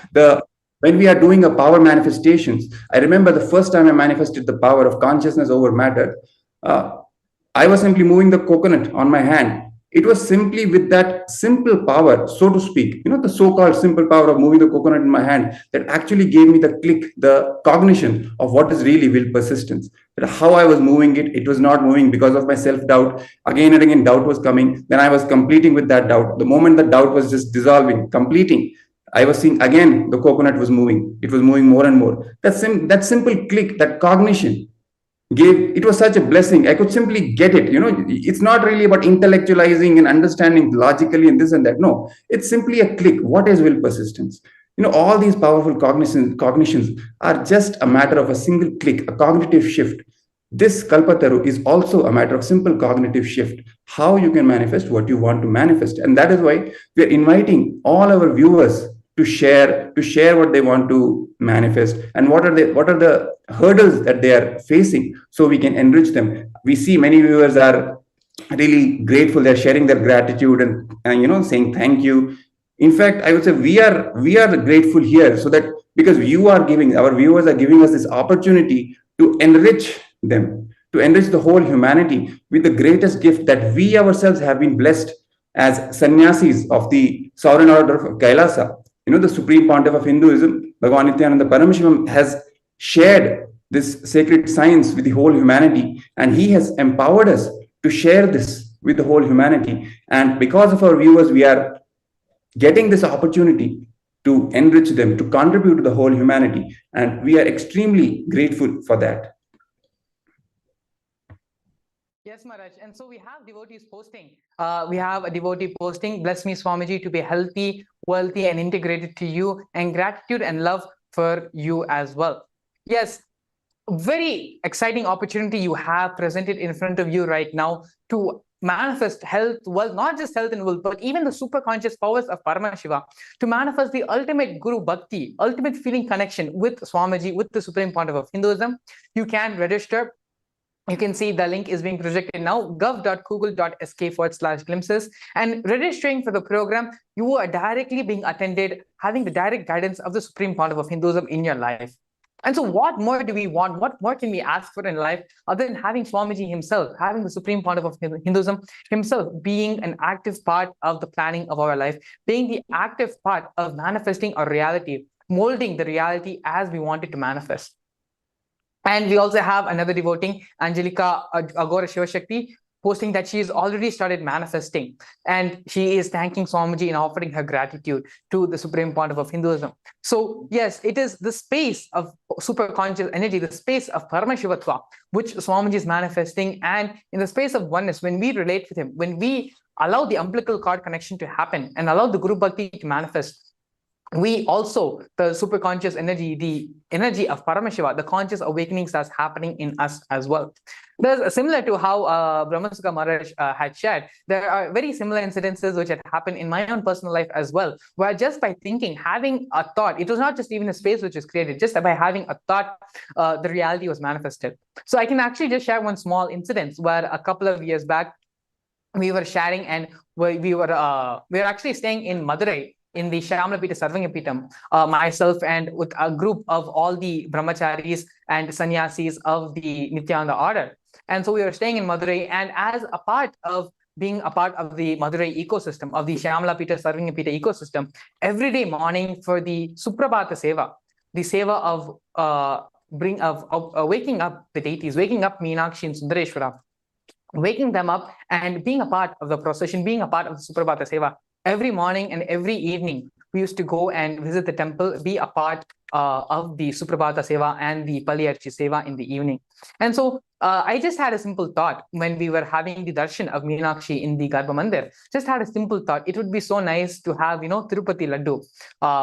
Speaker 4: when we are doing a power manifestations, I remember the first time I manifested the power of consciousness over matter. I was simply moving the coconut on my hand. It was simply with that simple power, so to speak, the so-called simple power of moving the coconut in my hand, that actually gave me the click, the cognition of what is really will persistence. That how I was moving it, it was not moving because of my self-doubt. Again and again, doubt was coming. Then I was completing with that doubt. The moment the doubt was just dissolving, completing, I was seeing again the coconut was moving. It was moving more and more. That simple click, that cognition, it was such a blessing. I could simply get it. It's not really about intellectualizing and understanding logically and this and that. No, it's simply a click. What is will persistence? All these powerful cognitions are just a matter of a single click, a cognitive shift. This Kalpataru is also a matter of simple cognitive shift, how you can manifest what you want to manifest. And that is why we are inviting all our viewers to share what they want to manifest, and what are the hurdles that they are facing, so we can enrich them. We see many viewers are really grateful. They're sharing their gratitude and saying thank you. In fact, I would say we are grateful here, so that because our viewers are giving us this opportunity to enrich them, to enrich the whole humanity with the greatest gift that we ourselves have been blessed as sannyasis of the sovereign order of Kailasa. The Supreme Pontiff of Hinduism, Bhagavan Nithyananda Paramashivoham, has shared this sacred science with the whole humanity, and he has empowered us to share this with the whole humanity. And because of our viewers, we are getting this opportunity to enrich them, to contribute to the whole humanity, and we are extremely grateful for that.
Speaker 3: Yes, Maharaj. And so we have devotees posting. We have a devotee posting, "Bless me, Swamiji, to be healthy, wealthy, and integrated to you, and gratitude and love for you as well." Yes, very exciting opportunity you have presented in front of you right now to manifest health, wealth, not just health and wealth, but even the super conscious powers of Paramashiva, to manifest the ultimate Guru Bhakti, ultimate feeling connection with Swamiji, with the Supreme Pontiff of Hinduism. You can register. You can see the link is being projected now, gov.google.sk/glimpses. And registering for the program, you are directly being attended, having the direct guidance of the Supreme Pontiff of Hinduism in your life. And so what more do we want? What more can we ask for in life other than having Swamiji himself, having the Supreme Pontiff of Hinduism himself being an active part of the planning of our life, being the active part of manifesting our reality, molding the reality as we want it to manifest. And we also have another devotee, Angelika Agora Shivashakti, posting that she has already started manifesting, and she is thanking Swamiji and offering her gratitude to the Supreme Pontiff of Hinduism. So yes, it is the space of super conscious energy, the space of Paramashivatva, which Swamiji is manifesting, and in the space of oneness, when we relate with him, when we allow the umbilical cord connection to happen and allow the Guru Bhakti to manifest, we also, the super conscious energy, the energy of Paramashiva, the conscious awakening starts happening in us as well. There's similar to how Brahmasukha Maharaj had shared, there are very similar incidences which had happened in my own personal life as well, where just by thinking, having a thought, it was not just even a space which was created, just by having a thought, the reality was manifested. So I can actually just share one small incident where a couple of years back, we were sharing, and we were actually staying in Madurai, in the Shyamlapita Sarvangapitam, myself and with a group of all the brahmacharis and sannyasis of the Nithyananda order. And so we were staying in Madurai, and as a part of being a part of the Madurai ecosystem, of the Shyamlapita Sarvangapitta ecosystem, every day morning for the Suprabhata Seva, the Seva of waking up the deities, waking up Meenakshi and Sundareshwara, waking them up and being a part of the procession, being a part of the Suprabhata Seva. Every morning and every evening, we used to go and visit the temple, be a part of the Suprabhata Seva and the Paliyarchi Seva in the evening. And so I just had a simple thought when we were having the darshan of Meenakshi in the Garbha Mandir. Just had a simple thought. It would be so nice to have, Tirupati Laddu.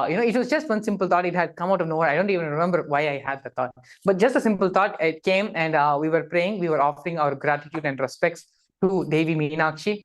Speaker 3: It was just one simple thought. It had come out of nowhere. I don't even remember why I had the thought, but just a simple thought. It came, and we were praying. We were offering our gratitude and respects to Devi Meenakshi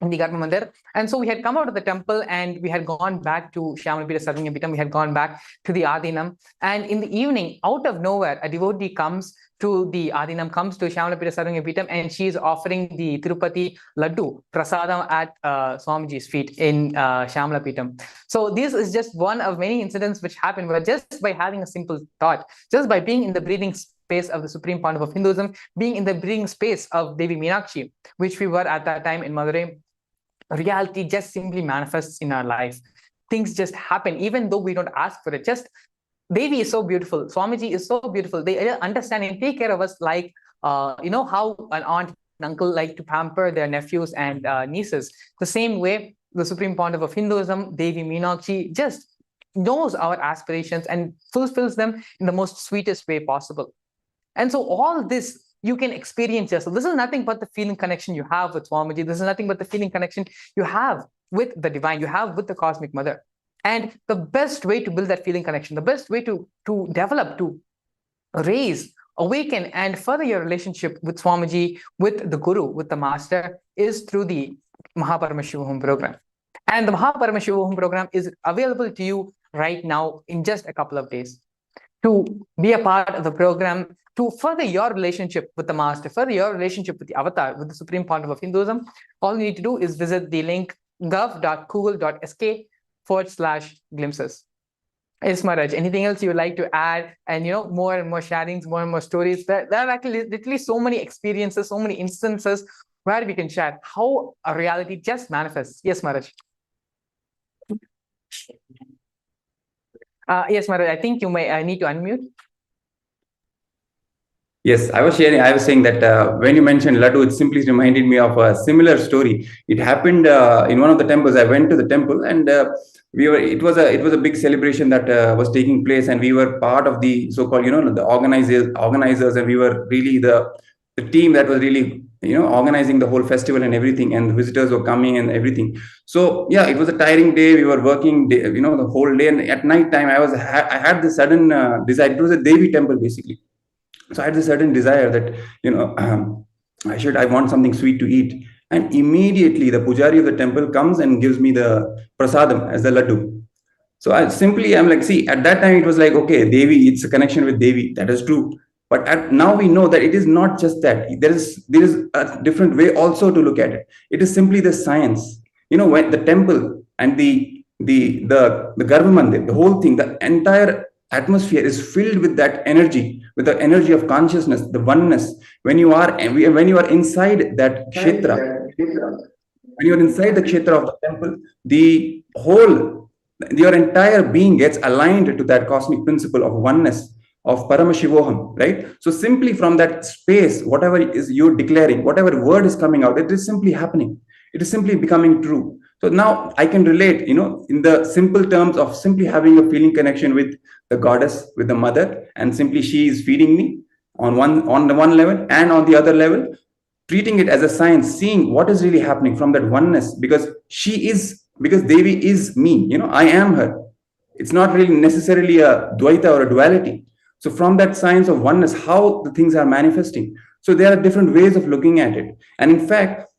Speaker 3: in the Garbha Mandir. And so we had come out of the temple and we had gone back to Shyamalapita Sarvangapitam. We had gone back to the Adinam. And in the evening, out of nowhere, a devotee comes to the Adinam, comes to Shyamalapita Sarvangapitam, and she is offering the Tirupati Laddu Prasadam at Swamiji's feet in Shyamalapita. So this is just one of many incidents which happened, but just by having a simple thought, just by being in the breathing space of the Supreme Pontiff of Hinduism, being in the breathing space of Devi Meenakshi, which we were at that time in Madurai, reality just simply manifests in our life. Things just happen, even though we don't ask for it. Just Devi is so beautiful. Swamiji is so beautiful. They understand and take care of us like, how an aunt and uncle like to pamper their nephews and nieces. The same way, the Supreme Pontiff of Hinduism, Devi Meenakshi, just knows our aspirations and fulfills them in the most sweetest way possible. And so all this you can experience yourself. This is nothing but the feeling connection you have with Swamiji. This is nothing but the feeling connection you have with the divine, you have with the cosmic mother. And the best way to build that feeling connection, the best way to develop, to raise, awaken, and further your relationship with Swamiji, with the Guru, with the Master, is through the Paramashivoham program. And the Paramashivoham program is available to you right now in just a couple of days. To be a part of the program, to further your relationship with the Master, further your relationship with the Avatar, with the Supreme Pontiff of Hinduism, all you need to do is visit the link gov.google.sk/glimpses. Yes, Maharaj, anything else you would like to add? And more and more sharings, more and more stories. There are actually literally so many experiences, so many instances where we can share how a reality just manifests. Yes, Maharaj. Yes, Maharaj, I think you may need to unmute.
Speaker 4: Yes, I was saying that when you mentioned Laddu, it simply reminded me of a similar story. It happened in one of the temples. I went to the temple, and it was a big celebration that was taking place, and we were part of the so-called, the organizers, and we were really the team that was really, organizing the whole festival and everything, and the visitors were coming and everything. So yeah, it was a tiring day. We were working, the whole day, and at night time, I had this sudden desire. It was a Devi temple, basically. So I had this certain desire that, I want something sweet to eat. And immediately the pujari of the temple comes and gives me the prasadam as the laddu. So I'm like, see, at that time it was like, okay, Devi, it's a connection with Devi. That is true. But now we know that it is not just that. There is a different way also to look at it. It is simply the science. When the temple and the Garbha Mandir, the whole thing, the entire atmosphere is filled with that energy, with the energy of consciousness, the oneness. When you are inside that kshetra, when you are inside the kshetra of the temple, your entire being gets aligned to that cosmic principle of oneness, of Paramashivoham, right? So simply from that space, whatever is you're declaring, whatever word is coming out, it is simply happening. It is simply becoming true. So now I can relate, in the simple terms of simply having a feeling connection with the goddess, with the mother, and simply she is feeding me on the one level, and on the other level, treating it as a science, seeing what is really happening from that oneness, because Devi is me, I am her. It's not really necessarily a dvaita or a duality. So from that science of oneness, how the things are manifesting. So there are different ways of looking at it. And in fact,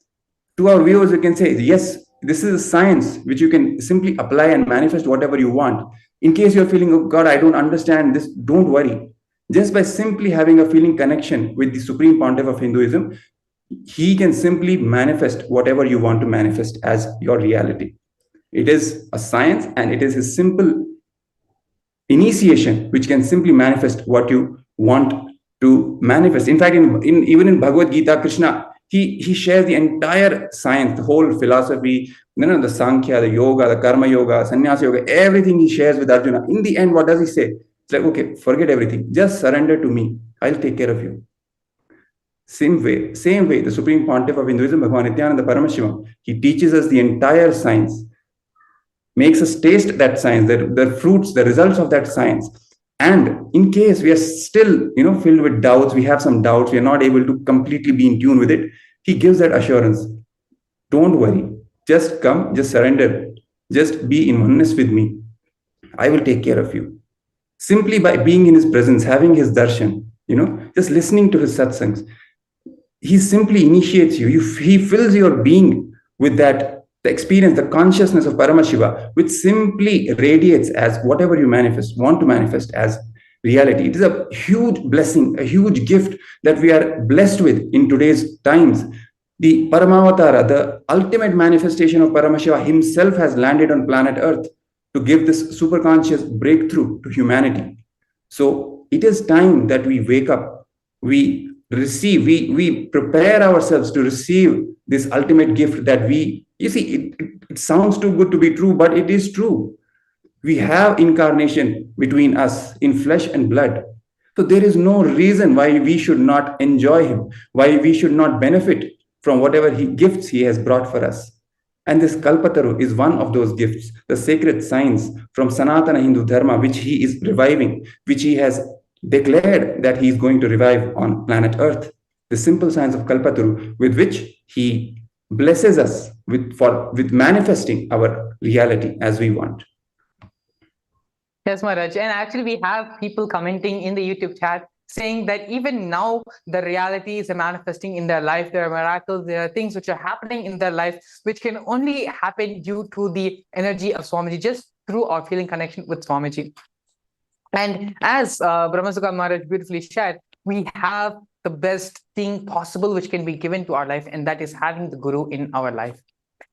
Speaker 4: to our viewers, you can say, yes, this is a science which you can simply apply and manifest whatever you want. In case you're feeling, oh God, I don't understand this, don't worry. Just by simply having a feeling connection with the Supreme Pontiff of Hinduism, he can simply manifest whatever you want to manifest as your reality. It is a science, and it is a simple initiation which can simply manifest what you want to manifest. In fact, even in Bhagavad Gita, Krishna, he shares the entire science, the whole philosophy, the Sankhya, the yoga, the karma yoga, sannyasa yoga, everything he shares with Arjuna. In the end, what does he say? It's like, okay, forget everything. Just surrender to me. I'll take care of you. Same way, the Supreme Pontiff of Hinduism, Bhagavan Nithyananda Paramashivam, he teaches us the entire science, makes us taste that science, the fruits, the results of that science. And in case we are still, filled with doubts, we have some doubts, we are not able to completely be in tune with it, he gives that assurance. Don't worry. Just come, just surrender. Just be in oneness with me. I will take care of you. Simply by being in his presence, having his darshan, just listening to his satsangs, he simply initiates you. He fills your being with that, the experience, the consciousness of Paramashiva, which simply radiates as whatever you want to manifest as reality. It is a huge blessing, a huge gift that we are blessed with in today's times. The Paramavatara, the ultimate manifestation of Paramashiva himself, has landed on planet Earth to give this superconscious breakthrough to humanity. So it is time that we wake up, we receive, we prepare ourselves to receive this ultimate gift that it sounds too good to be true, but it is true. We have incarnation between us in flesh and blood. So there is no reason why we should not enjoy him, why we should not benefit from whatever gifts he has brought for us. And this Kalpataru is one of those gifts, the sacred science from Sanatana Hindu Dharma, which he is reviving, which he has declared that he is going to revive on planet Earth. The simple science of Kalpataru, with which he blesses us with manifesting our reality as we want.
Speaker 3: Yes, Maharaj. And actually, we have people commenting in the YouTube chat saying that even now the reality is manifesting in their life. There are miracles, there are things which are happening in their life which can only happen due to the energy of Swamiji, just through our feeling connection with Swamiji. And as Brahmasukha Maharaj beautifully shared, we have the best thing possible which can be given to our life, and that is having the Guru in our life.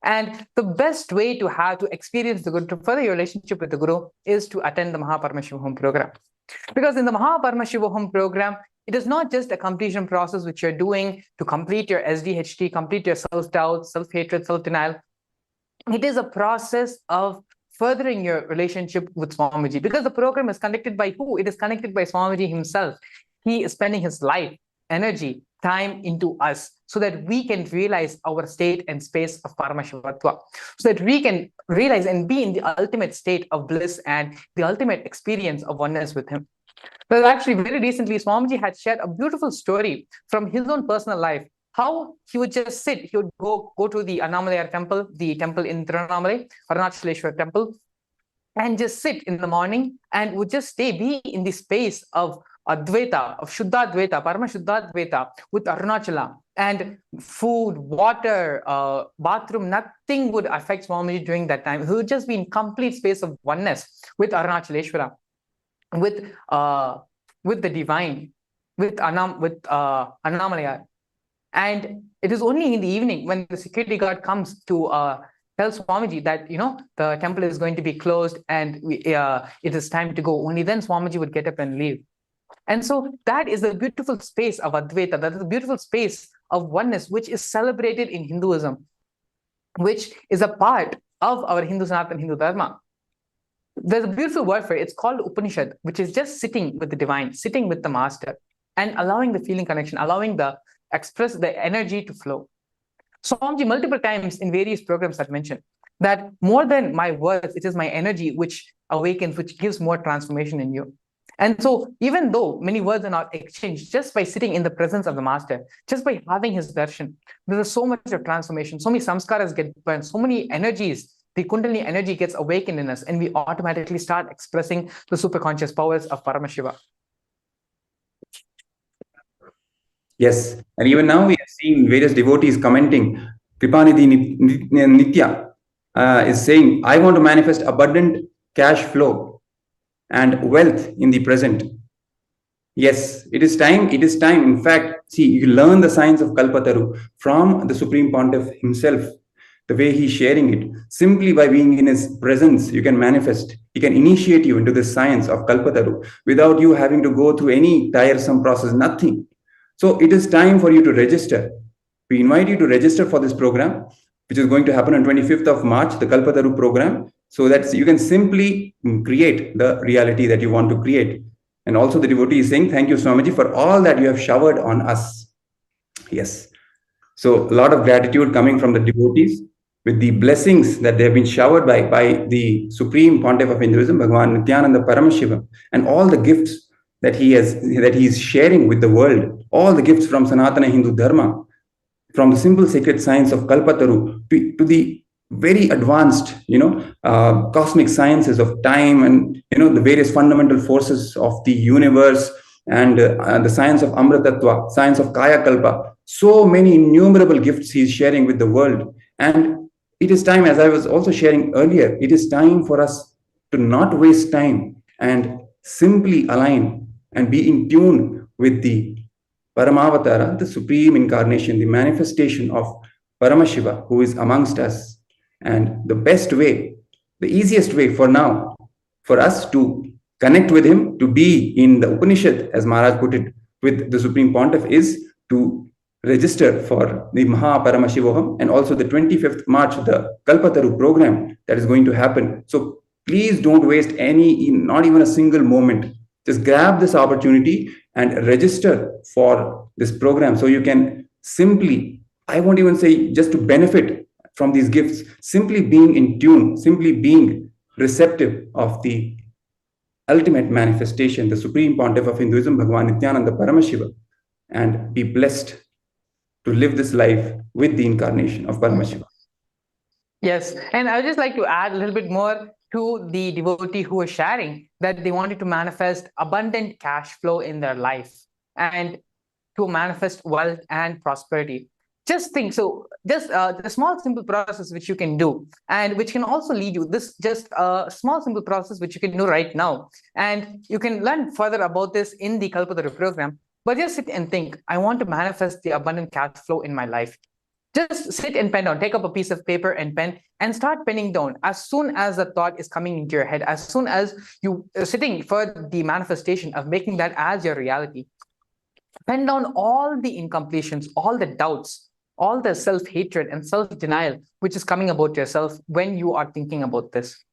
Speaker 3: And the best way to experience the Guru, to further your relationship with the Guru, is to attend the Paramashivoham program. Because in the Paramashivoham program, it is not just a completion process which you're doing to complete your SDHT, complete your self-doubt, self-hatred, self-denial. It is a process of furthering your relationship with Swamiji. Because the program is conducted by who? It is conducted by Swamiji himself. He is spending his life, energy, time into us so that we can realize our state and space of Paramashivatva, so that we can realize and be in the ultimate state of bliss and the ultimate experience of oneness with him. But actually, very recently, Swamiji had shared a beautiful story from his own personal life, how he would just sit, he would go to the Annamalai temple, the temple in Tiruvannamalai, Arunachaleshwar temple, and just sit in the morning and would just be in the space of Advaita, of Shuddha Advaita, Paramashuddha Advaita with Arunachala, and food, water, bathroom, nothing would affect Swamiji during that time. He would just be in complete space of oneness with Arunachaleshwara, with the divine, with Annamalaya. And it is only in the evening when the security guard comes to tell Swamiji that, the temple is going to be closed and it is time to go. Only then Swamiji would get up and leave. And so that is the beautiful space of Advaita, that is the beautiful space of oneness, which is celebrated in Hinduism, which is a part of our Hindu Sanatana Hindu Dharma. There's a beautiful word for it. It's called Upanishad, which is just sitting with the divine, sitting with the master, and allowing the feeling connection, allowing the energy to flow. Swamiji multiple times in various programs had mentioned that more than my words, it is my energy which awakens, which gives more transformation in you. And so even though many words are not exchanged, just by sitting in the presence of the master, just by having his darshan, there is so much of transformation, so many samskaras get burned, so many energies, the Kundalini energy gets awakened in us, and we automatically start expressing the superconscious powers of Paramashiva.
Speaker 4: Yes, and even now we are seeing various devotees commenting. Kripanidhi Nitya is saying, I want to manifest abundant cash flow and wealth in the present. Yes, it is time. It is time. In fact, see, you learn the science of Kalpataru from the Supreme Pontiff himself, the way he's sharing it. Simply by being in his presence, you can manifest. He can initiate you into the science of Kalpataru without you having to go through any tiresome process, nothing. So it is time for you to register. We invite you to register for this program, which is going to happen on 25th of March, the Kalpataru program, so that you can simply create the reality that you want to create. And also the devotee is saying, thank you, Swamiji, for all that you have showered on us. Yes. So a lot of gratitude coming from the devotees with the blessings that they have been showered by the Supreme Pontiff of Hinduism, Bhagavan Nithyananda Paramashivam, and all the gifts that he is sharing with the world, all the gifts from Sanatana Hindu Dharma, from the simple sacred science of Kalpataru to the very advanced, cosmic sciences of time and, the various fundamental forces of the universe and the science of Amritattva, science of Kaya Kalpa. So many innumerable gifts he is sharing with the world. And it is time, as I was also sharing earlier, it is time for us to not waste time and simply align and be in tune with the Paramavatara, the supreme incarnation, the manifestation of Paramashiva, who is amongst us. And the best way, the easiest way for now, for us to connect with him, to be in the Upanishad, as Maharaj put it, with the Supreme Pontiff, is to register for the Paramashivoham and also the 25th March, the Kalpataru program that is going to happen. So please don't waste not even a single moment. Just grab this opportunity and register for this program so you can simply, I won't even say just to benefit from these gifts, simply being in tune, simply being receptive of the ultimate manifestation, the Supreme Pontiff of Hinduism, Bhagavan Nithyananda Paramashiva, and be blessed to live this life with the incarnation of Paramashiva.
Speaker 3: Yes, and I would just like to add a little bit more to the devotee who was sharing that they wanted to manifest abundant cash flow in their life and to manifest wealth and prosperity. Just think, so just the small simple process which you can do and which can also lead you, this just a small simple process which you can do right now, and you can learn further about this in the Kalpataru program. But just sit and think, I want to manifest the abundant cash flow in my life. Just sit and pen down, take up a piece of paper and pen and start penning down as soon as the thought is coming into your head, as soon as you are sitting for the manifestation of making that as your reality. Pen down all the incompletions, all the doubts, all the self-hatred and self-denial which is coming about yourself when you are thinking about this.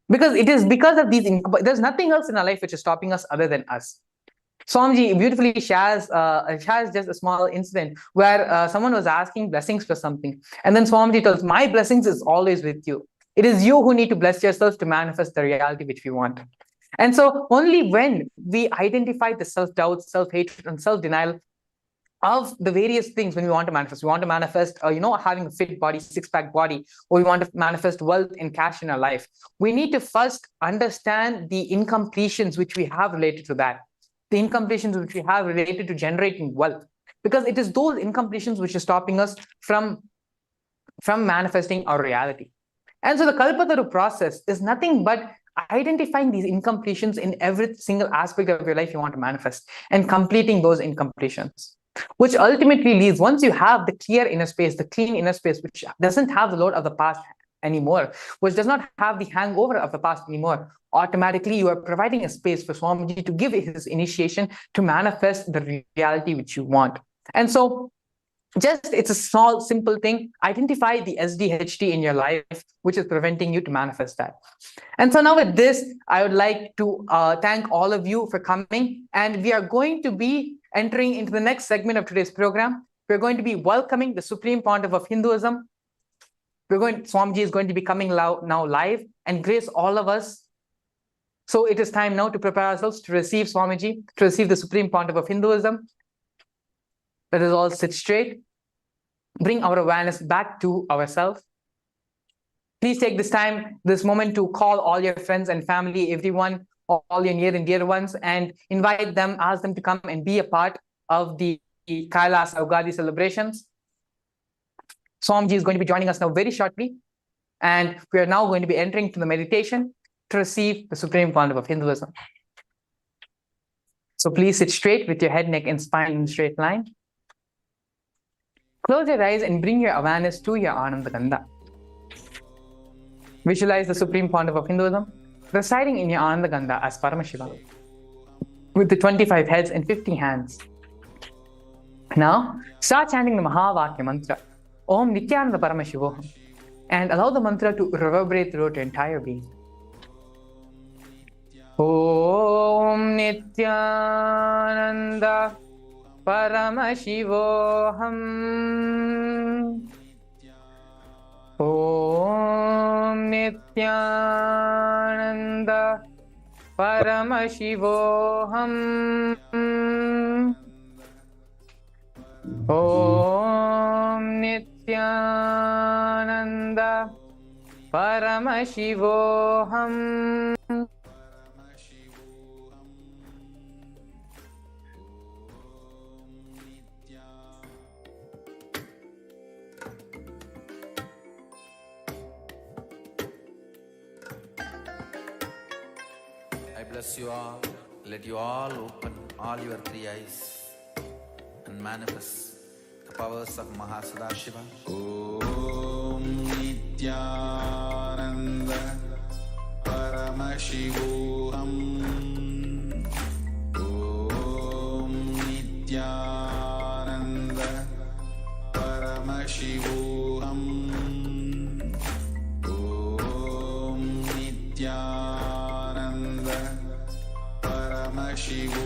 Speaker 3: Because it is because of these, there's nothing else in our life which is stopping us other than us. Swamiji beautifully shares just a small incident where someone was asking blessings for something. And then Swamiji tells, my blessings is always with you. It is you who need to bless yourself to manifest the reality which we want. And so only when we identify the self-doubt, self-hatred, and self-denial of the various things when we want to manifest, having a fit body, six-pack body, or we want to manifest wealth and cash in our life, we need to first understand the incompletions which we have related to that. The incompletions which we have related to generating wealth, because it is those incompletions which are stopping us from manifesting our reality. And so the Kalpataru process is nothing but identifying these incompletions in every single aspect of your life you want to manifest and completing those incompletions, which ultimately leads, once you have the clear inner space, the clean inner space, which doesn't have the load of the past anymore, which does not have the hangover of the past anymore, automatically you are providing a space for Swamiji to give his initiation to manifest the reality which you want. And so it's a small, simple thing. Identify the SDHT in your life, which is preventing you to manifest that. And so now with this, I would like to thank all of you for coming. And we are going to be entering into the next segment of today's program. We're going to be welcoming the Supreme Pontiff of Hinduism. Swamiji is going to be coming now live and grace all of us. So it is time now to prepare ourselves to receive Swamiji, to receive the Supreme Pontiff of Hinduism. Let us all sit straight, bring our awareness back to ourselves. Please take this moment to call all your friends and family, everyone, all your near and dear ones, and invite them, ask them to come and be a part of the KAILASA Ugadi celebrations. Swamiji is going to be joining us now very shortly, and we are now going to be entering to the meditation to receive the Supreme Pontiff of Hinduism. So please sit straight with your head, neck, and spine in a straight line. Close your eyes and bring your awareness to your Ananda Gandha. Visualize the Supreme Pontiff of Hinduism residing in your Ananda Gandha as Paramashivam, with the 25 heads and 50 hands. Now, start chanting the Mahavakya mantra, Om Nithyananda Paramashivoham, and allow the mantra to reverberate throughout your entire being. Om Nithyananda Paramashivoham. Om Nithyananda Paramashivoham. Om Nithyananda Paramashivoham.
Speaker 5: I bless you all. Let you all open all your three eyes and manifest the powers of Mahasadashiva.
Speaker 7: Om Nithyananda Paramashivoham. Om Nithyananda Paramashivoham. Om Nithyananda Paramashivoham.